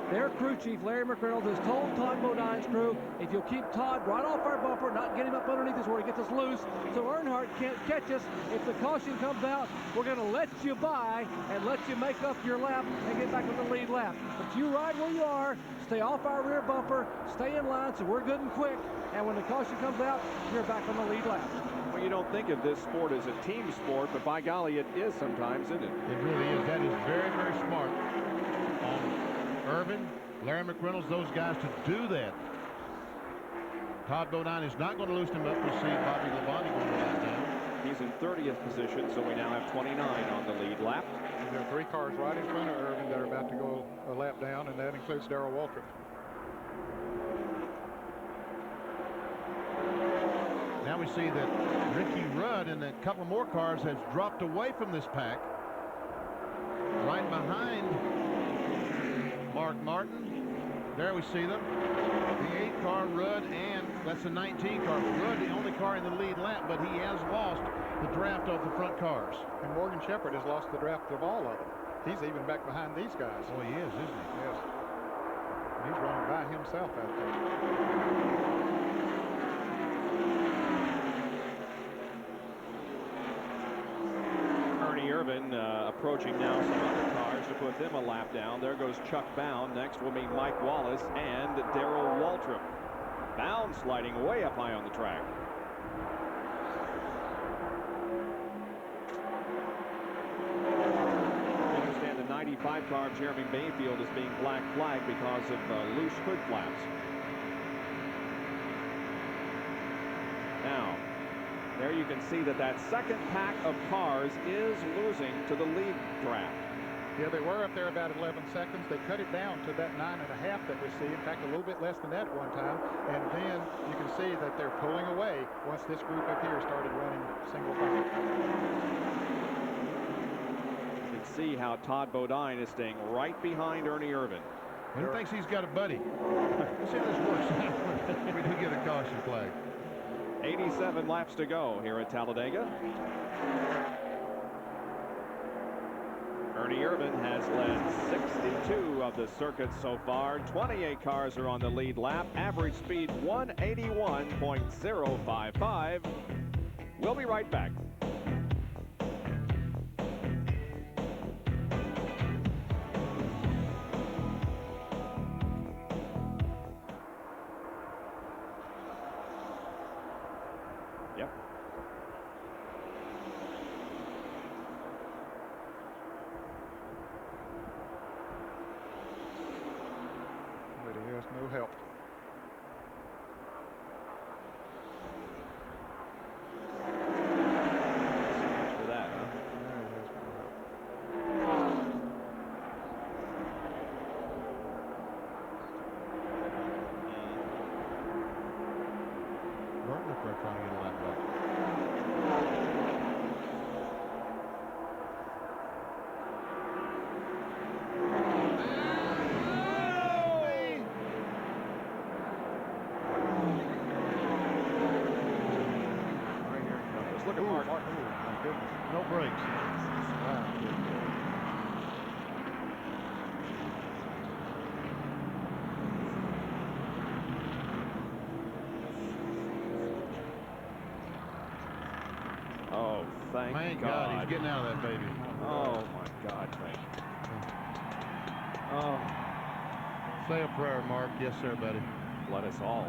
S3: Their crew chief, Larry McReynolds, has told Todd Bodine's crew, if you'll keep Todd right off our bumper, not get him up underneath us where he gets us loose, so Earnhardt can't catch us. If the caution comes out, we're going to let you by and let you make up your lap and get back on the lead lap. But you ride where you are, stay off our rear bumper, stay in line so we're good and quick, and when the caution comes out, you're back on the lead lap.
S1: Well, you don't think of this sport as a team sport, but by golly, it is sometimes, isn't it?
S7: It really is. That is very, very smart on Irvan, Larry McReynolds, those guys to do that. Todd Bodine is not going to loosen him up. We see Bobby Labonte going to that down.
S1: He's in 30th position, so we now have 29 on the lead lap.
S9: And there are 3 cars right in front of Irvin that are about to go a lap down, and that includes Darrell Waltrip.
S7: Now we see that Ricky Rudd and a couple more cars has dropped away from this pack. Right behind Mark Martin. There we see them. The 8 car, Rudd, and that's the 19 car. Rudd, the only car in the lead lap, but he has lost the draft of the front cars.
S9: And Morgan Shepherd has lost the draft of all of them. He's even back behind these guys.
S7: Oh, he is, isn't he?
S9: Yes. He's running by himself out there.
S1: Irvin approaching now some other cars to put them a lap down. There goes Chuck Bound. Next will be Mike Wallace and Darrell Waltrip. Bound sliding way up high on the track. I understand the 95 car of Jeremy Mayfield is being black flagged because of loose hood flaps. Now, there you can see that second pack of cars is losing to the lead draft.
S9: Yeah, they were up there about 11 seconds. They cut it down to that 9.5 that we see. In fact, a little bit less than that at one time. And then you can see that they're pulling away once this group up here started running single file.
S1: You can see how Todd Bodine is staying right behind Ernie Irvin.
S7: He thinks he's got a buddy. Let's see how this works. We do get a caution flag.
S1: 87 laps to go here at Talladega. Ernie Irvin has led 62 of the circuit so far. 28 cars are on the lead lap. Average speed 181.055. We'll be right back.
S9: No help.
S1: For that, huh?
S7: Burton if they're trying to get a lap back.
S1: Look at Mark.
S7: Oh, my goodness. No brakes. Wow.
S1: Oh, thank
S7: God. He's getting out of that baby.
S1: Oh, my God, thank you. Oh.
S7: Say a prayer, Mark. Yes, sir, buddy.
S1: Let us all.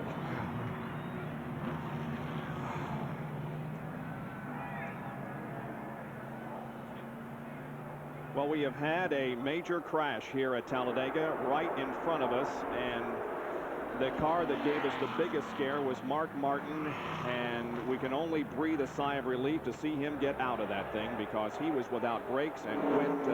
S1: Well, we have had a major crash here at Talladega right in front of us, and the car that gave us the biggest scare was Mark Martin, and we can only breathe a sigh of relief to see him get out of that thing because he was without brakes and went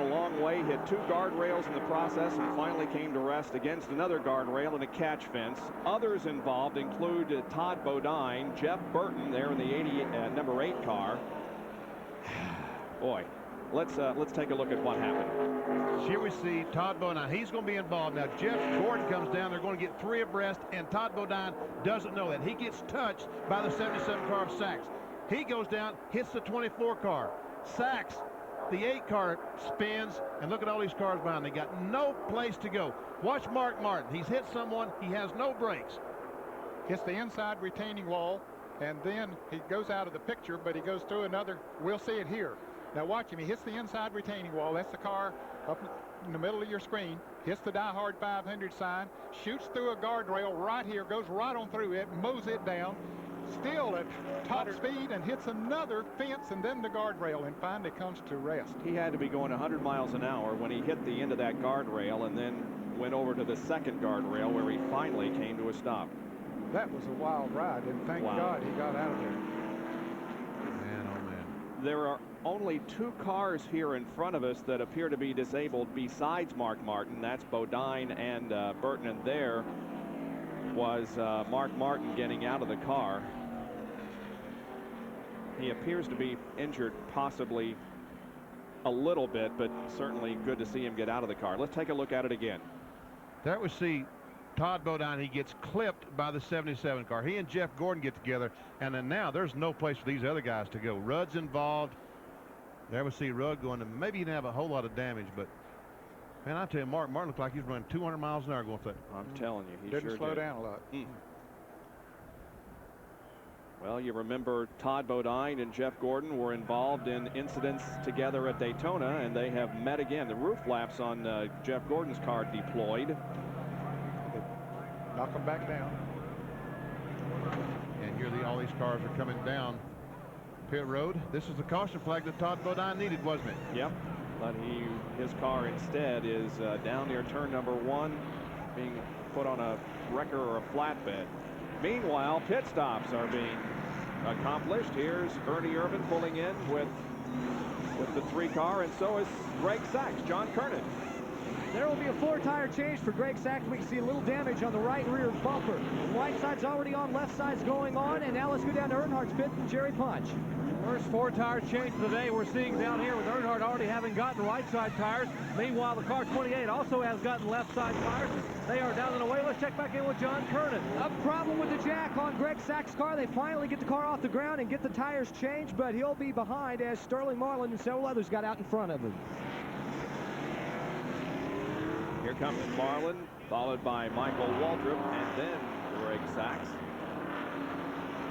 S1: a long way, hit 2 guardrails in the process, and finally came to rest against another guardrail and a catch fence. Others involved include Todd Bodine, Jeff Burton there in the number 8 car. Boy, let's take a look at what happened.
S7: Here we see Todd Bodine. He's going to be involved. Now, Jeff Gordon comes down. They're going to get 3 abreast, and Todd Bodine doesn't know that. He gets touched by the 77 car of Sachs. He goes down, hits the 24 car. Sachs, the 8 car, spins, and look at all these cars behind. They got no place to go. Watch Mark Martin. He's hit someone. He has no brakes.
S9: Hits the inside retaining wall, and then he goes out of the picture, but he goes through another. We'll see it here. Now watch him. He hits the inside retaining wall. That's the car up in the middle of your screen. Hits the Die Hard 500 sign. Shoots through a guardrail right here. Goes right on through it. Mows it down. Still at top speed and hits another fence and then the guardrail and finally comes to rest.
S1: He had to be going 100 miles an hour when he hit the end of that guardrail and then went over to the second guardrail where he finally came to a stop.
S9: That was a wild ride, and thank God he got out of there.
S1: There are only 2 cars here in front of us that appear to be disabled besides Mark Martin. That's Bodine and Burton, and there was Mark Martin getting out of the car. He appears to be injured, possibly a little bit, but certainly good to see him get out of the car. Let's take a look at it again.
S7: There we see Todd Bodine. He gets clipped by the 77 car. He and Jeff Gordon get together, and then now there's no place for these other guys to go. Rudd's involved. There we see Rudd going, and maybe he didn't have a whole lot of damage, but man, I tell you, Mark Martin looked like he's running 200 miles an hour going through.
S1: I'm telling you, he
S9: didn't
S1: sure
S9: slow
S1: did.
S9: down a lot.
S1: Well, you remember Todd Bodine and Jeff Gordon were involved in incidents together at Daytona, and they have met again. The roof flaps on Jeff Gordon's car deployed.
S9: Knock them back down.
S7: And here all these cars are coming down pit road. This is the caution flag that Todd Bodine needed, wasn't it?
S1: Yep, but his car instead is down near turn number 1, being put on a wrecker or a flatbed. Meanwhile, pit stops are being accomplished. Here's Ernie Irvin pulling in with the 3 car, and so is Greg Sachs, John Kernan.
S8: There will be a 4-tire change for Greg Sachs. We can see a little damage on the right rear bumper. Right side's already on, left side's going on, and now let's go down to Earnhardt's pit and Jerry Punch.
S3: First 4-tire change of the day we're seeing down here, with Earnhardt already having gotten right side tires. Meanwhile, the car 28 also has gotten left side tires. They are down and away. Let's check back in with John Kernan.
S8: A problem with the jack on Greg Sachs' car. They finally get the car off the ground and get the tires changed, but he'll be behind as Sterling Marlin and several others got out in front of him.
S1: Here comes Marlin, followed by Michael Waltrip, and then Greg Sachs.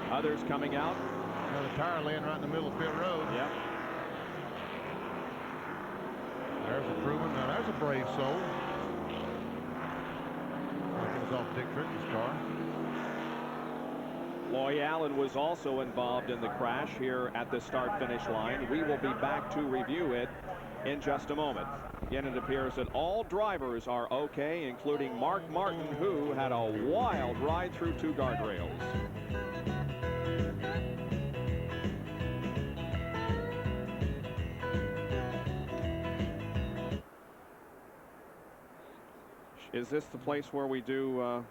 S1: Others coming out.
S7: Another tire laying right in the middle of pit road.
S1: Yep.
S7: There's a Truman. Now there's a brave soul. It was off Dick Tricky's car.
S1: Loy Allen was also involved in the crash here at the start-finish line. We will be back to review it in just a moment. Again, it appears that all drivers are okay, including Mark Martin, who had a wild ride through 2 guardrails. Is this the place where we do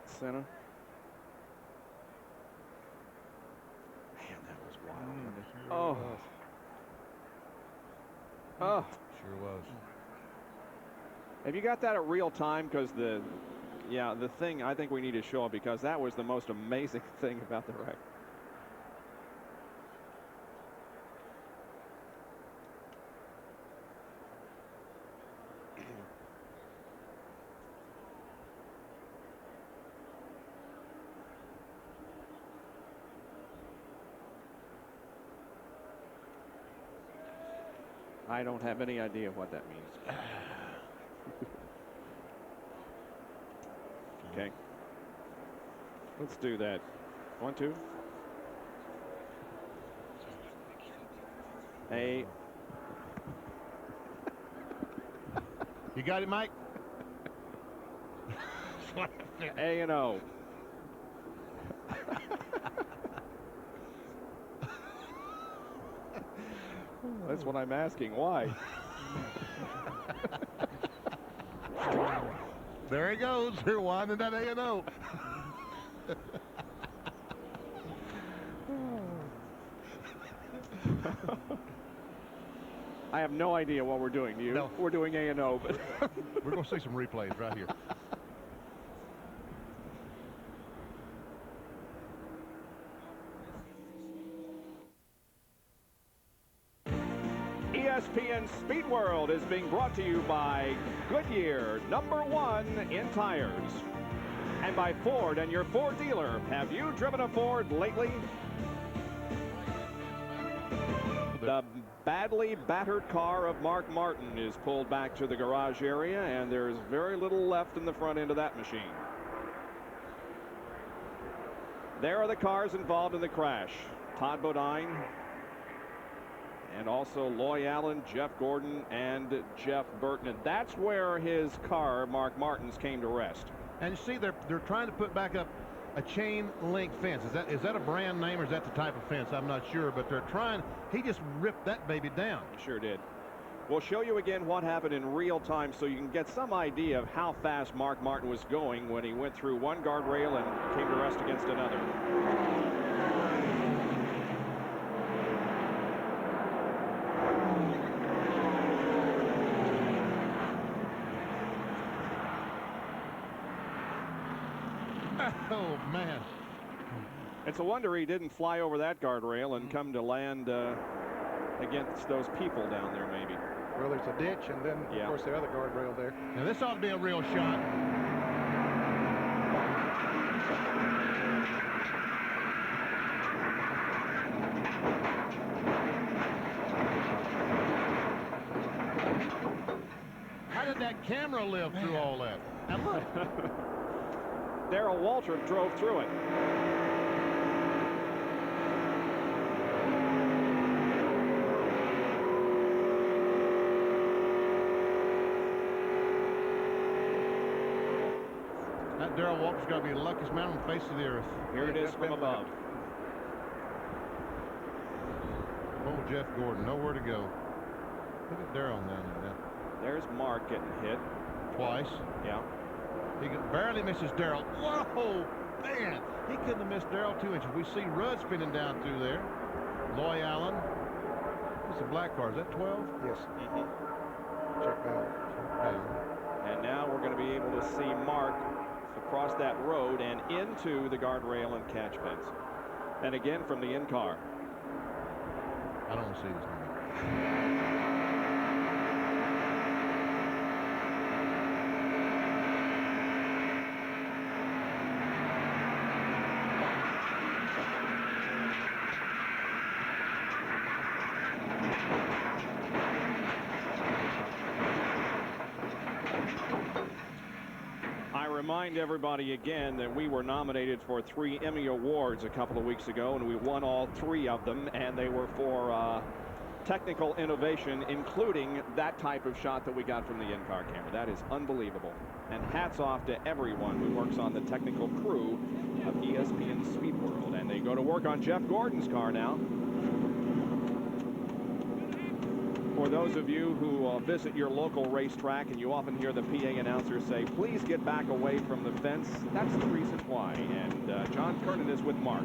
S1: Senna? Man, that was wild. Oh.
S7: Sure was.
S1: Have you got that at real time? Because the thing I think we need to show it, because that was the most amazing thing about the wreck. I don't have any idea what that means. Okay. Let's do that. 1, 2. A.
S7: You got it, Mike?
S1: A and O. That's what I'm asking. Why?
S7: There he goes. They're winding that A and O.
S1: I have no idea what we're doing. You?
S7: No.
S1: We're doing A and O, but
S7: we're going to see some replays right here.
S1: ESPN Speed World is being brought to you by Goodyear, #1 in tires. And by Ford and your Ford dealer. Have you driven a Ford lately? The badly battered car of Mark Martin is pulled back to the garage area, and there's very little left in the front end of that machine. There are the cars involved in the crash. Todd Bodine, and also Loy Allen, Jeff Gordon, and Jeff Burton. And that's where his car, Mark Martin's, came to rest.
S7: And you see, they're trying to put back up a chain link fence. Is that a brand name or is that the type of fence? I'm not sure, but they're trying. He just ripped that baby down.
S1: He sure did. We'll show you again what happened in real time so you can get some idea of how fast Mark Martin was going when he went through one guardrail and came to rest against another.
S7: Oh, man.
S1: It's a wonder he didn't fly over that guardrail and come to land against those people down there, maybe.
S9: Well, there's a ditch, and then, of course, the other guardrail there.
S7: Now, this ought to be a real shot. How did that camera live through all that? Now, look.
S1: Darrell Waltrip drove through it.
S7: That Darrell Waltrip's got to be the luckiest man on the face of the earth.
S1: Here it is from above.
S7: Oh, Jeff Gordon, nowhere to go. Look at Darrell down there.
S1: There's Mark getting hit.
S7: Twice.
S1: Yeah.
S7: He barely misses Darrell. Whoa, man. He couldn't have missed Darrell 2 inches. We see Rudd spinning down through there. Loy Allen. It's a black car. Is that 12?
S9: Yes.
S1: Mm-hmm.
S9: Check that.
S1: And now we're going to be able to see Mark across that road and into the guardrail and catch fence. And again from the in-car.
S7: I don't see this.
S1: Remind everybody again that we were nominated for 3 Emmy Awards a couple of weeks ago, and we won all 3 of them, and they were for technical innovation, including that type of shot that we got from the in-car camera. That is unbelievable. And hats off to everyone who works on the technical crew of ESPN Speed World. And they go to work on Jeff Gordon's car now. For those of you who visit your local racetrack and you often hear the PA announcer say, please get back away from the fence, that's the reason why. And John Kernan is with Mark.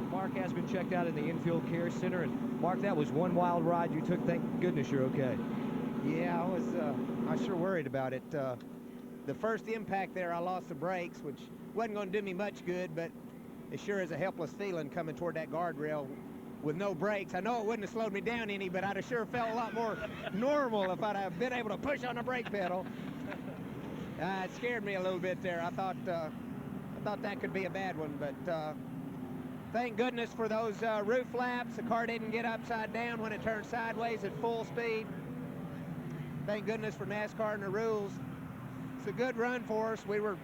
S8: Mark has been checked out in the infield care center. And Mark, that was one wild ride you took. Thank goodness you're okay.
S12: Yeah, I was sure worried about it. The first impact there, I lost the brakes, which wasn't going to do me much good, but it sure is a helpless feeling coming toward that guardrail with no brakes. I know it wouldn't have slowed me down any, but I'd have sure felt a lot more normal if I'd have been able to push on the brake pedal. It scared me a little bit there. I thought that could be a bad one, but thank goodness for those roof flaps. The car didn't get upside down when it turned sideways at full speed. Thank goodness for NASCAR and the rules. It's a good run for us. We were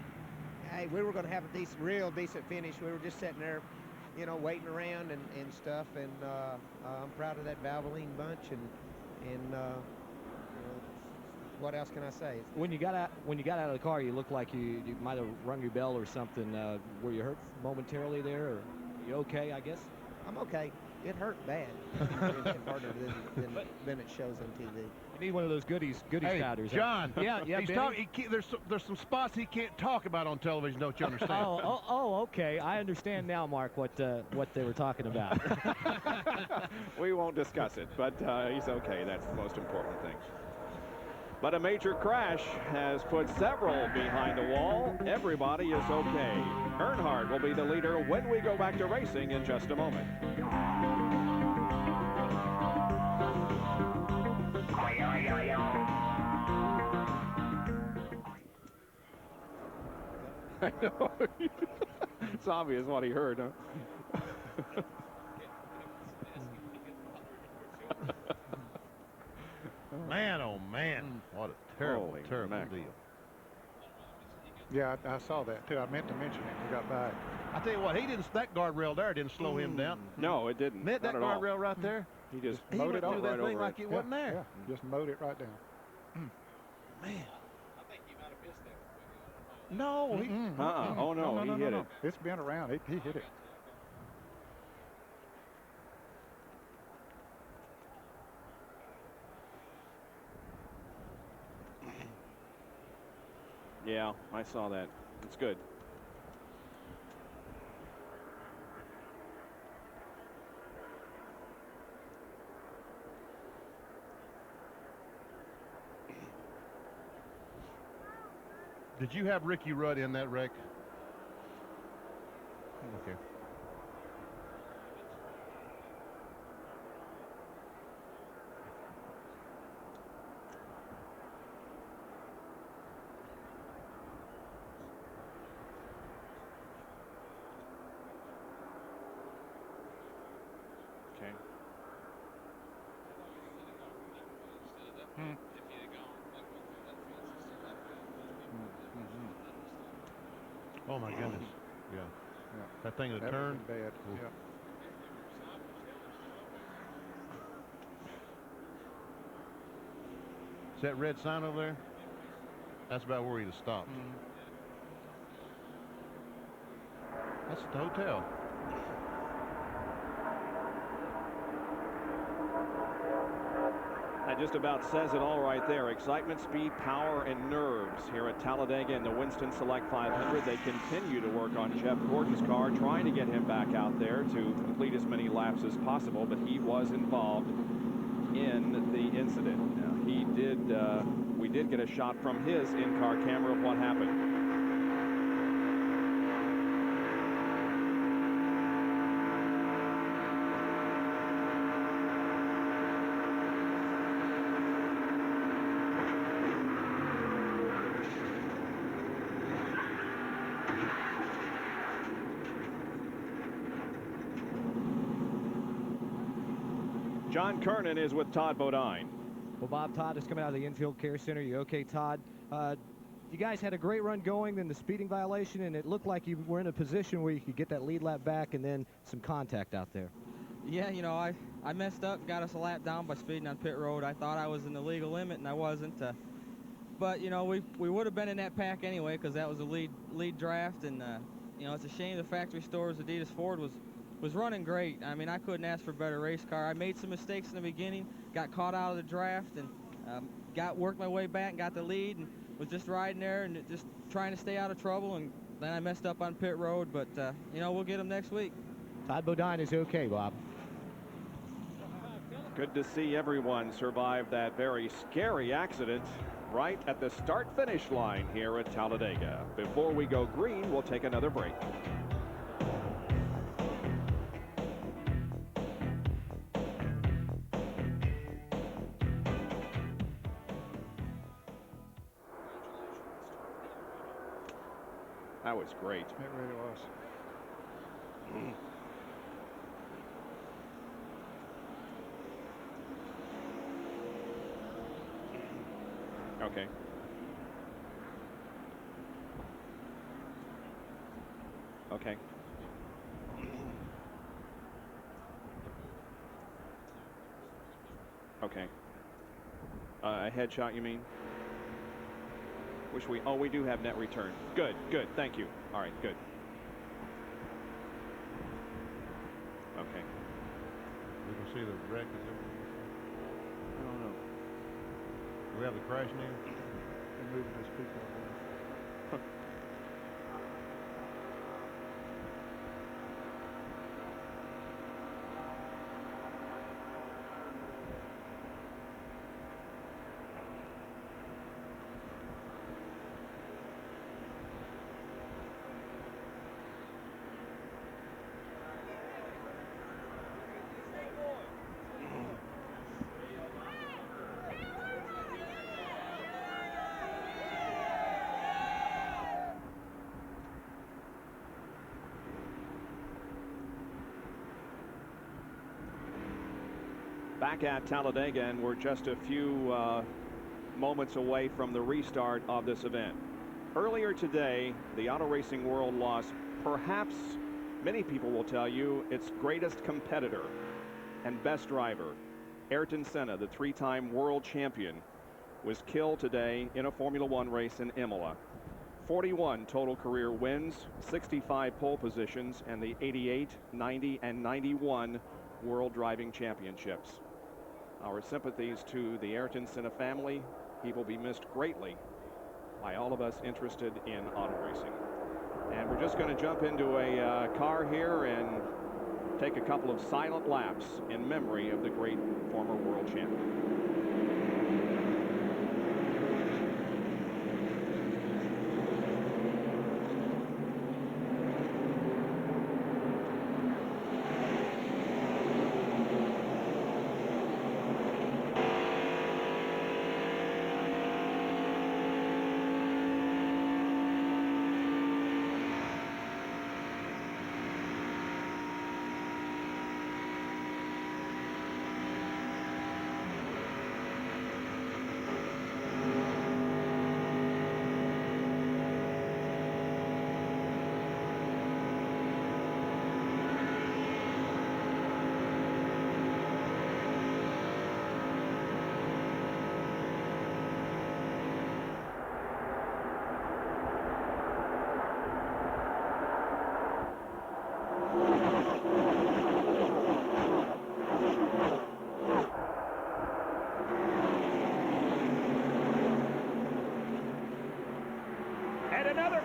S12: going to have a real decent finish. We were just sitting there, you know, waiting around and stuff, and I'm proud of that Valvoline bunch, and you know, what else can I say?
S8: When you got out of the car, you looked like you might have rung your bell or something. Were you hurt momentarily there, or you okay? I guess.
S12: I'm okay. It hurt bad, harder than it shows on TV.
S8: You need one of those goodies powders.
S7: John.
S8: Yeah.
S7: There's some spots he can't talk about on television. Don't you understand?
S8: Okay. I understand now, Mark, what they were talking about.
S1: We won't discuss it, but he's okay. That's the most important thing. But a major crash has put several behind the wall. Everybody is okay. Earnhardt will be the leader when we go back to racing in just a moment. I know. It's obvious what he heard, huh?
S7: Man, oh man, what a terrible deal.
S9: Yeah, I saw that too. I meant to mention it. We got back.
S7: I tell you what, that guardrail there didn't slow him down.
S1: No, it didn't.
S7: That guardrail right there.
S1: He just
S7: mowed it
S1: right
S7: that
S1: over
S7: thing like it wasn't there.
S9: Yeah, just mowed it right down.
S7: Man.
S13: I think you might have missed that.
S9: No.
S1: Oh, no, he hit it.
S9: It's been around. He hit it.
S1: Yeah, I saw that. It's good.
S7: Did you have Ricky Rudd in that wreck? Okay.
S1: Okay.
S7: Oh my goodness. Yeah. That thing had turned.
S9: Bad. Yeah.
S7: Is that red sign over there? That's about where he'd have stopped. That's the hotel.
S1: That just about says it all right there. Excitement, speed, power, and nerves here at Talladega in the Winston Select 500. They continue to work on Jeff Gordon's car, trying to get him back out there to complete as many laps as possible, but he was involved in the incident. Now, we did get a shot from his in-car camera of what happened. John Kernan is with Todd Bodine.
S8: Well, Bob, Todd is coming out of the infield care center. You okay, Todd? You guys had a great run going, then the speeding violation, and it looked like you were in a position where you could get that lead lap back and then some contact out there.
S10: Yeah, you know, I messed up, got us a lap down by speeding on pit road. I thought I was in the legal limit, and I wasn't. But, you know, we would have been in that pack anyway because that was a lead draft, and, you know, it's a shame the factory store's Adidas Ford was running great. I mean, I couldn't ask for a better race car. I made some mistakes in the beginning, got caught out of the draft, and worked my way back and got the lead, and was just riding there and just trying to stay out of trouble, and then I messed up on pit road, but, you know, we'll get them next week.
S8: Todd Bodine is okay, Bob.
S1: Good to see everyone survive that very scary accident right at the start-finish line here at Talladega. Before we go green, we'll take another break. That was great.
S9: It really was.
S1: Okay. Okay. Okay. A headshot, you mean? We do have net return. Good, thank you. All right, good. Okay.
S7: We can see the wreck.
S9: I don't know.
S7: Do we have the crash now?
S9: They're moving those people around.
S1: Back at Talladega, and we're just a few moments away from the restart of this event. Earlier today, the auto racing world lost perhaps, many people will tell you, its greatest competitor and best driver. Ayrton Senna, the three-time world champion, was killed today in a Formula One race in Imola. 41 total career wins, 65 pole positions, and the 88, 90, and 91 World Driving Championships. Our sympathies to the Ayrton Senna family. He will be missed greatly by all of us interested in auto racing. And we're just going to jump into a car here and take a couple of silent laps in memory of the great former world champion.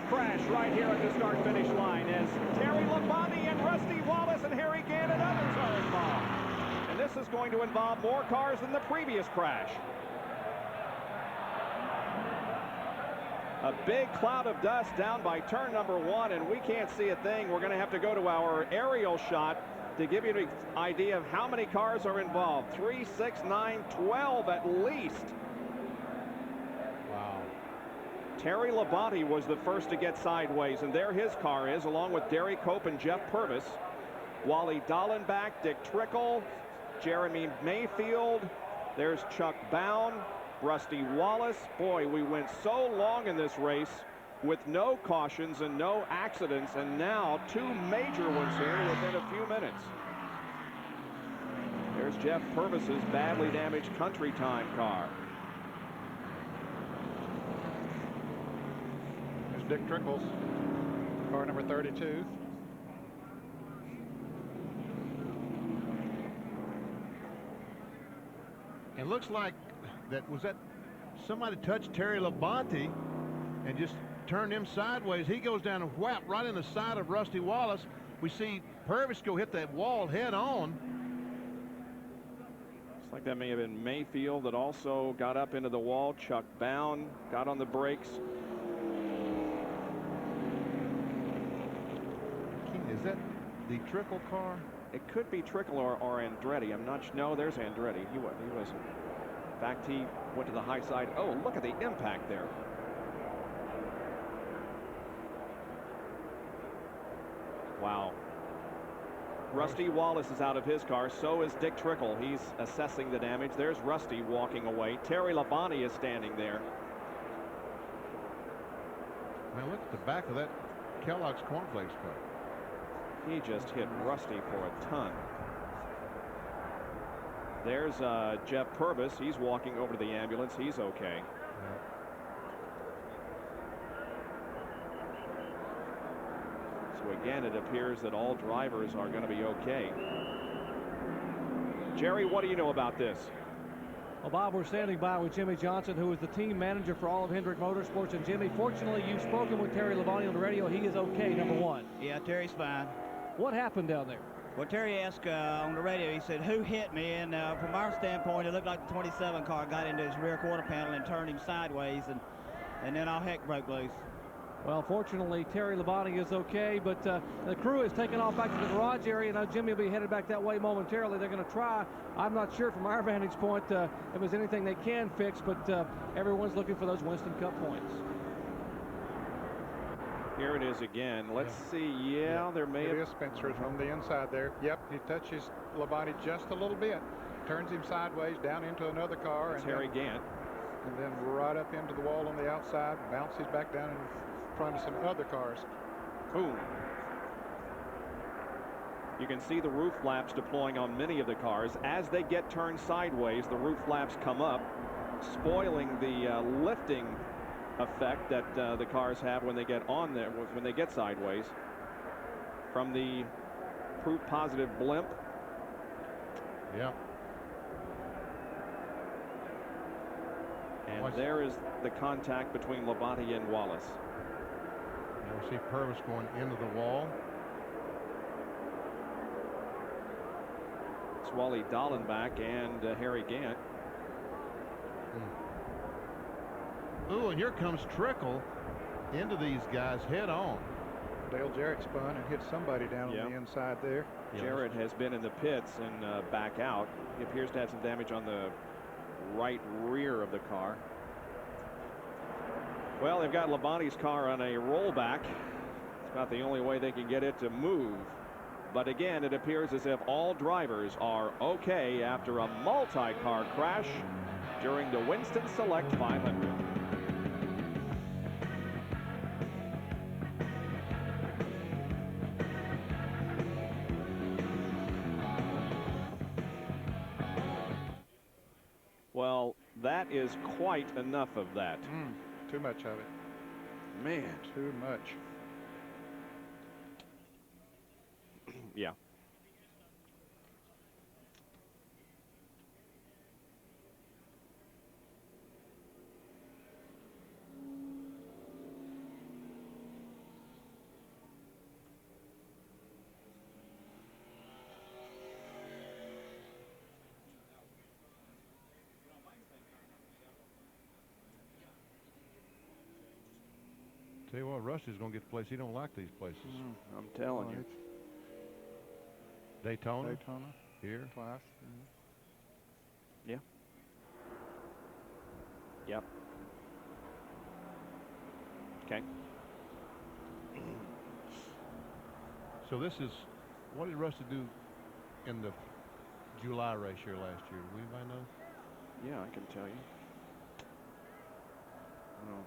S1: Crash right here at the start-finish line as Terry Labonte and Rusty Wallace and Harry Gant and others are involved. And this is going to involve more cars than the previous crash. A big cloud of dust down by turn number 1, and we can't see a thing. We're going to have to go to our aerial shot to give you an idea of how many cars are involved. 3, 6, 9, 12 at least. Terry Labonte was the first to get sideways, and there his car is, along with Derry Cope and Jeff Purvis. Wally Dallenbach, Dick Trickle, Jeremy Mayfield. There's Chuck Bown, Rusty Wallace. Boy, we went so long in this race with no cautions and no accidents, and now 2 major ones here within a few minutes. There's Jeff Purvis's badly damaged Country Time car.
S9: Dick Trickle's car number 32.
S2: It looks like that somebody touched Terry Labonte and just turned him sideways. He goes down and whap right in the side of Rusty Wallace. We see Purvis go hit that wall head on.
S1: Looks like that may have been Mayfield that also got up into the wall. Chuck Bown got on the brakes.
S2: Is that the Trickle car?
S1: It could be Trickle or Andretti. I'm not sure. No, there's Andretti. He wasn't. In fact, he went to the high side. Oh, look at the impact there. Wow. Rusty Wallace is out of his car. So is Dick Trickle. He's assessing the damage. There's Rusty walking away. Terry Labonte is standing there.
S2: Man, look at the back of that Kellogg's Cornflakes car.
S1: He just hit Rusty for a ton. There's Jeff Purvis. He's walking over to the ambulance. He's okay. So again, it appears that all drivers are going to be okay. Jerry, what do you know about this?
S3: Well, Bob, we're standing by with Jimmy Johnson, who is the team manager for all of Hendrick Motorsports. And Jimmy, fortunately, you've spoken with Terry Labonte on the radio. He is okay, number 1.
S13: Yeah, Terry's fine.
S3: What happened down there?
S13: Well, Terry asked on the radio, he said, who hit me? And from our standpoint, it looked like the 27 car got into his rear quarter panel and turned him sideways, and then all heck broke loose.
S3: Well, fortunately, Terry Labonte is okay, but the crew is taking off back to the garage area. Now, Jimmy will be headed back that way momentarily. They're going to try. I'm not sure from our vantage point if there's anything they can fix, but everyone's looking for those Winston Cup points.
S1: Here it is again. Let's see. Yeah, there may have...
S9: It is Spencer's on the inside there. Yep, he touches Labonte just a little bit. Turns him sideways down into another car.
S1: It's Harry Gant.
S9: And then right up into the wall on the outside. Bounces back down in front of some other cars.
S1: Boom. You can see the roof flaps deploying on many of the cars. As they get turned sideways, the roof flaps come up, spoiling the lifting effect that the cars have when they get on there, when they get sideways from the proof positive blimp.
S2: Yeah.
S1: And there is the contact between Labonte and Wallace.
S2: Now we see Purvis going into the wall.
S1: It's Wally Dallenbach and Harry Gant.
S2: Ooh, and here comes Trickle into these guys head on.
S9: Dale Jarrett spun and hit somebody down on the inside there.
S1: Jarrett has been in the pits and back out. He appears to have some damage on the right rear of the car. Well, they've got Labonte's car on a rollback. It's about the only way they can get it to move. But again, it appears as if all drivers are okay after a multi-car crash during the Winston Select 500. Well, that is quite enough of that.
S9: Too much of it.
S1: Man.
S9: Too much.
S1: Yeah.
S2: Tell you what, Rusty's going to get the place. He don't like these places.
S1: I'm telling you.
S2: Daytona. Here.
S9: Twice.
S1: Yeah. Yep. Okay.
S2: So this is, what did Rusty do in the July race here last year? Do anybody know?
S1: Yeah, I can tell you. Oh.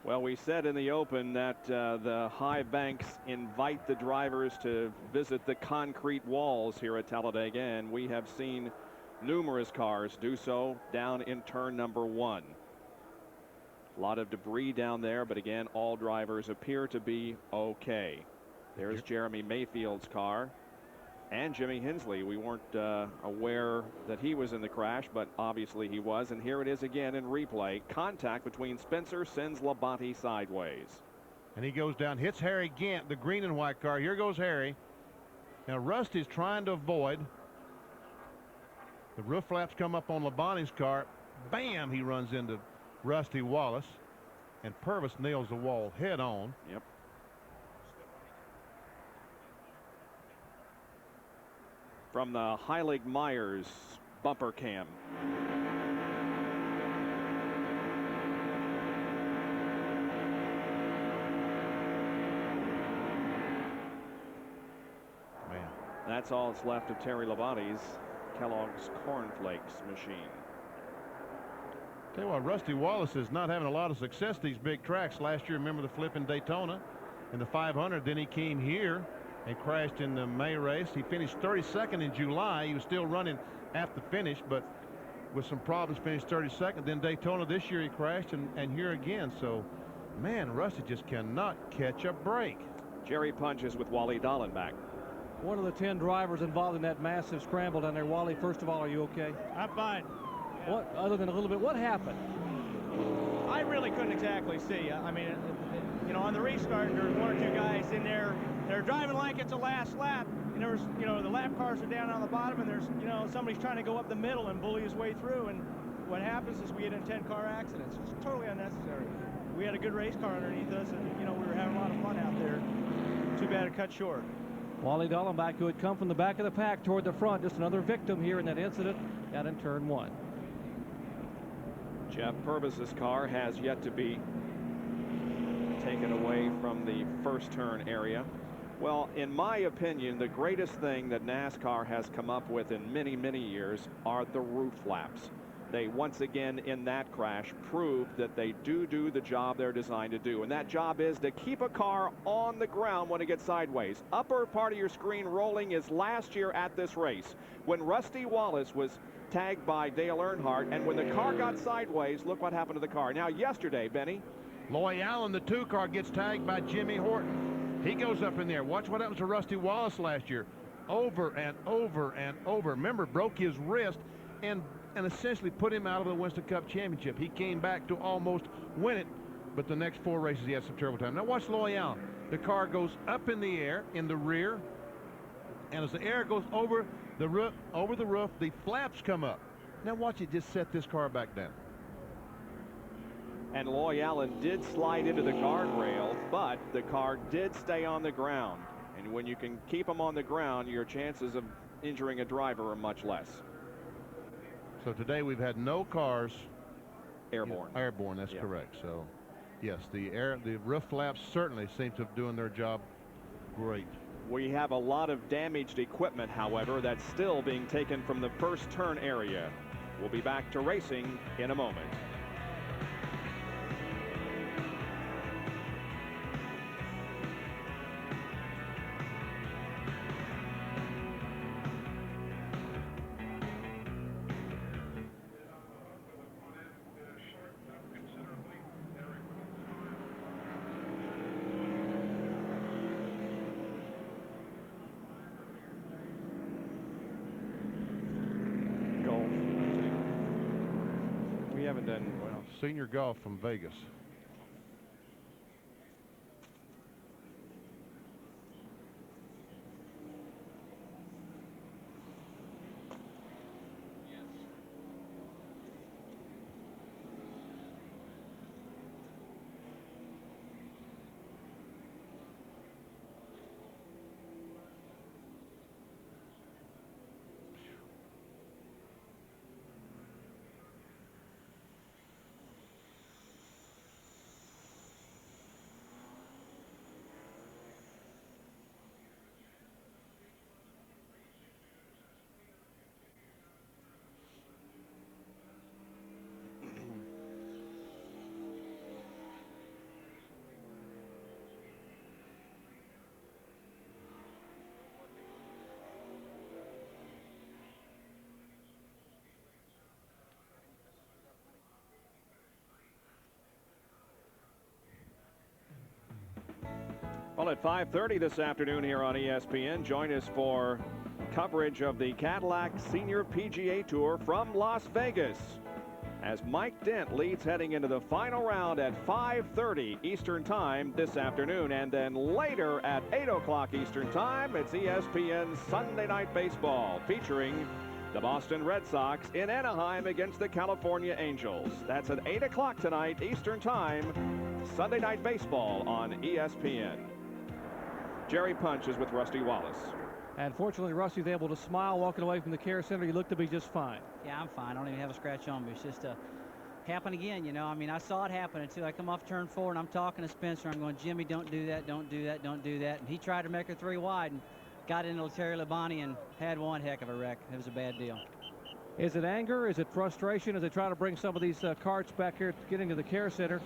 S1: Well, we said in the open that the high banks invite the drivers to visit the concrete walls here at Talladega, and we have seen numerous cars do so down in turn number 1. A lot of debris down there, but again, all drivers appear to be okay. There's Jeremy Mayfield's car and Jimmy Hensley. We weren't aware that he was in the crash, but obviously he was. And here it is again in replay. Contact between Spencer sends Labonte sideways.
S2: And he goes down, hits Harry Gant, the green and white car. Here goes Harry. Now Rusty's trying to avoid. The roof flaps come up on Labonte's car. Bam! He runs into Rusty Wallace. And Purvis nails the wall head on.
S1: Yep. From the Heilig-Myers bumper cam.
S2: Man.
S1: That's all that's left of Terry Labonte's Kellogg's Cornflakes machine.
S2: Tell you what, Rusty Wallace is not having a lot of success these big tracks. Last year, remember the flip in Daytona in the 500. Then he came here and crashed in the May race. He finished 32nd in July. He was still running at the finish, but with some problems finished 32nd. Then Daytona this year he crashed, and here again. So, man, Rusty just cannot catch a break.
S1: Jerry punches with Wally Dallenbach.
S3: One of the 10 drivers involved in that massive scramble down there. Wally, first of all, are you okay?
S10: I'm fine.
S3: What, other than a little bit, what happened?
S10: I really couldn't exactly see. I mean, you know, on the restart, there was 1 or 2 guys in there. They're driving like it's a last lap, and there's, you know, the lap cars are down on the bottom, and there's, you know, somebody's trying to go up the middle and bully his way through, and what happens is we get in 10-car accidents. It's totally unnecessary. We had a good race car underneath us, and, you know, we were having a lot of fun out there. Too bad it cut short.
S3: Wally Dallenbach, who had come from the back of the pack toward the front, just another victim here in that incident out in turn 1.
S1: Jeff Purvis's car has yet to be taken away from the first turn area. Well, in my opinion, the greatest thing that NASCAR has come up with in many, many years are the roof flaps. they once again in that crash proved that they do the job they're designed to do. And that job is to keep a car on the ground when it gets sideways. Upper part of your screen rolling is last year at this race when Rusty Wallace was tagged by Dale Earnhardt, and when the car got sideways, look what happened to the car. Now yesterday, Benny,
S7: Loy Allen, the 2 car, gets tagged by Jimmy Horton. He goes up in there. Watch what happens to Rusty Wallace last year. Over and over and over. Remember, broke his wrist and essentially put him out of the Winston Cup Championship. He came back to almost win it, but the next 4 races he had some terrible time. Now watch Loy Allen. The car goes up in the air in the rear, and as the air goes over the roof, the flaps come up. Now watch it just set this car back down.
S1: and Loy Allen did slide into the guardrail, but the car did stay on the ground. And when you can keep them on the ground, your chances of injuring a driver are much less.
S7: So today we've had no cars
S1: airborne.
S7: Airborne, that's correct. So yes, the roof flaps certainly seem to be doing their job great.
S1: We have a lot of damaged equipment, however, that's still being taken from the first turn area. We'll be back to racing in a moment.
S7: Senior golf from Vegas. Well, at 5:30 this afternoon here on ESPN, join us for coverage of the Cadillac Senior PGA Tour from Las Vegas, as Mike Dent leads heading into the final round at 5:30 Eastern Time this afternoon. And then later at 8 o'clock Eastern Time, it's ESPN Sunday Night Baseball featuring the Boston Red Sox in Anaheim against the California Angels. That's at 8 o'clock tonight Eastern Time, Sunday Night Baseball on ESPN. Jerry Punch is with Rusty Wallace.
S3: And fortunately, Rusty's able to smile walking away from the care center. He looked to be just fine.
S14: Yeah, I'm fine. I don't even have a scratch on me. It's just happened again, you know. I mean, I saw it happen until I come off turn 4, and I'm talking to Spencer. I'm going, Jimmy, don't do that, don't do that, don't do that. And he tried to make her 3 wide and got into Terry Labonte and had one heck of a wreck. It was a bad deal.
S3: Is it anger? Is it frustration as they try to bring some of these carts back here to get into the care center?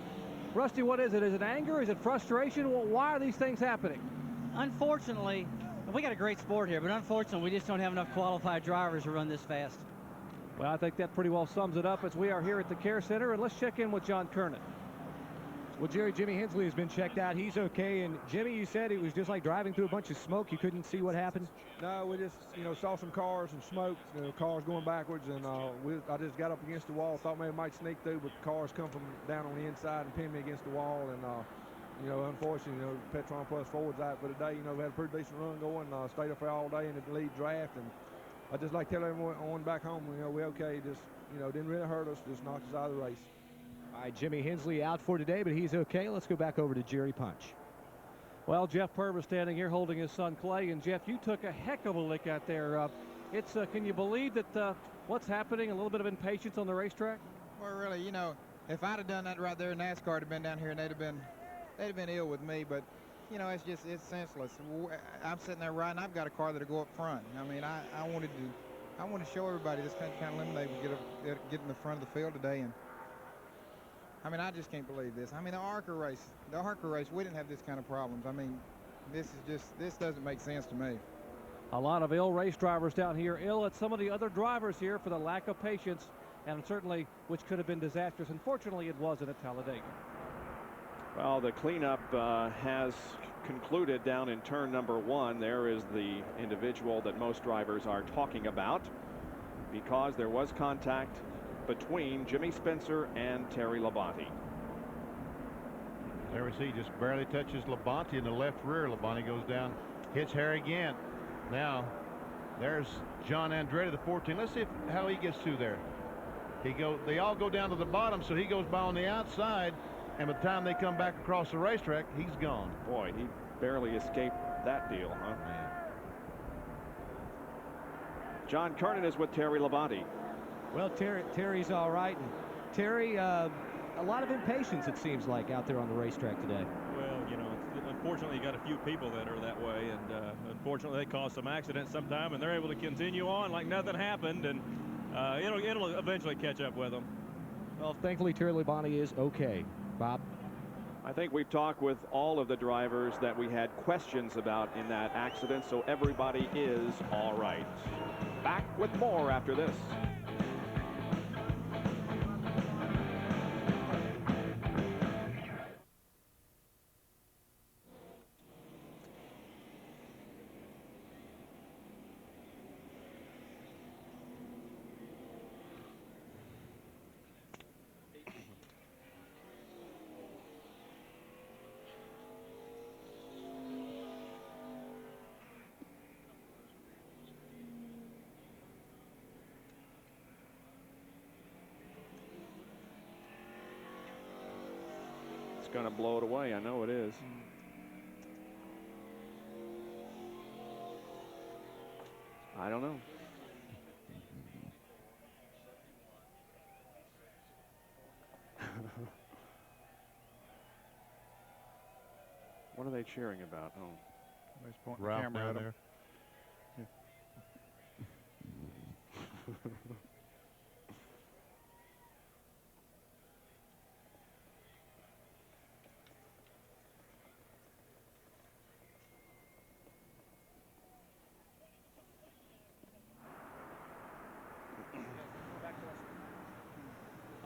S3: Rusty, what is it? Is it anger? Is it frustration? Well, why are these things happening?
S14: Unfortunately, we got a great sport here, but unfortunately, we just don't have enough qualified drivers to run this fast.
S3: Well, I think that pretty well sums it up as we are here at the care center, and let's check in with John Kernan.
S8: Well, Jerry, Jimmy Hensley has been checked out. He's okay. And Jimmy, you said it was just like driving through a bunch of smoke. You couldn't see what happened?
S4: No, we just, saw some cars and smoke, cars going backwards, and I just got up against the wall, thought maybe I might sneak through, but the cars come from down on the inside and pin me against the wall, and unfortunately, Petron Plus Ford's out for the day. We had a pretty decent run going, stayed up there all day in the lead draft, and I just like to tell everyone back home, we're okay. Just, didn't really hurt us, just knocked us out of the race.
S8: All right, Jimmy Hensley out for today, but he's okay. Let's go back over to Jerry Punch.
S3: Well, Jeff Purvis standing here holding his son Clay, and Jeff, you took a heck of a lick out there. Can you believe that what's happening? A little bit of impatience on the racetrack?
S15: Well, really, if I'd have done that right there, NASCAR would have been down here, and they'd have been ill with me, but it's senseless. I'm sitting there riding. I've got a car that'll go up front. I mean, I wanted to I want to show everybody this kind of lemonade will get in the front of the field today. And I mean, I just can't believe this. I mean, the ARCA race, we didn't have this kind of problems. I mean, this doesn't make sense to me.
S3: A lot of ill race drivers down here, ill at some of the other drivers here for the lack of patience, and certainly which could have been disastrous. Unfortunately, it wasn't at Talladega.
S1: Well, the cleanup has concluded down in turn number 1. There is the individual that most drivers are talking about, because there was contact between Jimmy Spencer and Terry Labonte.
S2: There we see, just barely touches Labonte in the left rear. Labonte goes down, hits Harry again. Now there's John Andretti, the 14. Let's see how he gets through there. They all go down to the bottom, so he goes by on the outside, and by the time they come back across the racetrack, he's gone.
S1: Boy, he barely escaped that deal, huh?
S2: Man.
S1: John Kernan is with Terry Labonte.
S8: Well, Terry's all right. And Terry, a lot of impatience, it seems like, out there on the racetrack today.
S16: Well, you know, unfortunately, you got a few people that are that way, and unfortunately, they cause some accidents sometime, and they're able to continue on like nothing happened, and it'll eventually catch up with them.
S8: Well, thankfully, Terry Labonte is okay. Bob?
S1: I think we've talked with all of the drivers that we had questions about in that accident, so everybody is all right. Back with more after this. Going to blow it away. I know it is. I don't know. What are they cheering about? Oh,
S2: he's pointing the camera out there.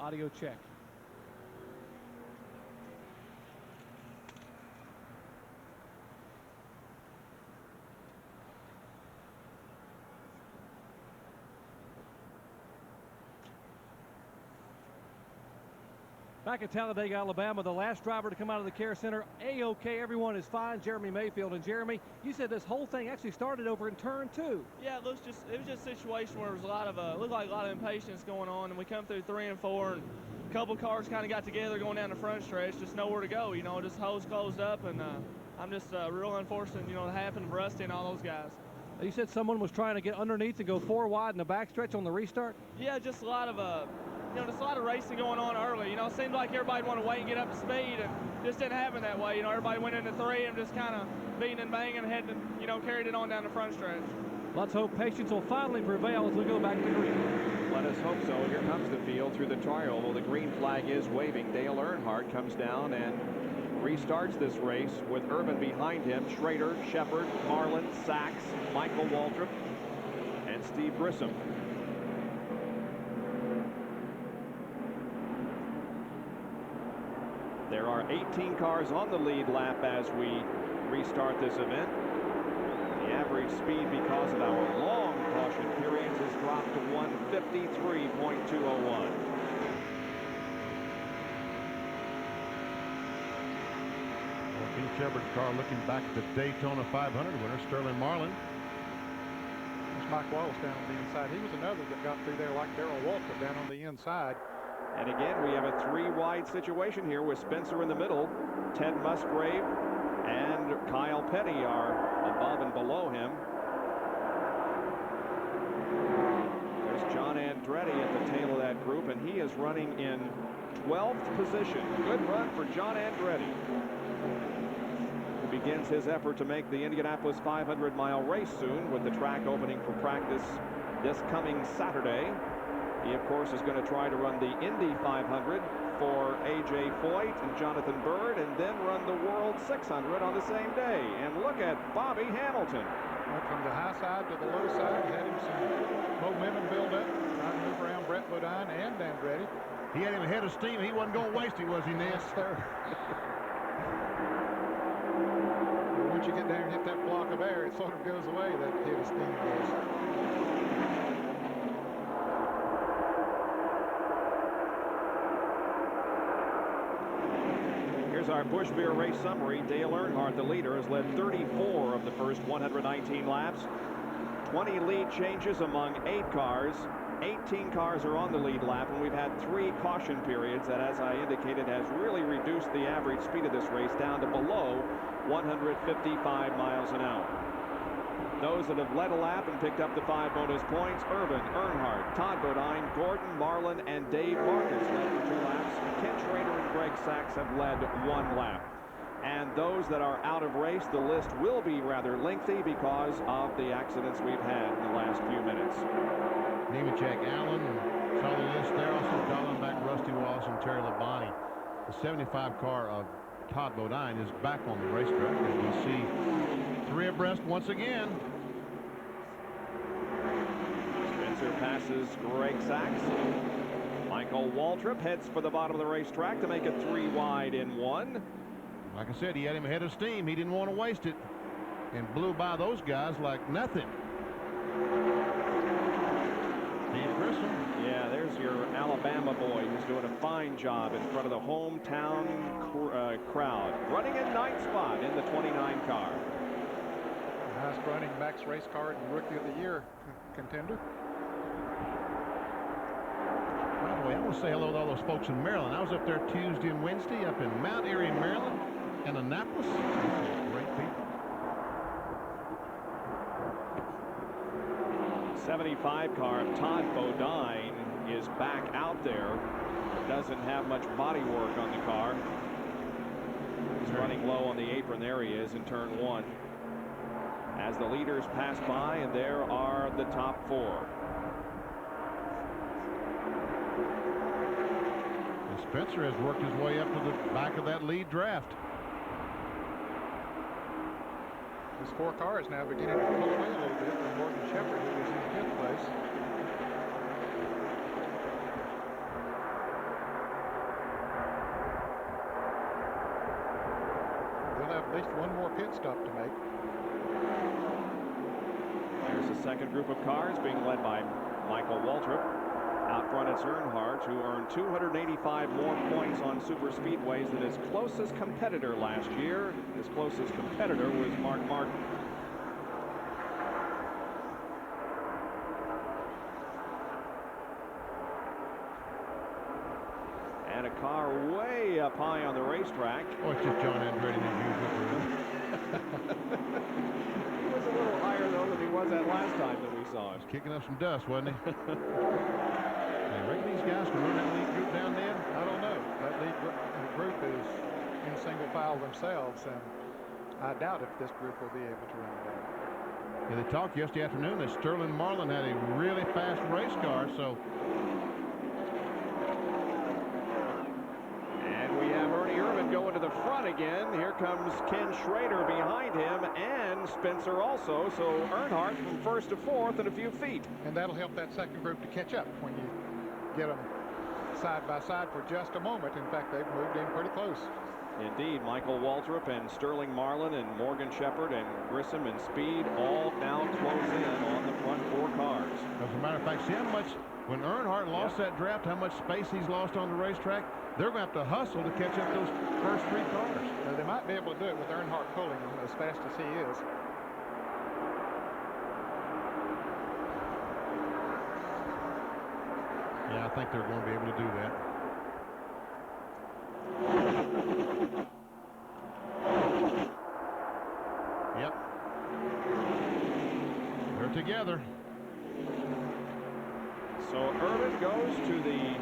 S3: Audio check. Back at Talladega, Alabama, the last driver to come out of the care center, A-OK, everyone is fine, Jeremy Mayfield. And Jeremy, you said this whole thing actually started over in turn 2.
S17: Yeah, it was just a situation where there was a lot of looked like a lot of impatience going on, and we come through 3 and 4, and a couple cars kind of got together going down the front stretch, just nowhere to go, you know, just hose closed up, and I'm just real unfortunate, you know, to happen for Rusty and all those guys.
S3: You said someone was trying to get underneath and go 4 wide in the backstretch on the restart?
S17: Yeah, just a lot of you know, just a lot of racing going on early. You know, it seemed like everybody wanted to wait and get up to speed, and just didn't happen that way. You know, everybody went into 3 and just kind of beating and banging and heading, you know, carried it on down the front stretch.
S3: Let's hope patience will finally prevail as we go back to green.
S1: Let us hope so. Here comes the field through the trial. Well, the green flag is waving. Dale Earnhardt comes down and restarts this race with Irvin behind him. Schrader, Shepard, Marlin, Sachs, Michael Waltrip, and Steve Grissom. There are 18 cars on the lead lap as we restart this event. The average speed, because of our long caution periods, has dropped to 153.201.
S2: Dean Shepard's car looking back at the Daytona 500 winner, Sterling Marlin.
S9: There's Mike Wallace down on the inside. He was another that got through there like Darrell Waltrip down on the inside.
S1: And again, we have a 3-wide situation here with Spencer in the middle. Ted Musgrave and Kyle Petty are above and below him. There's John Andretti at the tail of that group, and he is running in 12th position. Good run for John Andretti, who begins his effort to make the Indianapolis 500-mile race soon, with the track opening for practice this coming Saturday. He, of course, is going to try to run the Indy 500 for A.J. Foyt and Jonathan Byrd, and then run the World 600 on the same day. And look at Bobby Hamilton.
S9: Went from the high side to the low side, had him some momentum build up, trying to move around Brett Bodine and Andretti.
S2: He had him ahead of steam. He wasn't going to waste it, was he, Ness?
S9: Yes, sir. Once you get down and hit that block of air, it sort of goes away, that hit of steam goes.
S1: Here's our Busch Beer race summary. Dale Earnhardt, the leader, has led 34 of the first 119 laps. 20 lead changes among 8 cars. 18 cars are on the lead lap, and we've had 3 caution periods that, as I indicated, has really reduced the average speed of this race down to below 155 miles an hour. Those that have led a lap and picked up the 5 bonus points: Irvin, Earnhardt, Todd Bodine, Gordon, Marlin, and Dave Marcus led for 2 laps. Ken Schrader and Greg Sachs have led 1 lap. And those that are out of race, the list will be rather lengthy because of the accidents we've had in the last few minutes.
S2: Nemechek, Allen, saw the list there. Also Dallenbach, Rusty Wallace, and Terry Labonte. The 75 car of Todd Bodine is back on the racetrack, as we see 3 abreast once again.
S1: Spencer passes Greg Sachs. Michael Waltrip heads for the bottom of the racetrack to make it 3 wide in 1.
S2: Like I said, he had him ahead of steam. He didn't want to waste it and blew by those guys like nothing. Steve Grissom.
S1: Yeah, there's your Alabama boy who's doing a fine job in front of the hometown crowd. Running in 9th spot in the 29 car.
S9: Nice running Max race car and Rookie of the Year contender.
S2: By the way, I want to say hello to all those folks in Maryland. I was up there Tuesday and Wednesday up in Mount Airy, Maryland, and Annapolis. Great people.
S1: 75 car of Todd Bodine is back out there. Doesn't have much body work on the car. He's running low on the apron. There he is in turn 1. As the leaders pass by, and there are the top 4.
S2: And Spencer has worked his way up to the back of that lead draft.
S9: This 4 car is now beginning to pull away a little bit from Morgan Shepherd, who was in 5th place. They'll have at least 1 more pit stop to make.
S1: There's the second group of cars being led by Michael Waltrip. Out front, it's Earnhardt, who earned 285 more points on super speedways than his closest competitor last year. His closest competitor was Mark Martin. And a car way up high on the racetrack.
S2: Oh, it's just John Andretti as usual.
S1: He was a little higher, though, than he was that last time that we saw him.
S2: He's kicking up some dust, wasn't he? I reckon these guys can run that lead group down there.
S9: I don't know. That lead group is in single file themselves, and I doubt if this group will be able to run that.
S2: Yeah, they talked yesterday afternoon that Sterling Marlin had a really fast race car, so.
S1: And we have Ernie Irvin going to the front again. Here comes Ken Schrader behind him, and Spencer also. So Earnhardt from 1st to 4th in a few feet.
S9: And that'll help that second group to catch up when you get them side by side for just a moment. In fact, they've moved in pretty close.
S1: Indeed, Michael Waltrip and Sterling Marlin and Morgan Shepherd and Grissom and Speed all now close in on the front 4 cars.
S2: As a matter of fact, see how much, when Earnhardt lost that draft, how much space he's lost on the racetrack? They're going to have to hustle to catch up those first 3 cars.
S9: Now, they might be able to do it with Earnhardt pulling them as fast as he is.
S2: Yeah, I think they're going to be able to do that. Yep. They're together.
S1: So Irvin goes to the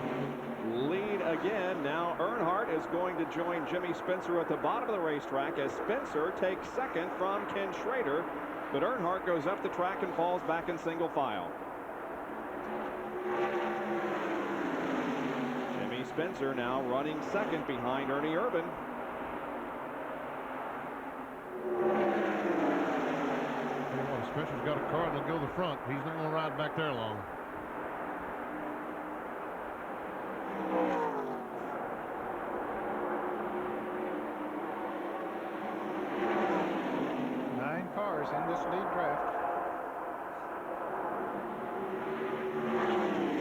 S1: lead again. Now Earnhardt is going to join Jimmy Spencer at the bottom of the racetrack as Spencer takes second from Ken Schrader, but Earnhardt goes up the track and falls back in single file. Jimmy Spencer now running second behind Ernie Irvan.
S2: Spencer's got a car that'll go the front. He's not going to ride back there long.
S9: Nine cars in this lead draft.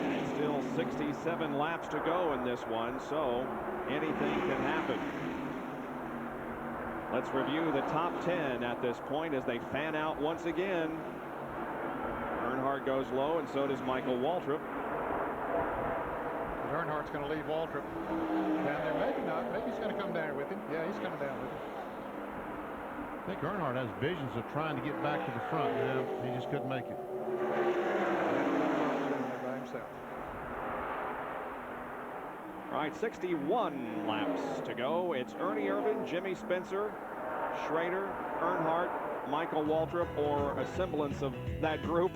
S1: And still 67 laps to go in this one, so anything can happen. Let's review the top 10 at this point as they fan out once again. Earnhardt goes low, and so does Michael Waltrip.
S9: Earnhardt's going to leave Waltrip down there. Maybe not. Maybe he's going to come down with him. Yeah, he's coming down with him.
S2: I think Earnhardt has visions of trying to get back to the front. Yeah, he just couldn't make it.
S9: By himself.
S1: All right, 61 laps to go. It's Ernie Irvan, Jimmy Spencer, Schrader, Earnhardt, Michael Waltrip, or a semblance of that group.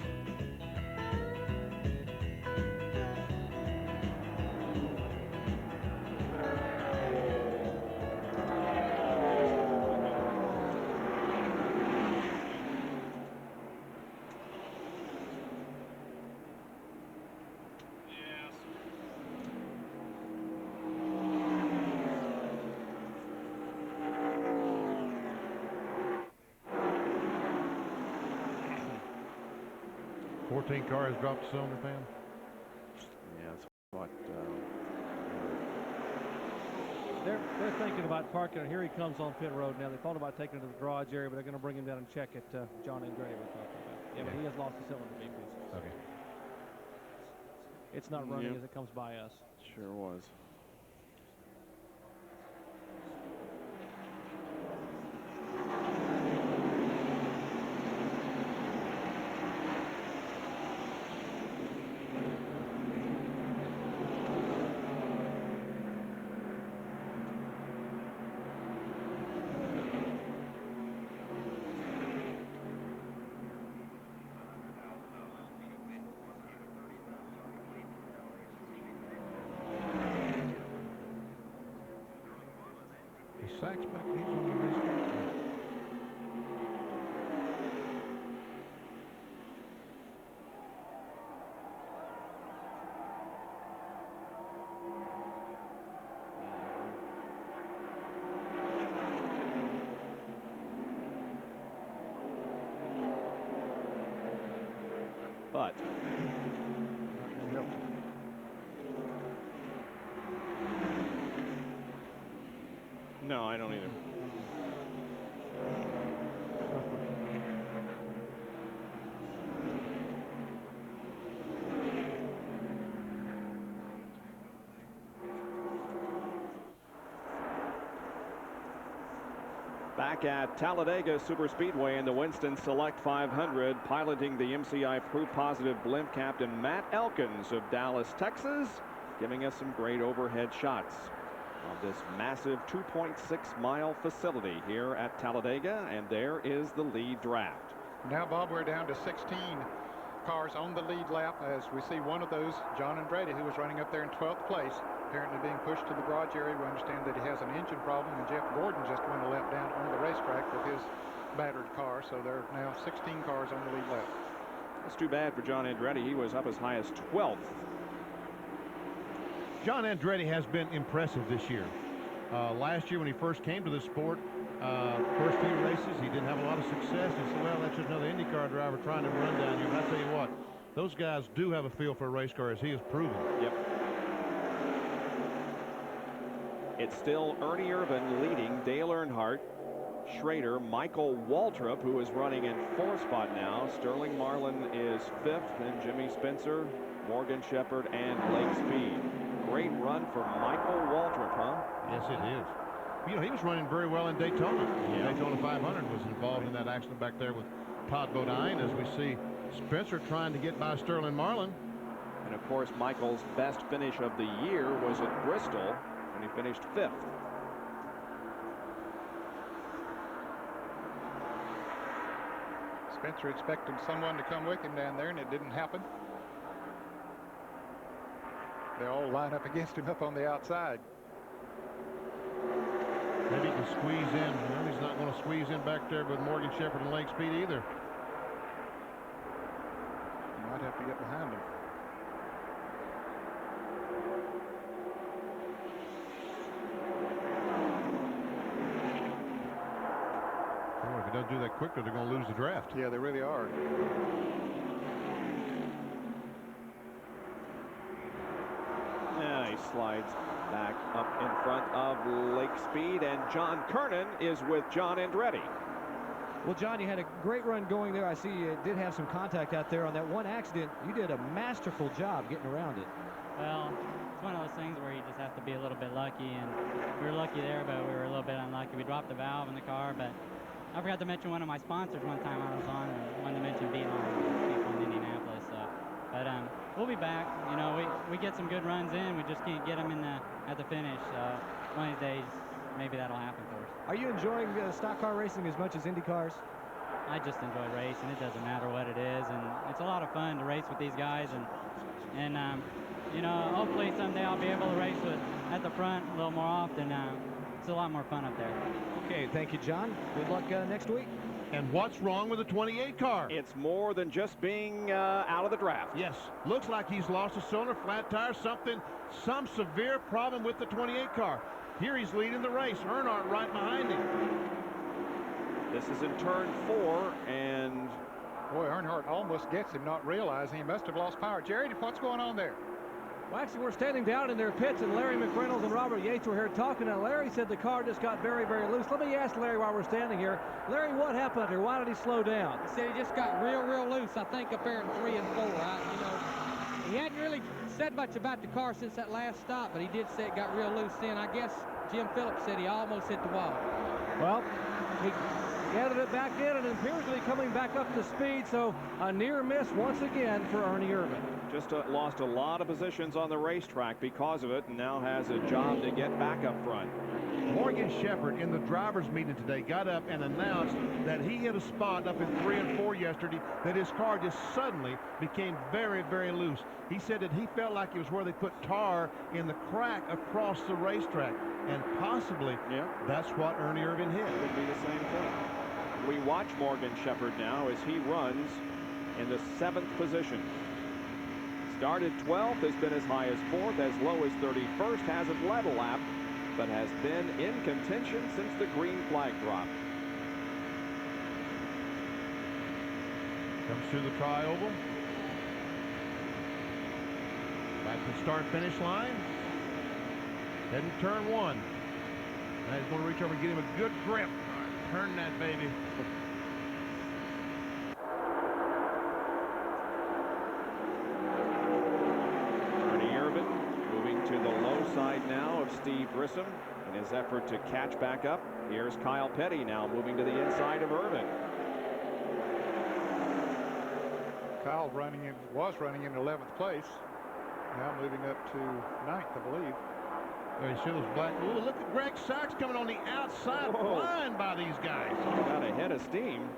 S2: Cars dropped the cylinder pan.
S1: Yeah, that's what.
S3: They're thinking about parking it. Here he comes on pit road now. They thought about taking it to the garage area, but they're going to bring him down and check it. John Andretti we're talking about. Yeah, but he has lost the cylinder beam pieces.
S2: Okay.
S3: It's not running as it comes by us.
S1: Sure was.
S2: Sachs back, he's on the racetrack.
S1: But no, I don't either. Back at Talladega Superspeedway in the Winston Select 500, piloting the MCI Proof Positive blimp, Captain Matt Elkins of Dallas, Texas, giving us some great overhead shots of this massive 2.6-mile facility here at Talladega, and there is the lead draft.
S9: Now, Bob, we're down to 16 cars on the lead lap as we see one of those, John Andretti, who was running up there in 12th place, apparently being pushed to the garage area. We understand that he has an engine problem, and Jeff Gordon just went a lap down on the racetrack with his battered car, so there are now 16 cars on the lead lap.
S1: That's too bad for John Andretti. He was up as high as 12th.
S2: John Andretti has been impressive this year. Last year when he first came to the sport, first few races, he didn't have a lot of success. He said, well, that's just another IndyCar driver trying to run down here. But I tell you what, those guys do have a feel for a race car, as he has proven.
S1: Yep. It's still Ernie Irvan leading, Dale Earnhardt, Schrader, Michael Waltrip, who is running in 4th spot now. Sterling Marlin is 5th, then Jimmy Spencer, Morgan Shepherd, and Blake Speed. Great run for Michael Waltrip, huh?
S2: Yes, it is. You know, he was running very well in Daytona.
S1: Yeah.
S2: Daytona 500 was involved in that accident back there with Todd Bodine, as we see Spencer trying to get by Sterling Marlin.
S1: And of course, Michael's best finish of the year was at Bristol when he finished 5th.
S9: Spencer expected someone to come with him down there, and it didn't happen. They all line up against him up on the outside.
S2: Maybe he can squeeze in. Well, he's not going to squeeze in back there with Morgan Shepherd and Lake Speed either.
S9: He might have to get behind him.
S2: Oh, if he doesn't do that quicker, they're going to lose the draft.
S9: Yeah, they really are.
S1: Yeah, he slides back up in front of Lake Speed, and John Kernan is with John Andretti.
S8: Well, John, you had a great run going there. I see you did have some contact out there on that one accident. You did a masterful job getting around it.
S14: Well, it's one of those things where you just have to be a little bit lucky, and we were lucky there, but we were a little bit unlucky. We dropped the valve in the car, but I forgot to mention one of my sponsors one time I was on, and wanted to mention Beeline, people in Indianapolis. But we'll be back. You know, we get some good runs in. We just can't get them at the finish. One of these days, maybe that'll happen for us.
S8: Are you enjoying stock car racing as much as Indy cars?
S14: I just enjoy racing. It doesn't matter what it is, and it's a lot of fun to race with these guys. And you know, hopefully someday I'll be able to race at the front a little more often. It's a lot more fun up there.
S8: Okay, thank you, John. Good luck next week.
S2: And what's wrong with the 28 car?
S1: It's more than just being out of the draft.
S2: Yes, looks like he's lost a cylinder, flat tire, some severe problem with the 28 car. Here he's leading the race. Earnhardt right behind him.
S1: This is in turn 4, and
S9: boy, Earnhardt almost gets him, not realizing he must have lost power. Jerry, what's going on there?
S3: Well, actually, we're standing down in their pits, and Larry McReynolds and Robert Yates were here talking. And Larry said the car just got very, very loose. Let me ask Larry while we're standing here. Larry, what happened here? Why did he slow down?
S18: He said he just got real, real loose, I think, up there in 3 and 4. You know, he hadn't really said much about the car since that last stop, but he did say it got real loose then. I guess Jim Phillips said he almost hit the wall.
S3: Well, he gathered it back in, and it appears to be coming back up to speed, so a near miss once again for Ernie Irvan.
S1: Just lost a lot of positions on the racetrack because of it, and now has a job to get back up front.
S2: Morgan Shepherd in the drivers meeting today got up and announced that he hit a spot up in 3 and 4 yesterday, that his car just suddenly became very, very loose. He said that he felt like it was where they put tar in the crack across the racetrack, and possibly that's what Ernie Irvan hit.
S1: Could be the same thing. We watch Morgan Shepherd now as he runs in the 7th position. Started 12th, has been as high as 4th, as low as 31st, hasn't led a lap, but has been in contention since the green flag drop.
S2: Comes through the tri-oval. Back to the start-finish line. Heading turn 1. Now he's going to reach over and get him a good grip. Turn that baby.
S1: To the low side now of Steve Grissom in his effort to catch back up. Here's Kyle Petty now moving to the inside of Irvin.
S9: Kyle was running in 11th place. Now moving up to 9th, I believe.
S2: There you see those black. Ooh, look at Greg Sachs coming on the outside, flying by these guys.
S1: Got a head of steam.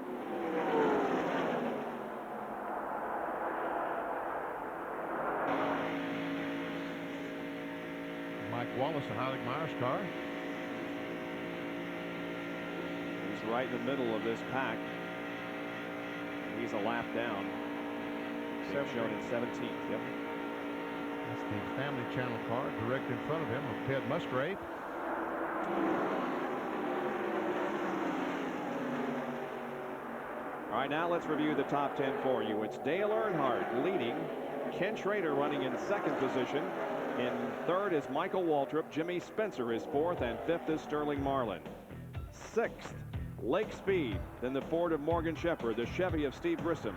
S2: Mike Wallace, a Heilig Myers car.
S1: He's right in the middle of this pack. He's a lap down. Shown in 17th. Yep.
S2: That's the Family Channel car direct in front of him of Ted Musgrave.
S1: All right, now let's review the top 10 for you. It's Dale Earnhardt leading. Ken Schrader running in 2nd position. In 3rd is Michael Waltrip. Jimmy Spencer is 4th, and 5th is Sterling Marlin. 6th, Lake Speed. Then the Ford of Morgan Shepherd, the Chevy of Steve Grissom.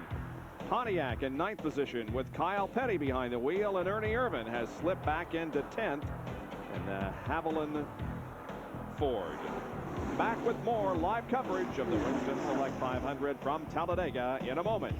S1: Pontiac in 9th position with Kyle Petty behind the wheel, and Ernie Irvan has slipped back into 10th in the Haviland Ford. Back with more live coverage of the Winston Select 500 from Talladega in a moment.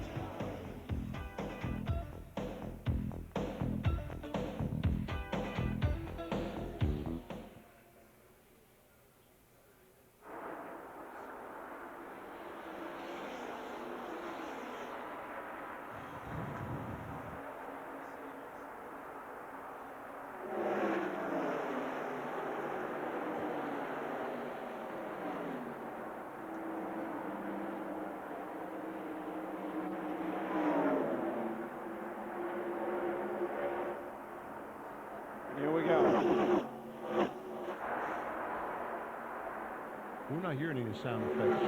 S2: We're not hearing any sound effects.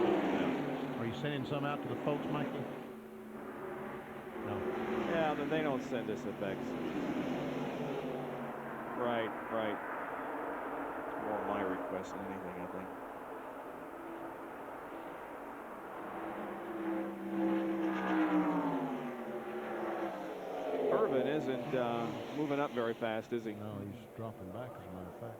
S2: Are you sending some out to the folks, Mikey? No.
S1: Yeah, then they don't send us effects. Right. More my request than anything, I think. Irvin isn't moving up very fast, is he?
S2: No, he's dropping back, as a matter of fact.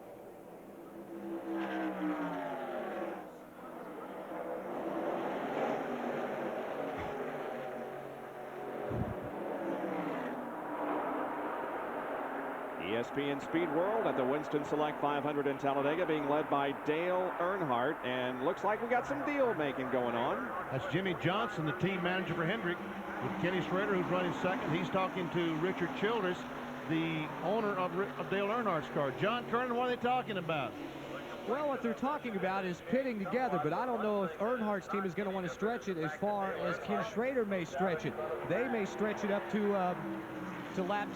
S1: ESPN Speed World at the Winston Select 500 in Talladega, being led by Dale Earnhardt, and looks like we got some deal making going on.
S2: That's Jimmy Johnson, the team manager for Hendrick, with Kenny Schrader, who's running second. He's talking to Richard Childress, the owner of Dale Earnhardt's car. John Kernan, what are they talking about?
S8: Well, what they're talking about is pitting together, but I don't know if Earnhardt's team is going to want to stretch it as far as Ken Schrader may stretch it. They may stretch it up to lap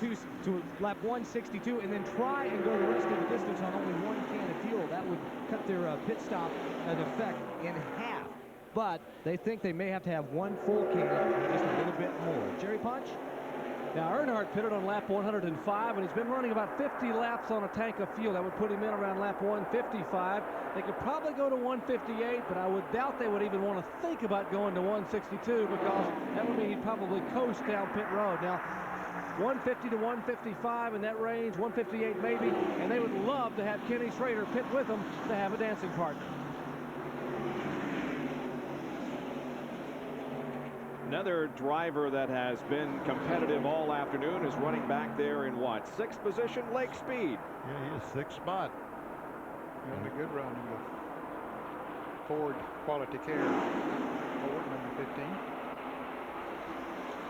S8: 162 and then try and go the rest of the distance on only one can of fuel. That would cut their pit stop in effect in half. But they think they may have to have one full can, just a little bit more. Jerry Punch?
S3: Now, Earnhardt pitted on lap 105, and he's been running about 50 laps on a tank of fuel. That would put him in around lap 155. They could probably go to 158, but I would doubt they would even want to think about going to 162, because that would mean he'd probably coast down pit road. Now, 150 to 155 in that range, 158 maybe, and they would love to have Kenny Schrader pit with them to have a dancing partner.
S1: Another driver that has been competitive all afternoon is running back there in what? 6th position, Lake Speed.
S2: Yeah, he is 6th spot.
S9: He had a good run in the Ford Quality Care. Ford number 15.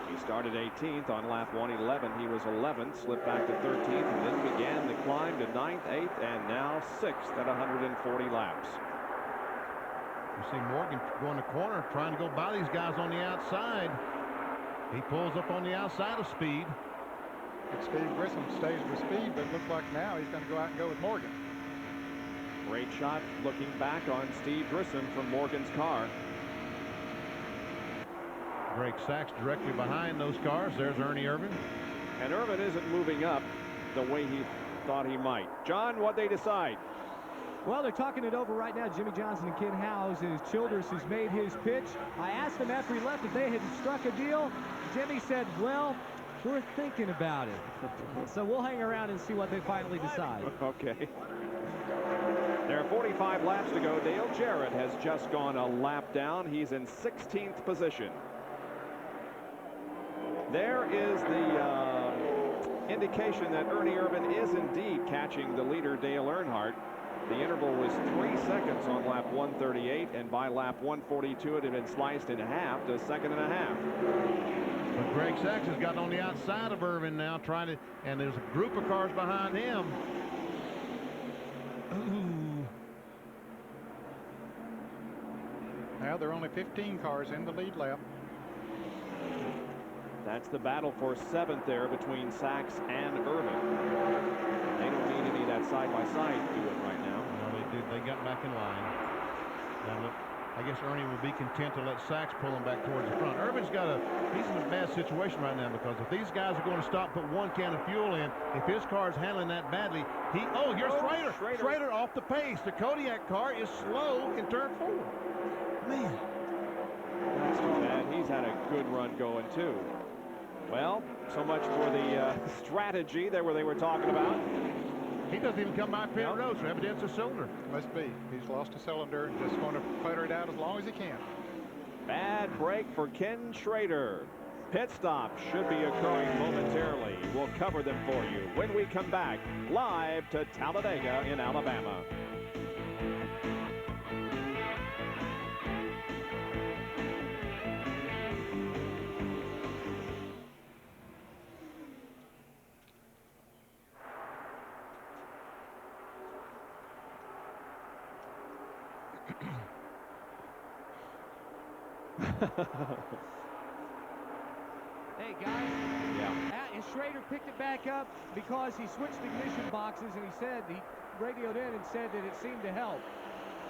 S1: He started 18th on lap 111. He was 11th, slipped back to 13th, and then began the climb to 9th, 8th, and now 6th at 140 laps.
S2: You see Morgan going the corner, trying to go by these guys on the outside. He pulls up on the outside of Speed.
S9: Steve Grissom stays with Speed, but it looks like now he's going to go out and go with Morgan.
S1: Great shot looking back on Steve Grissom from Morgan's car.
S2: Greg Sachs directly behind those cars. There's Ernie Irvin.
S1: And Irvin isn't moving up the way he thought he might. John, what'd they decide?
S8: Well, they're talking it over right now. Jimmy Johnson and Ken Howes, and Childress has made his pitch. I asked him after he left if they had struck a deal. Jimmy said, well, we're thinking about it. So we'll hang around and see what they finally decide.
S1: Okay. There are 45 laps to go. Dale Jarrett has just gone a lap down. He's in 16th position. There is the indication that Ernie Irvin is indeed catching the leader, Dale Earnhardt. The interval was 3 seconds on lap 138, and by lap 142 it had been sliced in half to a second and a half.
S2: But Greg Sachs has gotten on the outside of Irvin now, trying to, and there's a group of cars behind him. Ooh.
S9: Now there are only 15 cars in the lead lap.
S1: That's the battle for 7th there between Sachs and Irvin. They don't need any of that side-by-side to do it right now.
S2: No, they did. They got back in line. Now, look, I guess Ernie will be content to let Sachs pull him back towards the front. Irvin's he's in a bad situation right now, because if these guys are going to stop, put one can of fuel in, if his car is handling that badly, here's Schrader. Schrader off the pace. The Kodiak car is slow in turn 4. Man.
S1: That's too bad. He's had a good run going, too. Well, so much for the strategy there where they were talking about.
S2: He doesn't even come by pit road, so evidence a cylinder.
S9: Must be. He's lost a cylinder and just going to putter it out as long as he can.
S1: Bad break for Ken Schrader. Pit stop should be occurring momentarily. We'll cover them for you when we come back live to Talladega in Alabama.
S8: Hey, guys.
S1: Yeah.
S8: And Schrader picked it back up because he switched ignition boxes, and he radioed in and said that it seemed to help.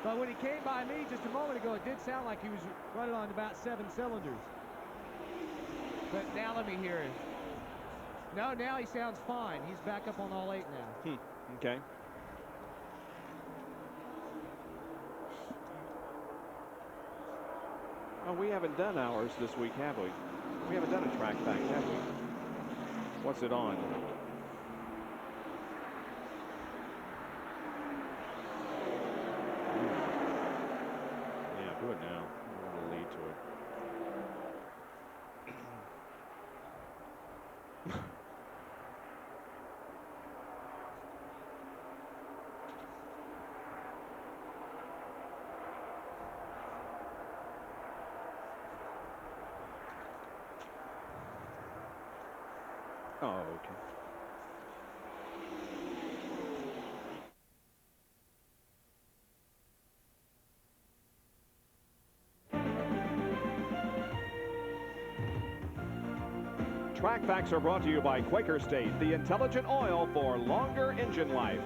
S8: But when he came by me just a moment ago, it did sound like he was running on about 7 cylinders. But now let me hear it. No, now he sounds fine. He's back up on all 8 now.
S1: Okay. Well, we haven't done ours this week, have we? We haven't done a track back, have we? What's it on? Yeah, do it now. I want to lead to it. Oh, okay. Track Facts are brought to you by Quaker State, the intelligent oil for longer engine life.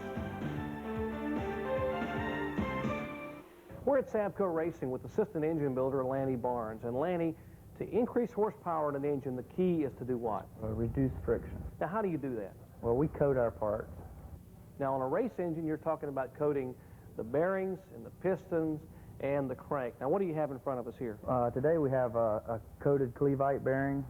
S3: We're at Sabco Racing with assistant engine builder Lanny Barnes. And Lanny, to increase horsepower in an engine, the key is to do what?
S19: Reduce friction.
S3: Now, how do you do that?
S19: Well, we coat our parts.
S3: Now, on a race engine, you're talking about coating the bearings and the pistons and the crank. Now, what do you have in front of us here?
S19: Today we have a coated cleveite bearing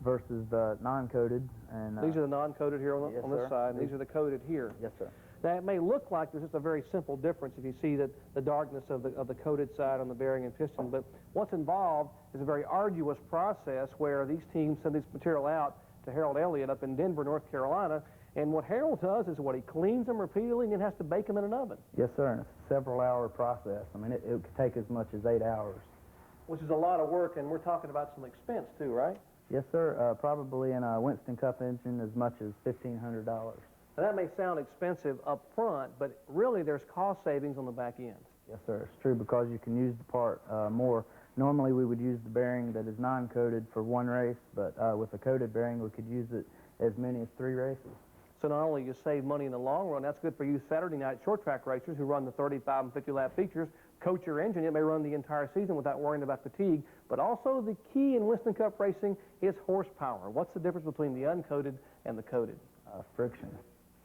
S19: versus the non-coated. And
S3: These are the non-coated here on,
S19: yes,
S3: on this
S19: sir.
S3: side, and these are the coated here.
S19: Yes, sir.
S3: Now, it may look like there's just a very simple difference if you see that the darkness of the coated side on the bearing and piston, but what's involved is a very arduous process where these teams send this material out to Harold Elliott up in Denver, North Carolina, and what Harold does is what he cleans them repeatedly and then has to bake them in an oven.
S19: Yes, sir, and it's a several-hour process. I mean, it could take as much as 8 hours.
S3: Which is a lot of work, and we're talking about some expense too, right?
S19: Yes, sir, probably in a Winston Cup engine as much as $1,500.
S3: Now, that may sound expensive up front, but really there's cost savings on the back end.
S19: Yes, sir, it's true because you can use the part more. Normally we would use the bearing that is non-coated for 1 race, but with a coated bearing we could use it as many as 3 races.
S3: So not only you save money in the long run, that's good for you Saturday night short track racers who run the 35 and 50 lap features. Coach your engine, it may run the entire season without worrying about fatigue. But also the key in Winston Cup racing is horsepower. What's the difference between the uncoated and the coated?
S19: Friction.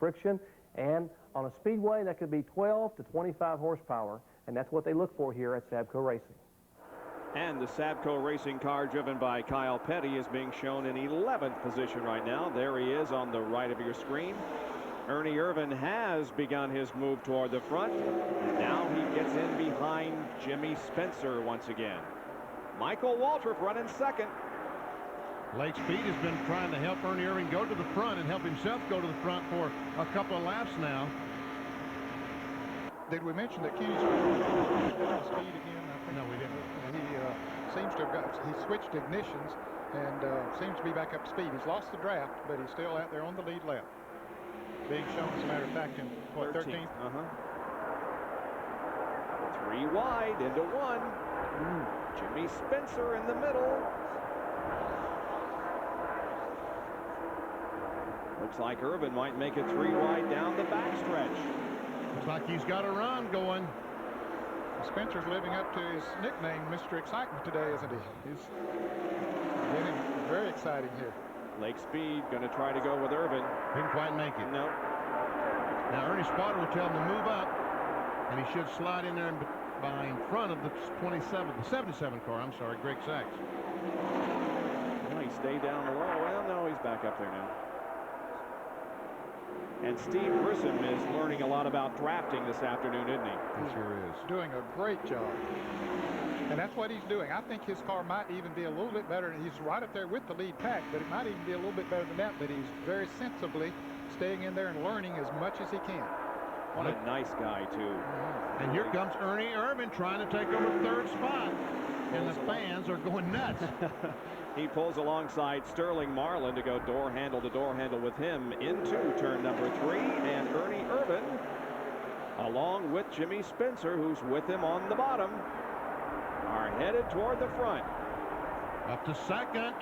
S3: Friction, and on a speedway that could be 12 to 25 horsepower, and that's what they look for here at Sabco Racing. And the Sabco Racing car driven by Kyle Petty is being shown in 11th position right now. There he is on the right of your screen. Ernie Irvin has begun his move toward the front. And now he gets in behind Jimmy Spencer once again. Michael Waltrip running second.
S2: Lake Speed has been trying to help Ernie Irvin go to the front and help himself go to the front for a couple of laps now.
S9: Did we mention that Kenny's speed again? I think
S2: no, we didn't.
S9: He seems to have he switched ignitions and seems to be back up to speed. He's lost the draft, but he's still out there on the lead lap. Being shown, as a matter of fact, in what, 13th?
S1: 3 wide into 1. Jimmy Spencer in the middle. Looks like Irvin might make it 3 wide down the backstretch.
S2: Looks like he's got a run going.
S9: Spencer's living up to his nickname, Mr. Excitement, today, isn't he? He's getting very exciting here.
S1: Lake Speed going to try to go with Irvin.
S2: Didn't quite make it.
S1: No.
S2: Now Ernie Spotter will tell him to move up, and he should slide in there and by in front of the 77 car. I'm sorry, Greg Sachs.
S1: Well, he stayed down low. Well, no, he's back up there now. And Steve Grissom is learning a lot about drafting this afternoon, isn't he?
S2: He sure is.
S9: Doing a great job. And that's what he's doing. I think his car might even be a little bit better. He's right up there with the lead pack, but it might even be a little bit better than that. But he's very sensibly staying in there and learning as much as he can.
S1: What a nice guy, too.
S2: And here comes Ernie Irvin trying to take over 3rd spot. And the fans are going nuts.
S1: He pulls alongside Sterling Marlin to go door handle to door handle with him into turn number 3. And Ernie Irvin, along with Jimmy Spencer, who's with him on the bottom, are headed toward the front.
S2: Up to second.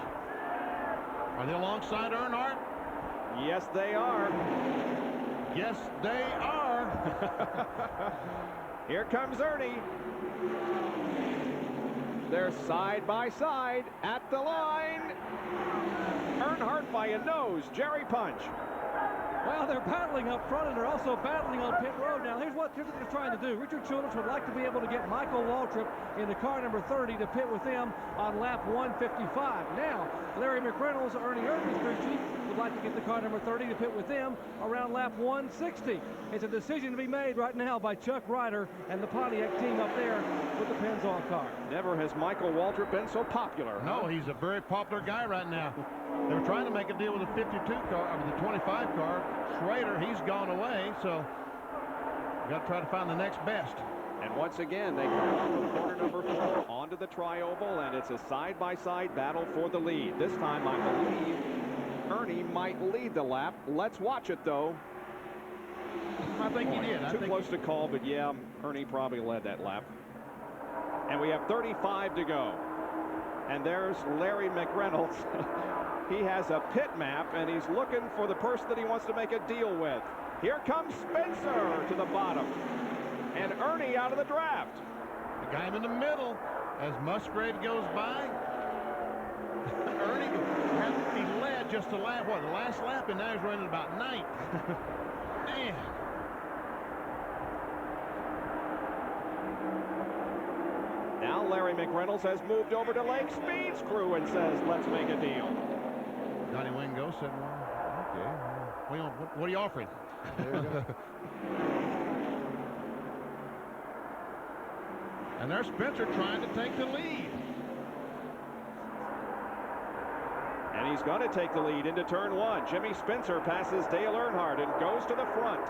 S2: Are they alongside Earnhardt?
S1: Yes, they are.
S2: Yes, they are.
S1: Here comes Ernie. They're side by side at the line. Earnhardt by a nose. Jerry Punch.
S3: Well, they're battling up front, and they're also battling on pit road. Now, here's what they're trying to do. Richard Childress would like to be able to get Michael Waltrip in the car number 30 to pit with them on lap 155. Now, Larry McReynolds, Ernie Irvin's crew chief, would like to get the car number 30 to pit with them around lap 160. It's a decision to be made right now by Chuck Ryder and the Pontiac team up there with the Pennzoil car.
S1: Never has Michael Waltrip been so popular.
S2: No, he's a very popular guy right now. They were trying to make a deal with the 52 car, or the 25 car. Schrader, he's gone away, so got to try to find the next best.
S1: And once again, they come off of corner number 4 onto the tri-oval, and it's a side-by-side battle for the lead. This time, I believe Ernie might lead the lap. Let's watch it, though.
S2: I think he did.
S1: Too close to call, but yeah, Ernie probably led that lap. And we have 35 to go. And there's Larry McReynolds. He has a pit map, and he's looking for the person that he wants to make a deal with. Here comes Spencer to the bottom. And Ernie out of the draft.
S2: The guy in the middle as Musgrave goes by. Ernie, he led just a lap, the last lap, and now he's running about 9th. Man.
S1: Now Larry McReynolds has moved over to Lake Speed's crew and says, let's make a deal.
S2: Johnny Wingo said, well, okay. What are you offering? And there's Spencer trying to take the lead.
S1: And he's going to take the lead into turn 1. Jimmy Spencer passes Dale Earnhardt and goes to the front.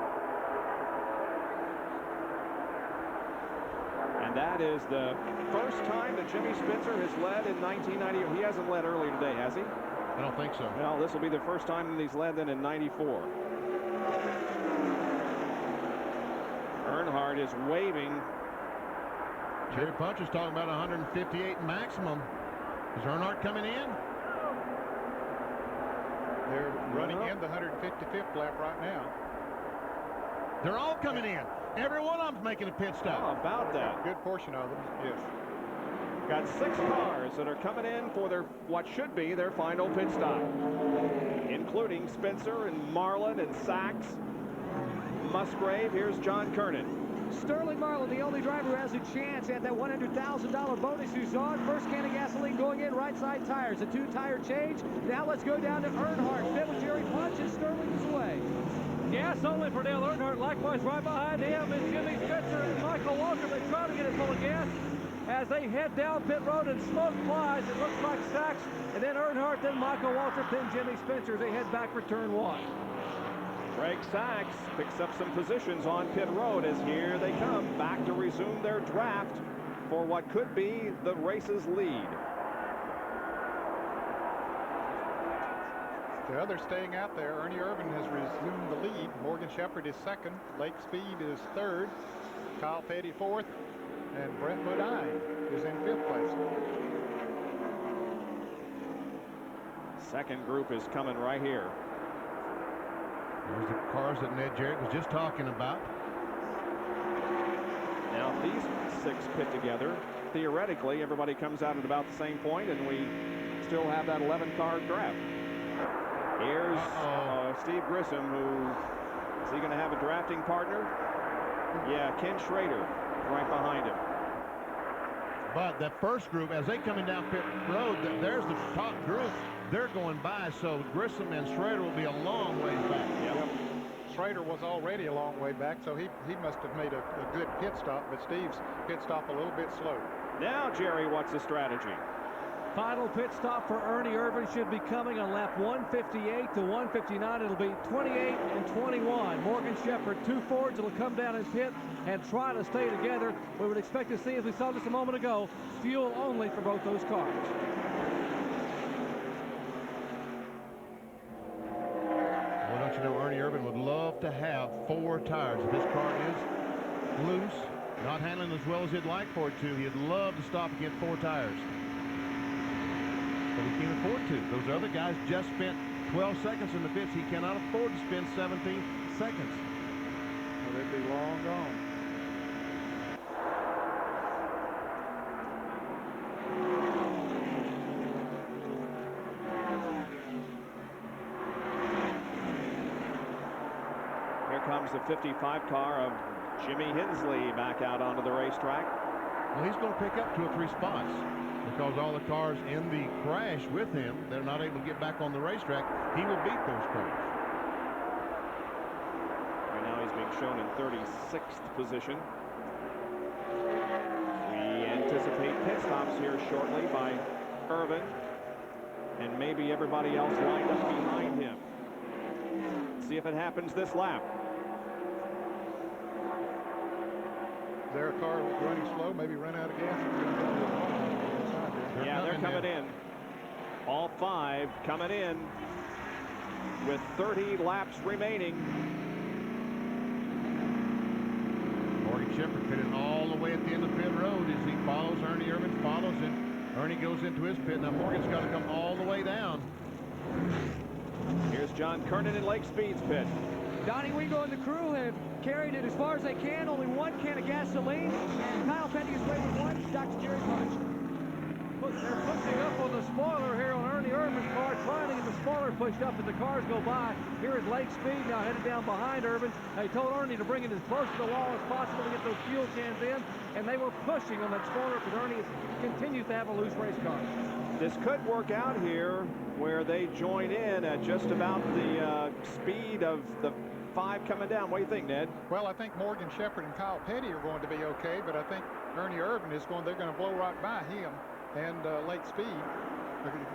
S1: And that is the first time that Jimmy Spencer has led in 1990. He hasn't led earlier today, has he?
S2: I don't think so.
S1: Well, this will be the first time that he's led then in 94. Earnhardt is waving.
S2: Jerry Punch is talking about 158 maximum. Is Earnhardt coming in?
S9: They're running in the 155th lap right now.
S2: They're all coming in. Every one of them's making a pit stop.
S1: How about that?
S9: A good portion of them, yes.
S1: Got 6 cars that are coming in for their what should be their final pit stop, including Spencer and Marlin and Sachs, Musgrave. Here's John Kernan.
S8: Sterling Marlin, the only driver who has a chance at that $100,000 bonus who's on. First can of gasoline going in, right side tires. A 2-tire change. Now let's go down to Earnhardt. Fit with Jerry Punch, and Sterling is away.
S3: Yes, only for Dale Earnhardt. Likewise, right behind him is Jimmy Spencer and Michael Waltrip. They try to get it full of gas as they head down pit road, and smoke flies. It looks like Sachs, and then Earnhardt, then Michael Waltrip, then Jimmy Spencer. They head back for turn 1.
S1: Greg Sachs picks up some positions on pit road as here they come back to resume their draft for what could be the race's lead.
S9: The others staying out there. Ernie Irvin has resumed the lead. Morgan Shepherd is second. Lake Speed is third. Kyle Petty fourth. And Brent Bodine is in 5th place.
S1: Second group is coming right here.
S2: There's the cars that Ned Jarrett was just talking about.
S1: Now these 6 pit together. Theoretically, everybody comes out at about the same point, and we still have that 11-car draft. Here's Steve Grissom, who is he going to have a drafting partner? Yeah, Ken Schrader right behind him.
S2: But that first group, as they coming down pit road, there's the top group. They're going by, so Grissom and Schrader will be a long ways back.
S9: Yep. Schrader was already a long way back, so he must have made a good pit stop, but Steve's pit stop a little bit slow.
S1: Now, Jerry, what's the strategy?
S3: Final pit stop for Ernie Irvin should be coming on lap 158 to 159. It'll be 28 and 21. Morgan Shepherd, 2 Fords will come down and pit and try to stay together. We would expect to see, as we saw just a moment ago, fuel only for both those cars.
S2: Well, don't you know, Ernie Irvin would love to have 4 tires. If his car is loose, not handling as well as he'd like for it to, he'd love to stop and get 4 tires. But he can't afford to. Those other guys just spent 12 seconds in the pits. He cannot afford to spend 17 seconds.
S9: Well, they'd be long gone.
S1: comes the 55 car of Jimmy Hensley back out onto the racetrack.
S7: Well, he's going to pick up 2 or 3 spots because all the cars in the crash with him, they're not able to get back on the racetrack. He will beat those cars.
S1: Right now he's being shown in 36th position. We anticipate pit stops here shortly by Irvin and maybe everybody else lined up behind him. See if it happens this lap.
S9: Is there a car running slow? Maybe run out of gas?
S1: Yeah, they're coming in. All 5 coming in with 30 laps remaining.
S7: Morgan Shepherd pitting all the way at the end of pit road as he follows Ernie Irvin, follows him. Ernie goes into his pit. Now Morgan's got to come all the way down.
S1: Here's John Kernan in Lake Speed's pit.
S8: Donnie Wingo and the crew have carried it as far as they can. Only 1 can of gasoline. And Kyle Petty is waiting 1. Dr. Jerry Punch.
S3: They're pushing up on the spoiler here on Ernie Irvin's car, trying to get the spoiler pushed up as the cars go by. Here is Lake Speed now headed down behind Irvin. They told Ernie to bring it as close to the wall as possible to get those fuel cans in, and they were pushing on that spoiler because Ernie continues to have a loose race car.
S1: This could work out here where they join in at just about the speed of the 5 coming down. What do you think, Ned?
S9: Well, I think Morgan Shepherd and Kyle Petty are going to be okay, but I think Ernie Irvin is they're going to blow right by him and Lake Speed.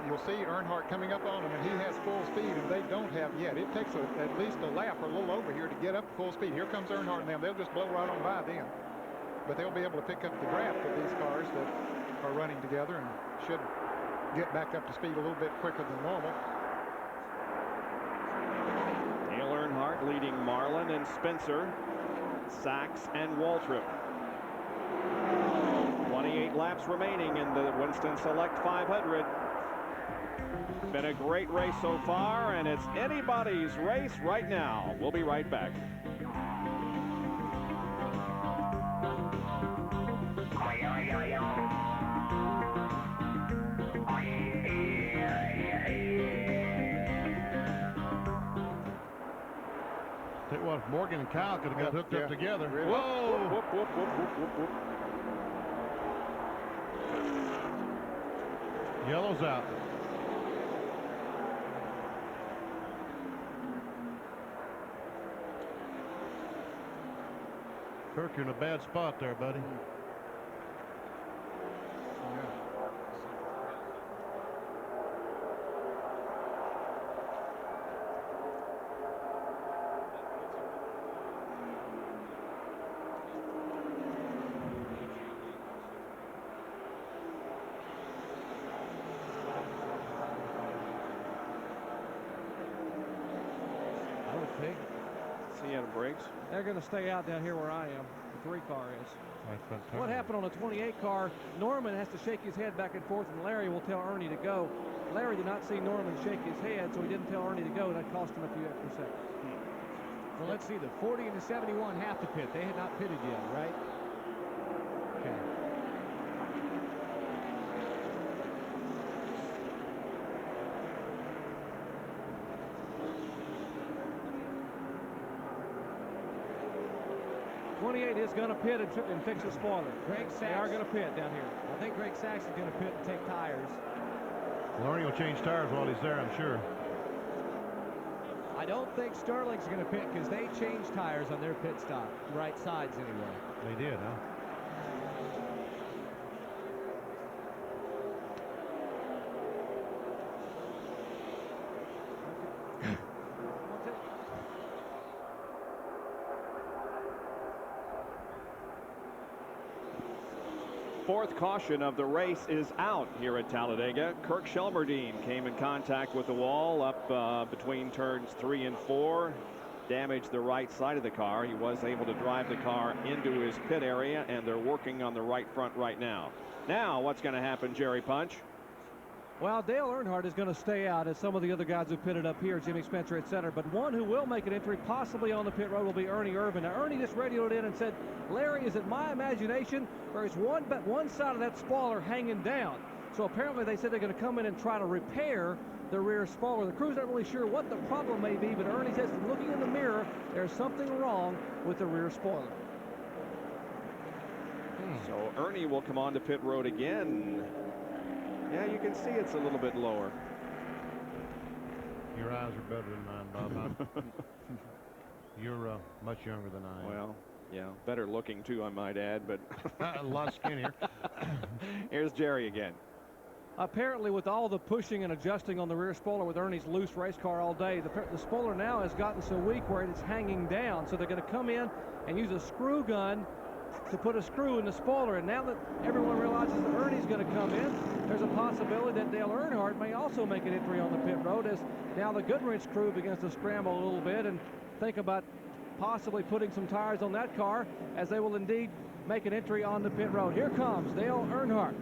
S9: You'll see Earnhardt coming up on him, and he has full speed, and they don't have yet. It takes at least a lap or a little over here to get up to full speed. Here comes Earnhardt and them. They'll just blow right on by them. But they'll be able to pick up the draft of these cars that are running together and should get back up to speed a little bit quicker than normal.
S1: Dale Earnhardt leading Marlin and Spencer, Sachs and Waltrip. 28 laps remaining in the Winston Select 500. Been a great race so far, and it's anybody's race right now. We'll be right back.
S7: Tell you what, if Morgan and Kyle could have got hooked up together.
S1: Really?
S7: Whoa!
S1: Whoop, whoop, whoop, whoop, whoop, whoop.
S7: Yellow's out. Kirk, you're in a bad spot there, buddy.
S1: See how it breaks.
S3: They're going to stay out down here where I am. The 3 car is. What happened on the 28 car? Norman has to shake his head back and forth, and Larry will tell Ernie to go. Larry did not see Norman shake his head, so he didn't tell Ernie to go. That cost him a few extra seconds.
S8: Well, let's see. The 40 and the 71 have to pit. They had not pitted yet, right? Okay.
S3: Is going to pit and fix the spoiler.
S8: Greg Sachs.
S3: They are going to pit down here.
S8: I think Greg Sachs is going to pit and take tires.
S7: Well, Ernie will change tires while he's there, I'm sure.
S8: I don't think Sterling's going to pit because they changed tires on their pit stop. Right sides, anyway.
S7: They did, huh?
S1: Fourth caution of the race is out here at Talladega. Kirk Shelmerdine came in contact with the wall up between turns 3 and 4. Damaged the right side of the car. He was able to drive the car into his pit area, and they're working on the right front right now. Now, what's going to happen, Jerry Punch?
S3: Well, Dale Earnhardt is going to stay out, as some of the other guys who pitted up here, Jimmy Spencer, etc. But one who will make an entry, possibly on the pit road, will be Ernie Irvin. Now, Ernie just radioed in and said, Larry, is it my imagination, or is one side of that spoiler hanging down? So apparently they said they're going to come in and try to repair the rear spoiler. The crew's not really sure what the problem may be, but Ernie says, looking in the mirror, there's something wrong with the rear spoiler.
S1: So Ernie will come on to pit road again. Yeah, you can see it's a little bit lower.
S2: Your eyes are better than mine, Bob. You're much younger than I am.
S1: Well, yeah, better looking too, I might add, but
S2: a lot skinnier.
S1: Here's Jerry again.
S3: Apparently, with all the pushing and adjusting on the rear spoiler with Ernie's loose race car all day, the spoiler now has gotten so weak where it's hanging down. So they're going to come in and use a screw gun to put a screw in the spoiler. And now that everyone realizes that Ernie's going to come in, there's a possibility that Dale Earnhardt may also make an entry on the pit road, as now the Goodwrench crew begins to scramble a little bit and think about possibly putting some tires on that car, as they will indeed make an entry on the pit road. Here comes Dale Earnhardt,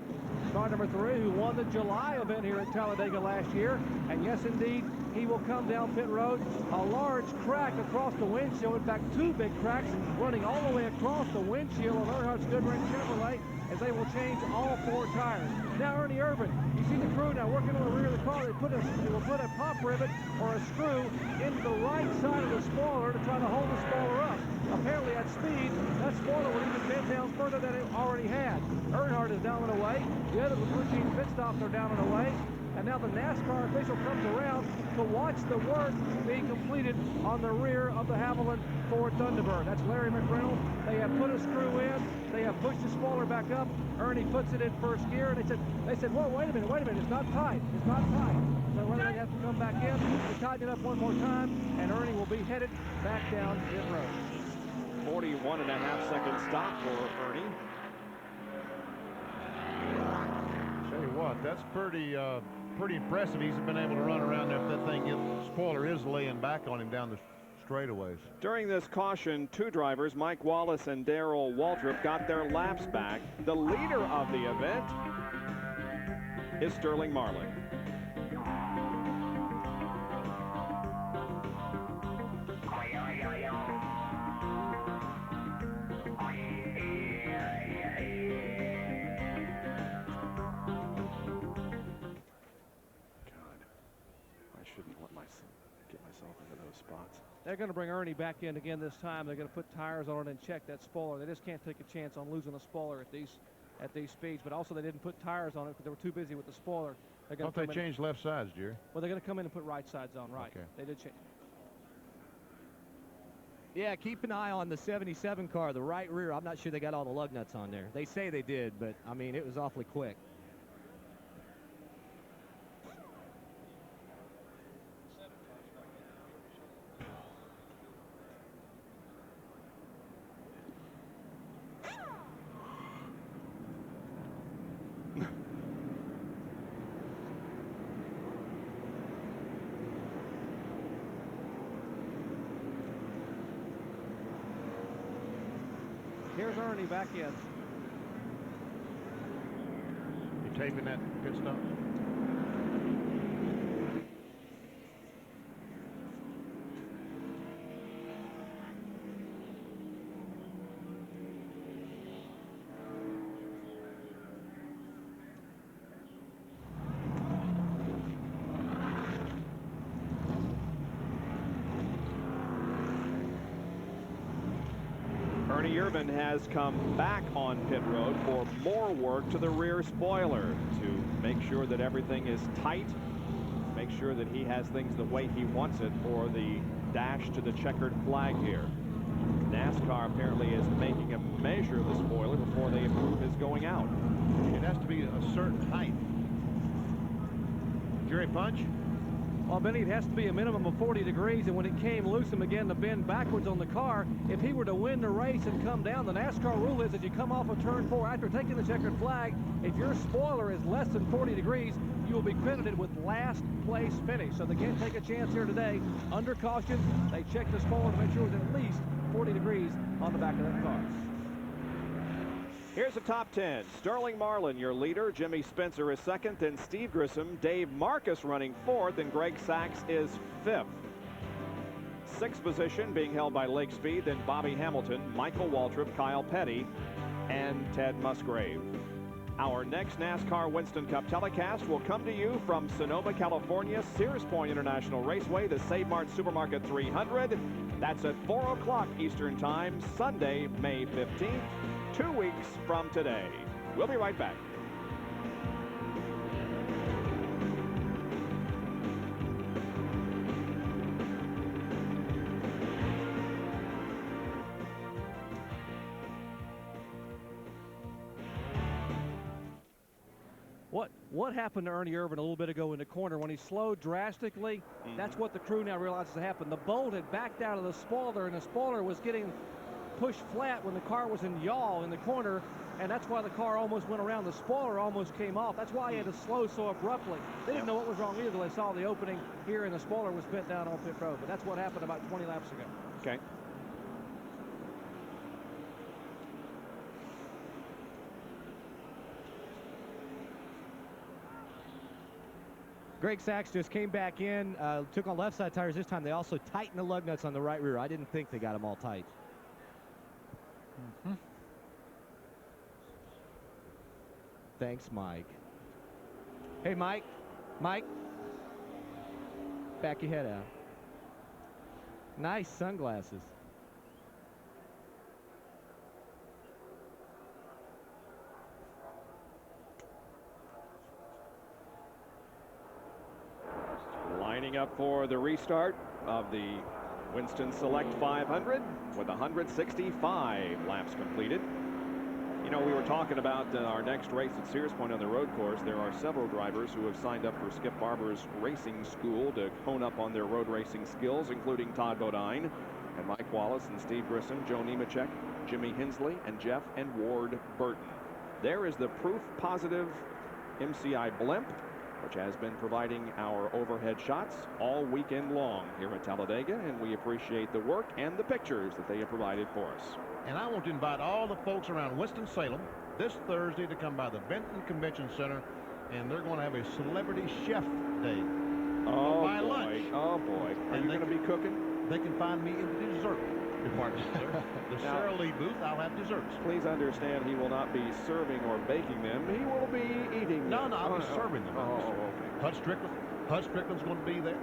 S3: car number 3, who won the July event here at Talladega last year. And yes, indeed, he will come down pit road. A large crack across the windshield. In fact, 2 big cracks running all the way across the windshield of Earnhardt's Goodwrench Chevrolet, as they will change all 4 tires. Now Ernie Irvan, you see the crew now working on the rear of the car. They will put a pop rivet or a screw into the right side of the spoiler to try to hold the spoiler up. Apparently at speed, that spoiler will even bend down further than it already had. Earnhardt is down and away. The other routine pit stops are down and away. And now the NASCAR official comes around to watch the work being completed on the rear of the Haviland Ford Thunderbird. That's Larry McReynolds. They have put a screw in. They have pushed the spoiler back up. Ernie puts it in first gear, and they said, well, wait a minute, it's not tight. It's not tight. So whether they have to come back in, to tighten it up one more time, and Ernie will be headed back down pit road.
S1: 41.5-second stop for Ernie.
S2: Tell you what, that's pretty impressive. He's been able to run around there if that thing, the spoiler is laying back on him down the straightaways.
S1: During this caution, 2 drivers, Mike Wallace and Darrell Waltrip, got their laps back. The leader of the event is Sterling Marlin.
S3: They're going to bring Ernie back in again this time. They're going to put tires on it and check that spoiler. They just can't take a chance on losing a spoiler at these speeds. But also they didn't put tires on it because they were too busy with the spoiler.
S2: Don't they change left sides, Jerry?
S3: Well, they're going to come in and put right sides on, right.
S2: Okay.
S3: They did change.
S8: Yeah, keep an eye on the 77 car, the right rear. I'm not sure they got all the lug nuts on there. They say they did, but, I mean, it was awfully quick.
S3: Here's Ernie back in.
S2: You taping that pit stop?
S1: Ernie Irvan has come back on pit road for more work to the rear spoiler to make sure that everything is tight, make sure that he has things the way he wants it for the dash to the checkered flag here. NASCAR apparently is making a measure of the spoiler before they approve his going out.
S2: It has to be a certain height. Jerry, punch?
S3: Well, Benny, it has to be a minimum of 40 degrees, and when it came loose and began to bend backwards on the car, if he were to win the race and come down, the NASCAR rule is that you come off of turn 4 after taking the checkered flag, if your spoiler is less than 40 degrees, you will be credited with last place finish. So they can't take a chance here today. Under caution, they check the spoiler to make sure it's at least 40 degrees on the back of that car.
S1: Here's the top 10. Sterling Marlin, your leader. Jimmy Spencer is second. Then Steve Grissom. Dave Marcus running fourth. And Greg Sachs is fifth. Sixth position being held by Lake Speed. Then Bobby Hamilton, Michael Waltrip, Kyle Petty, and Ted Musgrave. Our next NASCAR Winston Cup telecast will come to you from Sonoma, California, Sears Point International Raceway, the Save Mart Supermarket 300. That's at 4 o'clock Eastern Time, Sunday, May 15th, 2 weeks from today. We'll be right back.
S3: What happened to Ernie Irvan a little bit ago in the corner when he slowed drastically? That's what the crew now realizes happened. The bolt had backed out of the spoiler, and the spoiler was getting pushed flat when the car was in yaw in the corner, and that's why the car almost went around. The spoiler almost came off. That's why he had to slow so abruptly. They didn't know what was wrong either. They saw the opening here, and the spoiler was bent down on pit road. But that's what happened about 20 laps ago.
S1: Okay.
S8: Greg Sachs just came back in, took on left side tires this time. They also tightened the lug nuts on the right rear. I didn't think they got them all tight. Thanks, Mike. Hey, Mike. Mike. Back your head out. Nice sunglasses.
S1: Lining up for the restart of the Winston Select 500 with 165 laps completed. You know, we were talking about our next race at Sears Point on the road course. There are several drivers who have signed up for Skip Barber's racing school to hone up on their road racing skills, including Todd Bodine and Mike Wallace and Steve Grissom, Joe Nemechek, Jimmy Hensley, and Jeff and Ward Burton. There is the proof positive MCI blimp, which has been providing our overhead shots all weekend long here at Talladega, and we appreciate the work and the pictures that they have provided for us.
S7: And I want to invite all the folks around Winston-Salem this Thursday to come by the Benton Convention Center, and they're going to have a celebrity chef day.
S1: Oh,
S7: buy
S1: boy.
S7: lunch.
S1: Oh, boy. Are you going to be cooking?
S7: They can find me in the dessert department there. The
S1: Now,
S7: Sara Lee booth, I'll have desserts.
S1: Please understand, he will not be serving or baking them. He will be eating them.
S7: No, I'll be serving them.
S1: okay.
S7: Hud Strickland's going to be there.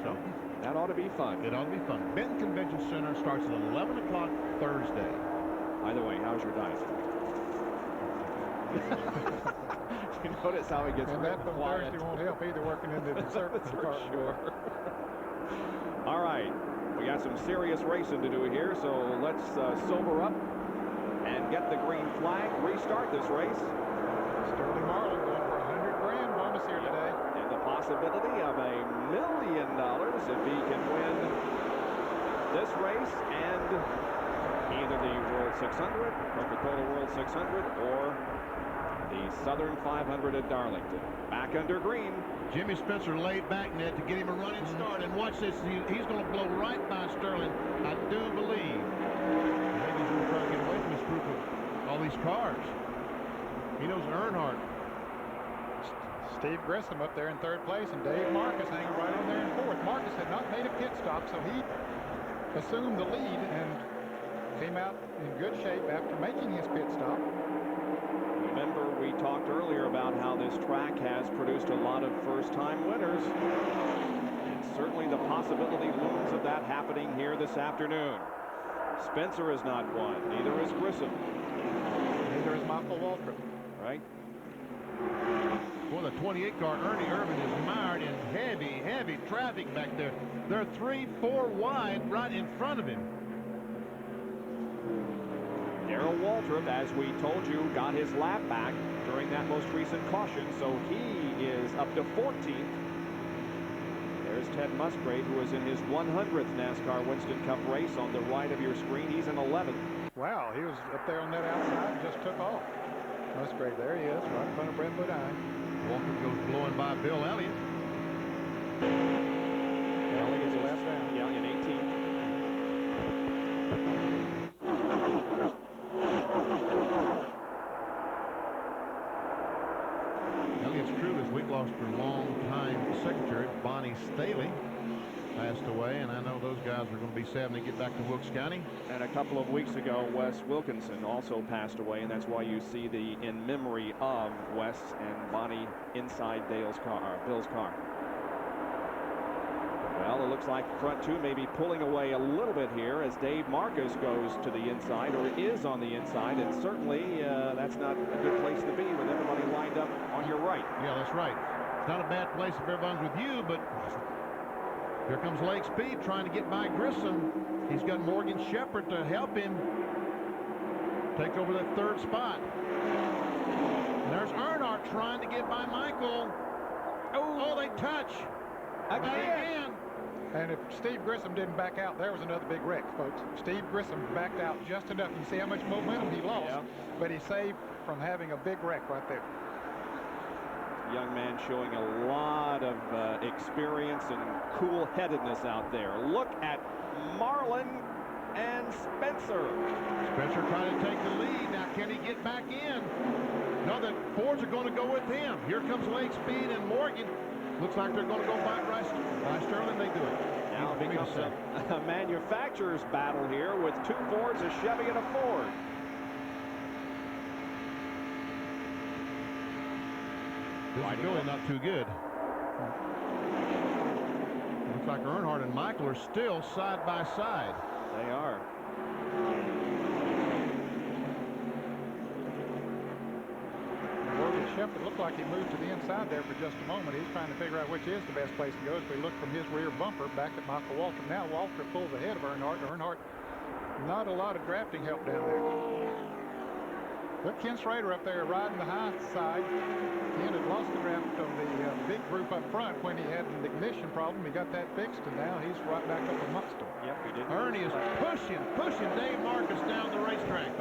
S7: So
S1: that ought to be fun.
S7: It ought to be fun. Benton Convention Center starts at 11 o'clock Thursday.
S1: By the way, how's your diet? You notice how he gets
S9: and
S1: real
S9: that from
S1: quiet.
S9: Thursday won't help either, working in the dessert
S1: For sure. All right, we got some serious racing to do here, so let's sober up and get the green flag. Restart this race.
S9: Sterling Marlin going for $100 grand bonus here today.
S1: And the possibility of $1 million if he can win this race and either the World 600, Coca-Cola World 600, or the Southern 500 at Darlington. Back under green.
S7: Jimmy Spencer laid back, Ned, to get him a running start. And watch this. He's going to blow right by Sterling, I do believe. Maybe he's going to try to get away from this group of all these cars. He knows Earnhardt.
S9: Steve Grissom up there in third place, and Dave Marcus hanging right on there in fourth. Marcus had not made a pit stop, so he assumed the lead and came out in good shape after making his pit stop.
S1: Remember, we talked earlier about how this track has produced a lot of first-time winners. And certainly the possibility looms of that happening here this afternoon. Spencer has not won. Neither is Grissom.
S9: Neither is Michael Waltrip.
S1: Right?
S7: Boy, the 28 car, Ernie Irvan, is mired in heavy, heavy traffic back there. They're 3-4 wide right in front of him.
S1: Darrell Waltrip, as we told you, got his lap back during that most recent caution, so he is up to 14th. There's Ted Musgrave, who is in his 100th NASCAR Winston Cup race on the right of your screen. He's in 11th.
S9: Wow, he was up there on that outside and just took off. Musgrave, there he is, right in front of Brent Bodine.
S7: Walker goes blowing by Bill Elliott.
S1: Elliott is last round. Yeah, in 18th.
S7: Elliott's crew this week lost their longtime secretary, Bonnie Staley. passed away, and I know those guys are going to be sad when they get back to Wilkes County.
S1: And a couple of weeks ago, Wes Wilkinson also passed away, and that's why you see the in memory of Wes and Bonnie inside Bill's car. Well, it looks like front two may be pulling away a little bit here as Dave Marcus goes to the inside, or is on the inside, and certainly that's not a good place to be with everybody lined up on your right.
S7: Yeah, that's right. It's not a bad place if everyone's with you, but here comes Lake Speed trying to get by Grissom. He's got Morgan Shepherd to help him take over that third spot. And there's Earnhardt trying to get by Michael. Oh, they touch. Again.
S9: And if Steve Grissom didn't back out, there was another big wreck, folks. Steve Grissom backed out just enough. You see how much momentum he lost, but he saved from having a big wreck right there.
S1: Young man showing a lot of experience and cool-headedness out there. Look at Marlin and Spencer.
S7: Spencer trying to take the lead. Now, can he get back in? No, the Fords are going to go with him. Here comes Lake Speed and Morgan. Looks like they're going to go by Sterling. They do it.
S1: Now it becomes a manufacturer's battle here with two Fords, a Chevy and a Ford.
S7: This is really not too good. Looks like Earnhardt and Michael are still side by side.
S1: They are.
S9: Morgan Shepherd looked like he moved to the inside there for just a moment. He's trying to figure out which is the best place to go. As we look from his rear bumper back at Michael Waltrip. Now Waltrip pulls ahead of Earnhardt. Earnhardt, not a lot of drafting help down there. But Ken Schrader up there riding the high side. Ken had lost the draft of the big group up front when he had an ignition problem. He got that fixed, and now he's right back up amongst them.
S1: Yep, he did.
S7: Ernie is pushing Dave Marcus down the racetrack.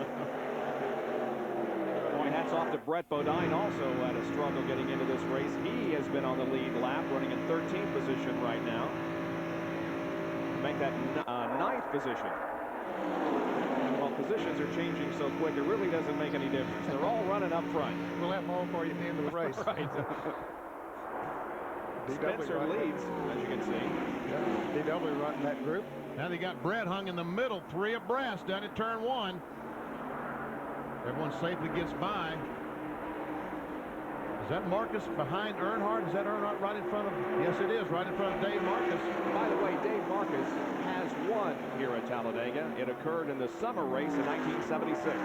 S1: Boy, hats off to Brett Bodine, also had a struggle getting into this race. He has been on the lead lap, running in 13th position right now. Make that ninth position. Well, positions are changing so quick, it really doesn't make any difference. They're all running up front.
S9: We'll have more for you at the end of the race.
S1: Right. Spencer leads, as you can see.
S9: Yeah, DW running that group.
S7: Now they got Brett hung in the middle, three abreast down at turn one. Everyone safely gets by. Is that Marcus behind Earnhardt? Is that Earnhardt right in front of? Yes, it is, right in front of Dave Marcus.
S1: By the way, Dave Marcus has won here at Talladega. It occurred in the summer race in 1976.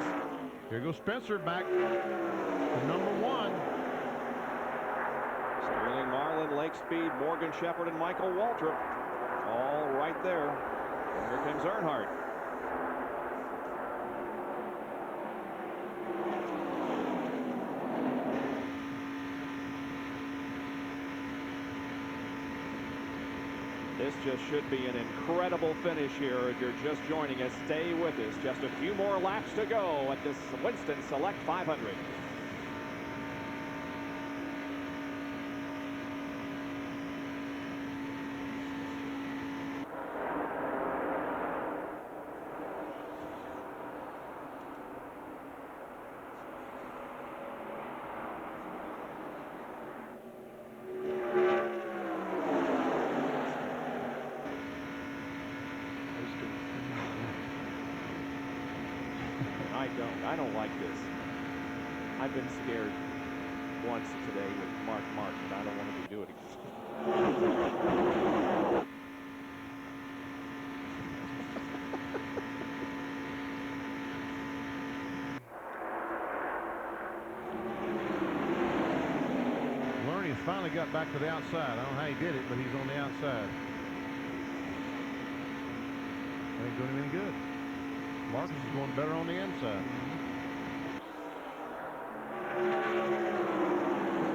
S7: Here goes Spencer back to number one.
S1: Sterling Marlin, Lake Speed, Morgan Shepherd, and Michael Waltrip. All right there. And here comes Earnhardt. This just should be an incredible finish here. If you're just joining us, stay with us. Just a few more laps to go at this Winston Select 500. I don't like this. I've been scared once today with Mark Martin, but I don't want to do it again.
S7: Lerny has finally got back to the outside. I don't know how he did it, but he's on the outside. That ain't doing him any good. Marcus is going better on the inside.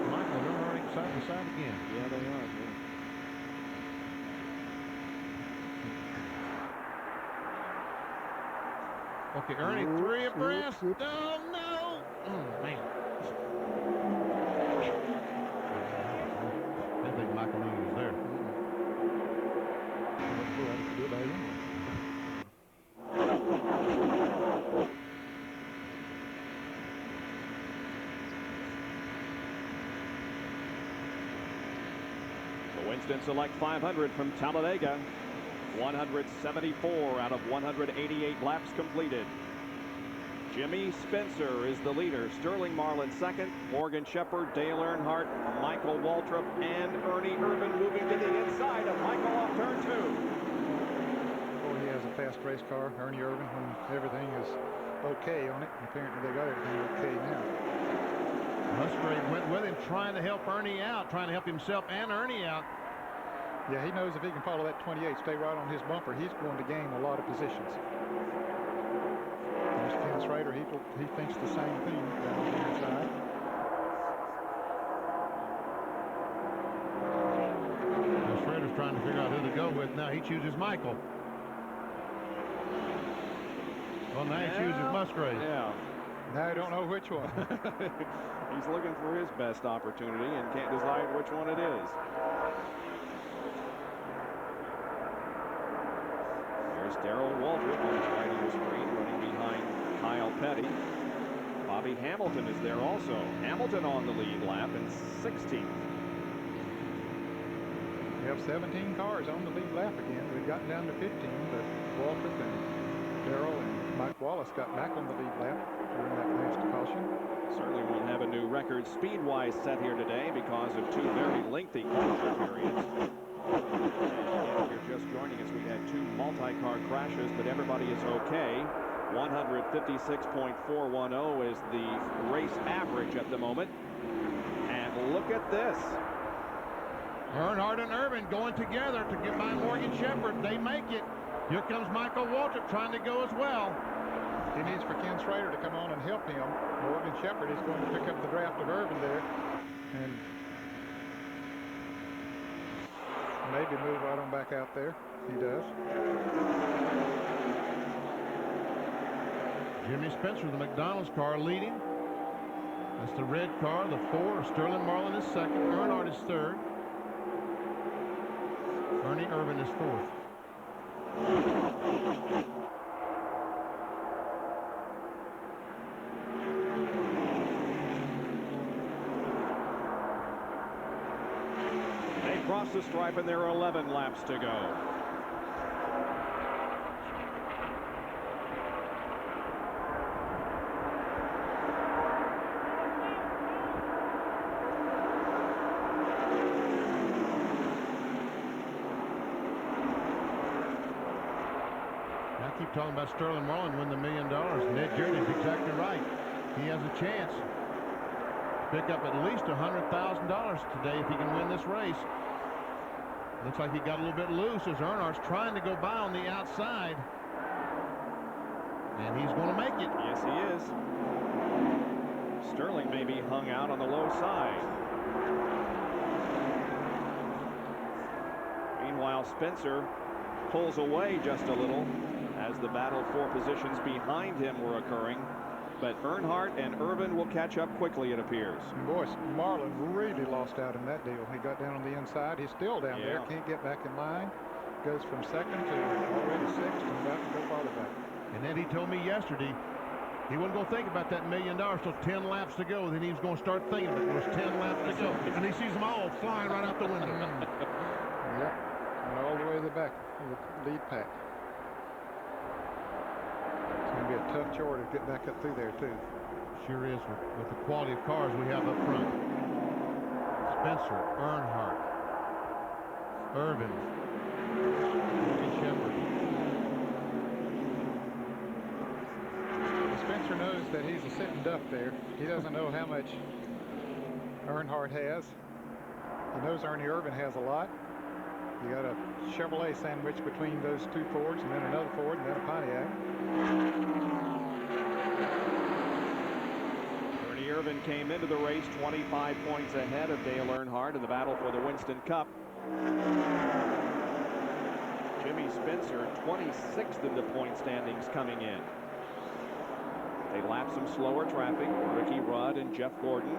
S7: Michael, they're running side by side again.
S1: Yeah, they are. Yeah.
S7: Okay, Ernie, three abreast. Oh, no. Oh, man. I didn't think Michael knew he was there.
S1: Winston Select 500 from Talladega. 174 out of 188 laps completed. Jimmy Spencer is the leader. Sterling Marlin second. Morgan Shepherd, Dale Earnhardt, Michael Waltrip, and Ernie Irvan moving to the inside of Michael off turn 2.
S9: Boy, he has a fast race car, Ernie Irvan, when everything is okay on it. Apparently they got everything okay now.
S2: Musgrave went with him, trying to help Ernie out, trying to help himself and Ernie out.
S9: Yeah, he knows if he can follow that 28, stay right on his bumper, he's going to gain a lot of positions. There's Ken Schrader. He thinks the same thing down on the inside.
S2: Now Schrader's trying to figure out who to go with. Now he chooses Michael. Well, now he chooses Musgrave.
S1: Yeah.
S9: Now I don't know which one.
S1: He's looking for his best opportunity and can't decide which one it is. There's Darrell Waltrip on his right of the screen, running behind Kyle Petty. Bobby Hamilton is there also. Hamilton on the lead lap in 16th.
S9: We have 17 cars on the lead lap again. We've gotten down to 15, but Waltrip and Darrell and Mike Wallace got back on the lead lap during that last caution.
S1: Certainly won't have a new record speed-wise set here today because of two very lengthy qualifying periods. And if you're just joining us, we had two multi-car crashes, but everybody is okay. 156.410 is the race average at the moment. And look at this.
S2: Earnhardt and Irvan going together to get by Morgan Shepherd. They make it. Here comes Michael Waltrip trying to go as well.
S9: He needs for Ken Schrader to come on and help him. Morgan Shepherd is going to pick up the draft of Irvan there and maybe move right on back out there. He does.
S2: Jimmy Spencer, the McDonald's car, leading. That's the red car, the 4. Sterling Marlin is second. Earnhardt is third. Ernie Irvan is fourth.
S1: They cross the stripe and there are 11 laps to go.
S2: Keep talking about Sterling Marlin win the $1 million. Ned Jordan's exactly right. He has a chance to pick up at least $100,000 today if he can win this race. Looks like he got a little bit loose as Earnhardt's trying to go by on the outside. And he's going to make it.
S1: Yes, he is. Sterling may be hung out on the low side. Meanwhile, Spencer pulls away just a little as the battle for positions behind him were occurring. But Earnhardt and Irvan will catch up quickly, it appears.
S9: Boy, Marlin really lost out in that deal. He got down on the inside. He's still down there. Can't get back in line. Goes from second to already sixth and about to go farther back.
S2: And then he told me yesterday he wasn't going to think about that $1 million till 10 laps to go. Then he was going to start thinking of it. There's 10 laps to go. And he sees them all flying right out the window.
S9: Yep. And all the way to the back of the lead pack. It's going to be a tough chore to get back up through there, too.
S2: Sure is with the quality of cars we have up front. Spencer, Earnhardt, Irvan, Morgan Shepherd.
S9: Spencer knows that he's a sitting duck there. He doesn't know how much Earnhardt has. He knows Ernie Irvan has a lot. You got a Chevrolet sandwich between those two Fords, and then another Ford, and then a Pontiac.
S1: Ernie Irvan came into the race 25 points ahead of Dale Earnhardt in the battle for the Winston Cup. Jimmy Spencer 26th in the point standings coming in. They lap some slower traffic. Ricky Rudd and Jeff Gordon.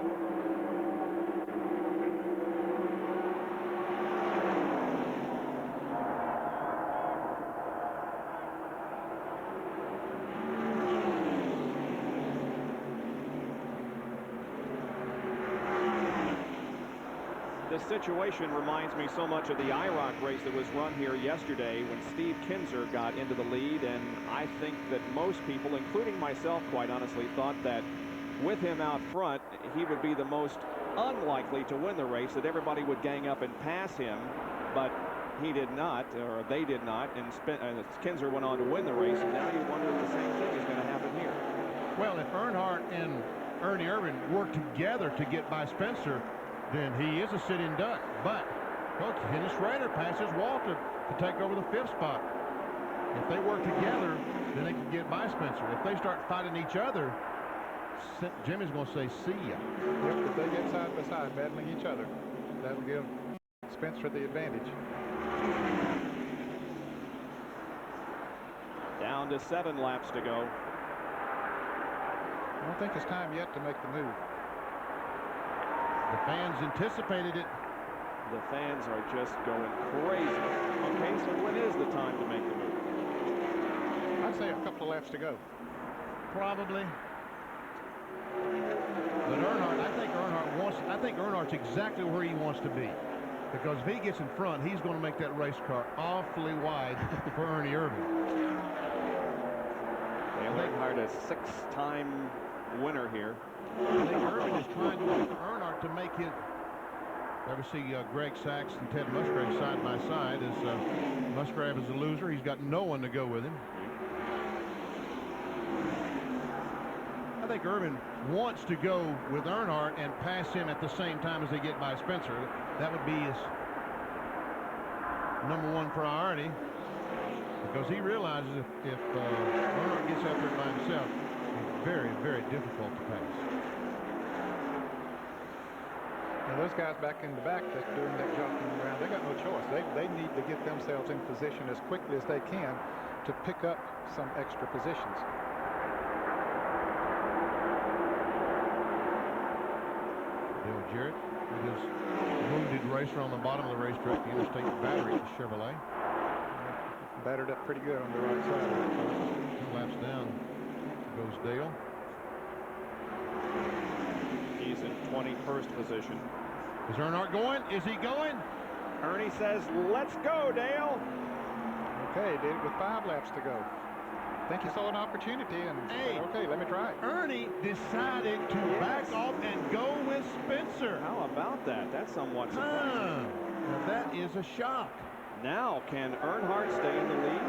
S1: This situation reminds me so much of the IROC race that was run here yesterday when Steve Kinzer got into the lead, and I think that most people, including myself, quite honestly, thought that with him out front, he would be the most unlikely to win the race, that everybody would gang up and pass him, but he did not, or they did not, and Kinzer went on to win the race, and now you wonder if the same thing is going to happen here.
S2: Well, if Earnhardt and Ernie Irvan work together to get by Spencer, then he is a sitting duck. But, look, Kenny Schrader passes Walter to take over the 5th spot. If they work together, then they can get by Spencer. If they start fighting each other, Jimmy's going to say, see ya.
S9: Yep, if they get side by side battling each other, that'll give Spencer the advantage.
S1: Down to 7 laps to go.
S9: I don't think it's time yet to make the move.
S2: The fans anticipated it.
S1: The fans are just going crazy. Okay, so when is the time to make the move?
S9: I'd say a couple of laps to go.
S2: Probably. But Earnhardt, I think Earnhardt's exactly where he wants to be. Because if he gets in front, he's going to make that race car awfully wide for Ernie Irvan.
S1: Dale Earnhardt, a 6-time winner here.
S2: I think Irvan is trying to wait for Earnhardt to make his. Ever see Greg Sachs and Ted Musgrave side by side? As Musgrave is a loser, he's got no one to go with him. I think Irvan wants to go with Earnhardt and pass him at the same time as they get by Spencer. That would be his #1 priority, because he realizes if Earnhardt gets out there by himself, it's very, very difficult to pass.
S9: Now those guys back in the back that's doing that jockeying around, they got no choice. They need to get themselves in position as quickly as they can to pick up some extra positions.
S2: Dale Jarrett with his wounded racer on the bottom of the racetrack, the Interstate Battery Chevrolet.
S9: Battered up pretty good on the right side.
S2: 2 laps down goes Dale.
S1: He's in 21st position.
S2: Is Earnhardt going? Is he going?
S1: Ernie says, let's go, Dale.
S9: Okay, did it with 5 laps to go. I think he saw an opportunity and said, okay, let me try it.
S2: Ernie decided to back off and go with Spencer.
S1: How about that? That's somewhat surprising.
S2: Now that is a shock.
S1: Now, can Earnhardt stay in the lead?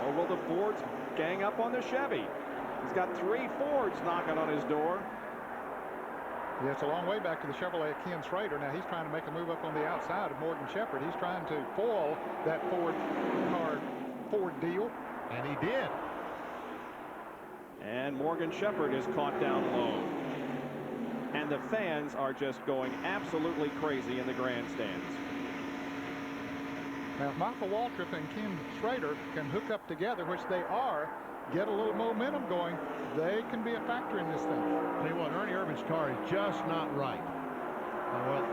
S1: Or will the Fords gang up on the Chevy? He's got 3 Fords knocking on his door.
S9: Yeah, it's a long way back to the Chevrolet of Ken Schrader. Now he's trying to make a move up on the outside of Morgan Shepherd. He's trying to foil that Ford deal.
S2: And he did.
S1: And Morgan Shepherd is caught down low. And the fans are just going absolutely crazy in the grandstands.
S9: Now, if Michael Waltrip and Ken Schrader can hook up together, which they are, get a little momentum going, they can be a factor in this thing.
S2: Tell you what, Ernie Irvan's car is just not right. Well,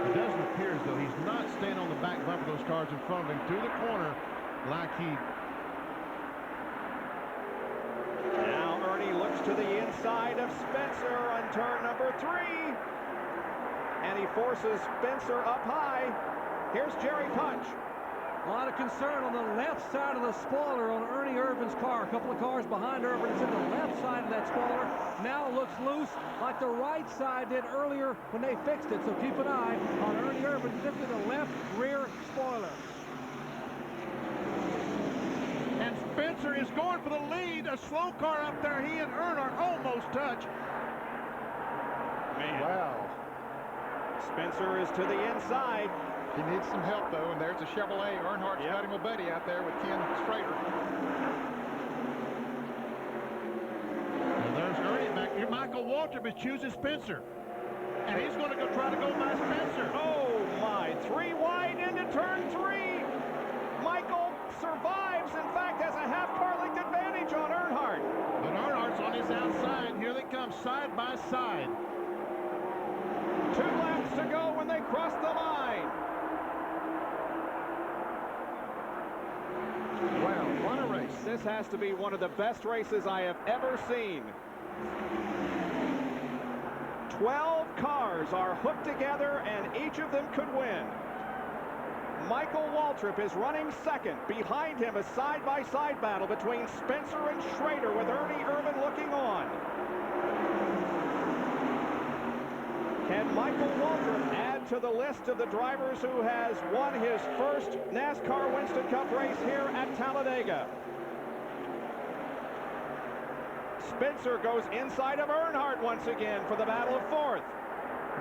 S2: it doesn't appear as though he's not staying on the back bump of those cars in front of him through the corner like he.
S1: Now Ernie looks to the inside of Spencer on turn number 3. And he forces Spencer up high. Here's Jerry Punch.
S3: A lot of concern on the left side of the spoiler on Ernie Irvan's car. A couple of cars behind Irvan. It's in the left side of that spoiler. Now it looks loose like the right side did earlier when they fixed it. So keep an eye on Ernie Irvan, simply the left rear spoiler.
S2: And Spencer is going for the lead. A slow car up there. He and Earnhardt almost touch.
S1: Man.
S9: Wow.
S1: Spencer is to the inside.
S9: He needs some help, though, and there's a Chevrolet. Earnhardt's got him a buddy out there with Ken Schrader.
S2: And there's Ernie back here. Michael Waltrip chooses Spencer. And he's going to go try to go by Spencer.
S1: Oh, my. 3 wide into turn 3. Michael survives. In fact, has a half-car length advantage on Earnhardt.
S2: But Earnhardt's on his outside. Here they come side by side.
S1: 2 laps to go when they cross the line.
S9: Wow, what a race.
S1: This has to be one of the best races I have ever seen. 12 cars are hooked together, and each of them could win. Michael Waltrip is running second. Behind him, a side-by-side battle between Spencer and Schrader, with Ernie Irvan looking on. Can Michael Waltrip add to the list of the drivers who has won his first NASCAR Winston Cup race here at Talladega? Spencer goes inside of Earnhardt once again for the battle of fourth.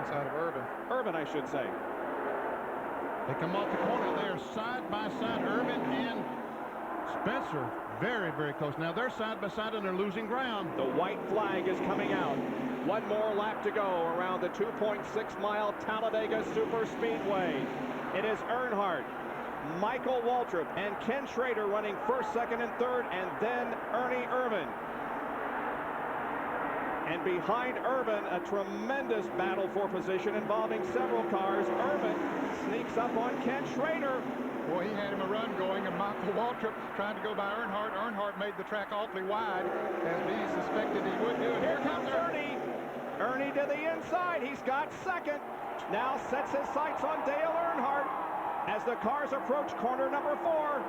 S9: Inside of Irvan.
S1: Irvan, I should say.
S2: They come off the corner there, side by side, Irvan and Spencer. Very, very close. Now they're side by side and they're losing ground.
S1: The white flag is coming out. One more lap to go around the 2.6-mile Talladega Superspeedway. It is Earnhardt, Michael Waltrip, and Ken Schrader running first, second, and third, and then Ernie Irvan. And behind Irvan, a tremendous battle for position involving several cars. Irvan sneaks up on Ken Schrader.
S9: Boy, he had him a run going, and Michael Waltrip trying to go by Earnhardt. Earnhardt made the track awfully wide, as he suspected he would do.
S1: Here comes Ernie. Ernie to the inside. He's got second. Now sets his sights on Dale Earnhardt as the cars approach corner number 4.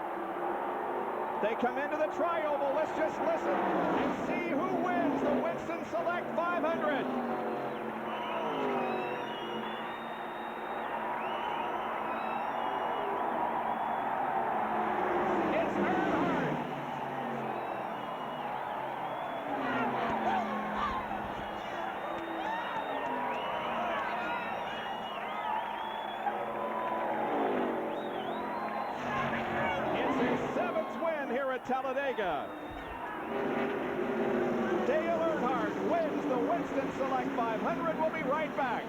S1: They come into the tri-oval. Let's just listen and see who wins the Winston Select 500. It's Earnhardt. It's his 7th win here at Talladega. Dale Earnhardt wins the Winston Select 500. We'll be right back.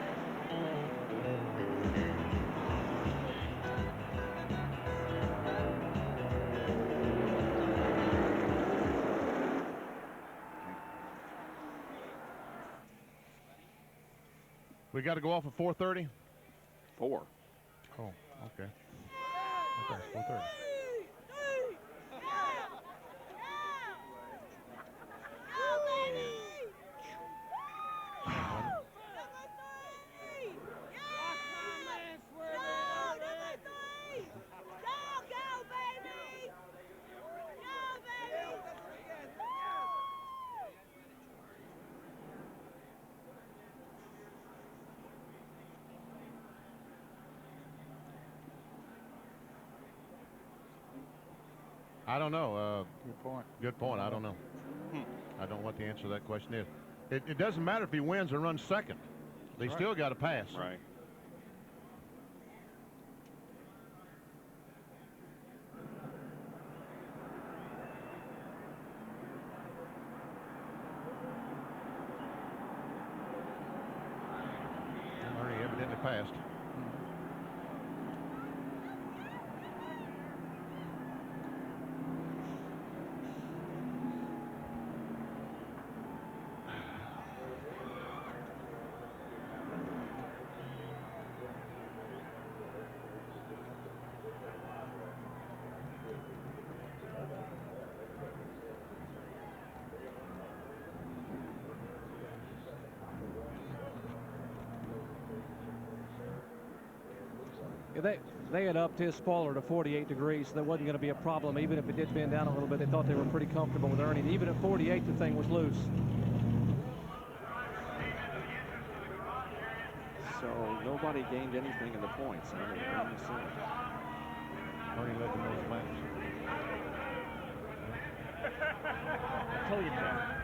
S2: We got to go off at 4:30?
S1: 4.
S2: Oh, okay. Okay, 4:30. I don't know.
S9: Good point.
S2: Good point. I don't know. I don't know what the answer to that question is. It doesn't matter if he wins or runs second. They still got to pass.
S1: Right.
S2: Ernie evidently passed.
S3: They had upped his spoiler to 48 degrees, so that wasn't going to be a problem. Even if it did bend down a little bit, they thought they were pretty comfortable with Ernie. Even at 48, the thing was loose.
S1: So nobody gained anything in the points. Ernie
S2: led the most laps.
S10: I told you that.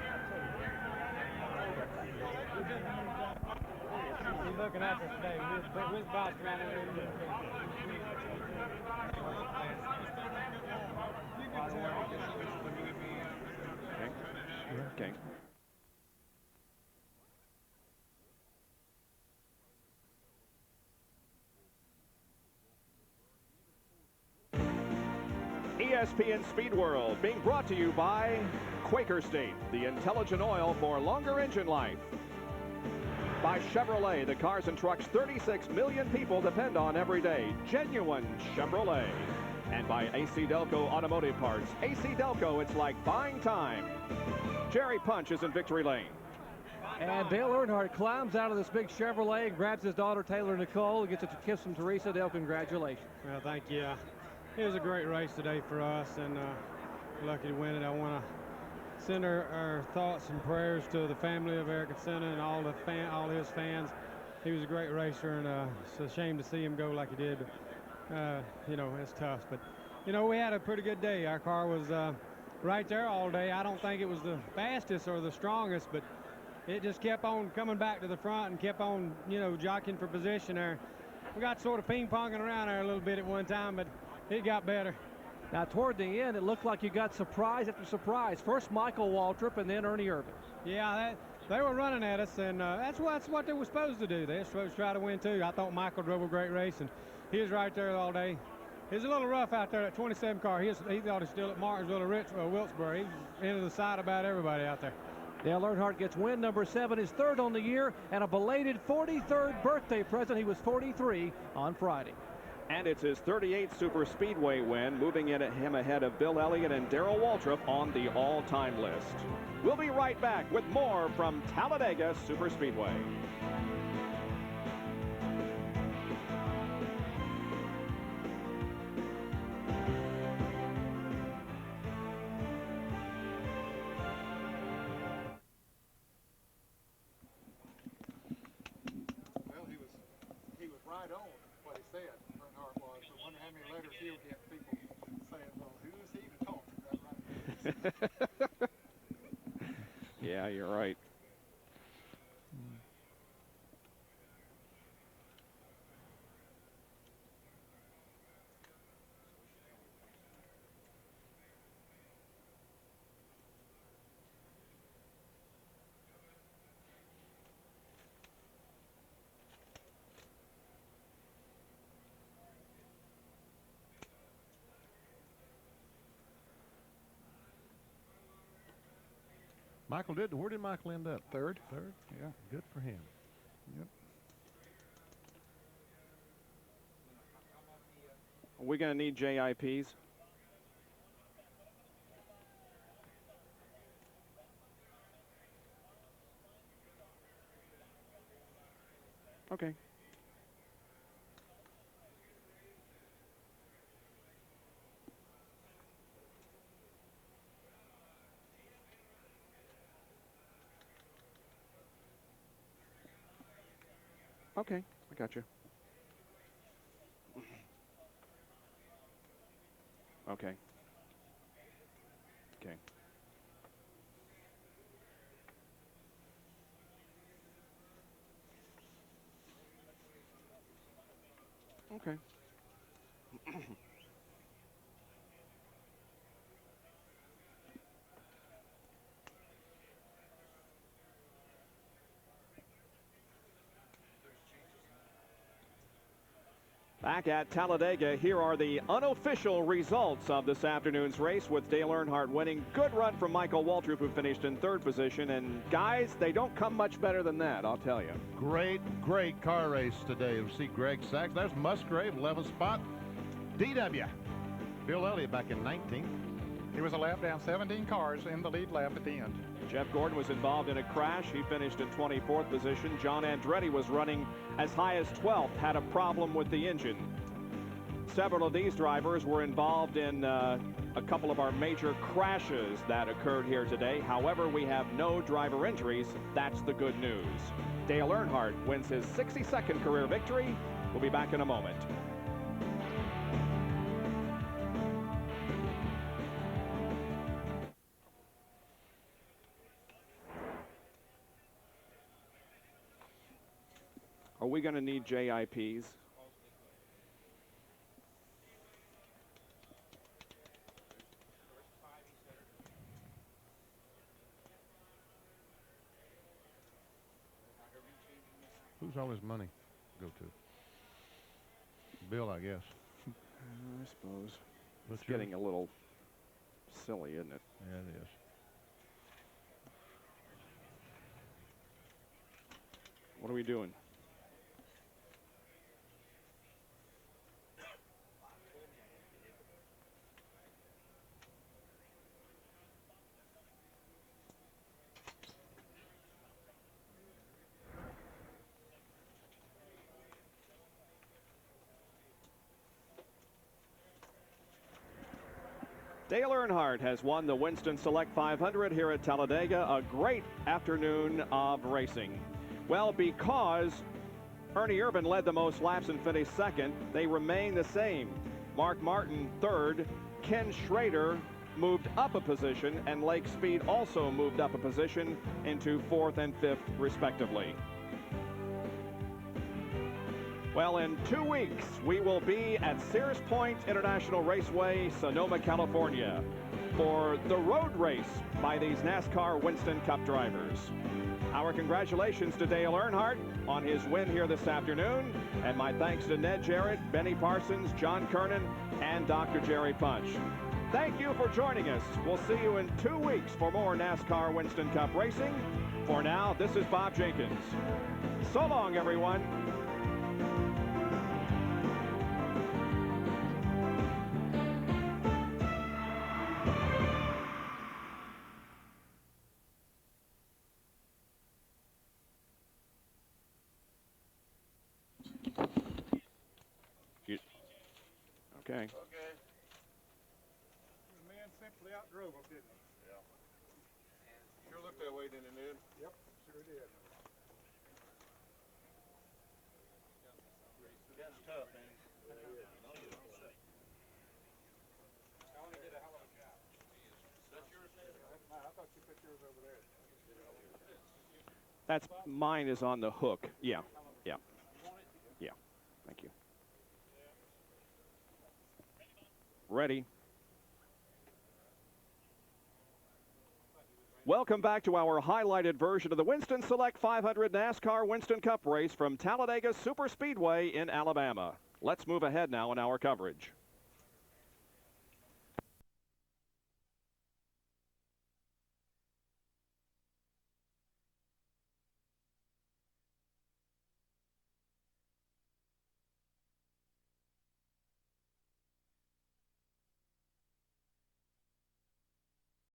S10: He's looking at us today. We're boss around there.
S1: Okay. ESPN Speed World being brought to you by Quaker State, the intelligent oil for longer engine life. By Chevrolet, the cars and trucks 36 million people depend on every day. Genuine Chevrolet. And by AC Delco Automotive Parts. AC Delco, it's like buying time. Jerry Punch is in victory lane.
S3: And Dale Earnhardt climbs out of this big Chevrolet and grabs his daughter Taylor Nicole and gets a kiss from Teresa. Dale, congratulations.
S20: Well, thank you. It was a great race today for us, and lucky to win it. I want to send our thoughts and prayers to the family of Eric Senna and all his fans. He was a great racer, and it's a shame to see him go like he did. But, you know, it's tough. But, you know, we had a pretty good day. Our car was right there all day. I don't think it was the fastest or the strongest, but it just kept on coming back to the front and kept on, you know, jockeying for position there. We got sort of ping-ponging around there a little bit at one time, but it got better.
S3: Now, toward the end, it looked like you got surprise after surprise. First Michael Waltrip and then Ernie Irvin.
S20: Yeah, they were running at us, and that's what they were supposed to do. They were supposed to try to win, too. I thought Michael drove a great race, and he was right there all day. It was a little rough out there, that 27 car. He thought he was still at Martinsville or Wilkesboro. He was into the side about everybody out there.
S3: Dale Earnhardt gets win number 7, his 3rd on the year, and a belated 43rd birthday present. He was 43 on Friday.
S1: And it's his 38th Superspeedway win, moving him ahead of Bill Elliott and Darrell Waltrip on the all-time list. We'll be right back with more from Talladega Superspeedway.
S9: Well, he was right on what he said. Earnhardt was. I wonder how many letters he'll get people saying, well, who is he even talking about right now?
S1: Yeah, you're right.
S2: Where did Michael end up?
S9: Third.
S2: Third?
S9: Yeah.
S2: Good for him.
S9: Yep.
S1: Are we going to need JIPs? Okay. Okay, I got you. Okay. Okay. Okay. Back at Talladega, here are the unofficial results of this afternoon's race, with Dale Earnhardt winning. Good run from Michael Waltrip, who finished in 3rd position. And guys, they don't come much better than that, I'll tell you.
S7: Great car race today. We see Greg Sachs. There's Musgrave, 11th spot. DW. Bill Elliott back in 19th.
S9: He was a lap down, 17 cars in the lead lap at the end.
S1: Jeff Gordon was involved in a crash. He finished in 24th position. John Andretti was running as high as 12th, had a problem with the engine. Several of these drivers were involved in a couple of our major crashes that occurred here today. However, we have no driver injuries. That's the good news. Dale Earnhardt wins his 62nd career victory. We'll be back in a moment. Are we going to need JIPs?
S2: Who's all his money go to? Bill, I guess.
S1: I suppose.
S2: What's
S1: It's getting a little silly, isn't it?
S2: Yeah, it is.
S1: What are we doing? Dale Earnhardt has won the Winston Select 500 here at Talladega. A great afternoon of racing. Well, because Ernie Irvan led the most laps and finished second, they remain the same. Mark Martin third, Ken Schrader moved up a position, and Lake Speed also moved up a position into fourth and fifth respectively. Well, in 2 weeks, we will be at Sears Point International Raceway, Sonoma, California, for the road race by these NASCAR Winston Cup drivers. Our congratulations to Dale Earnhardt on his win here this afternoon, and my thanks to Ned Jarrett, Benny Parsons, John Kernan, and Dr. Jerry Punch. Thank you for joining us. We'll see you in 2 weeks for more NASCAR Winston Cup racing. For now, this is Bob Jenkins. So long, everyone. Okay.
S2: Okay. The man simply outdrove him, didn't he? Yeah. Sure looked that way, didn't it, Ned? Yep, sure did.
S16: That's tough, man.
S2: Tony did a hell of a job. That's yours, Ned? That's mine. I thought you put yours over there.
S1: That's mine is on the hook. Yeah. Yeah. Yeah. Thank you. Ready. Welcome back to our highlighted version of the Winston Select 500 NASCAR Winston Cup race from Talladega Superspeedway in Alabama. Let's move ahead now in our coverage.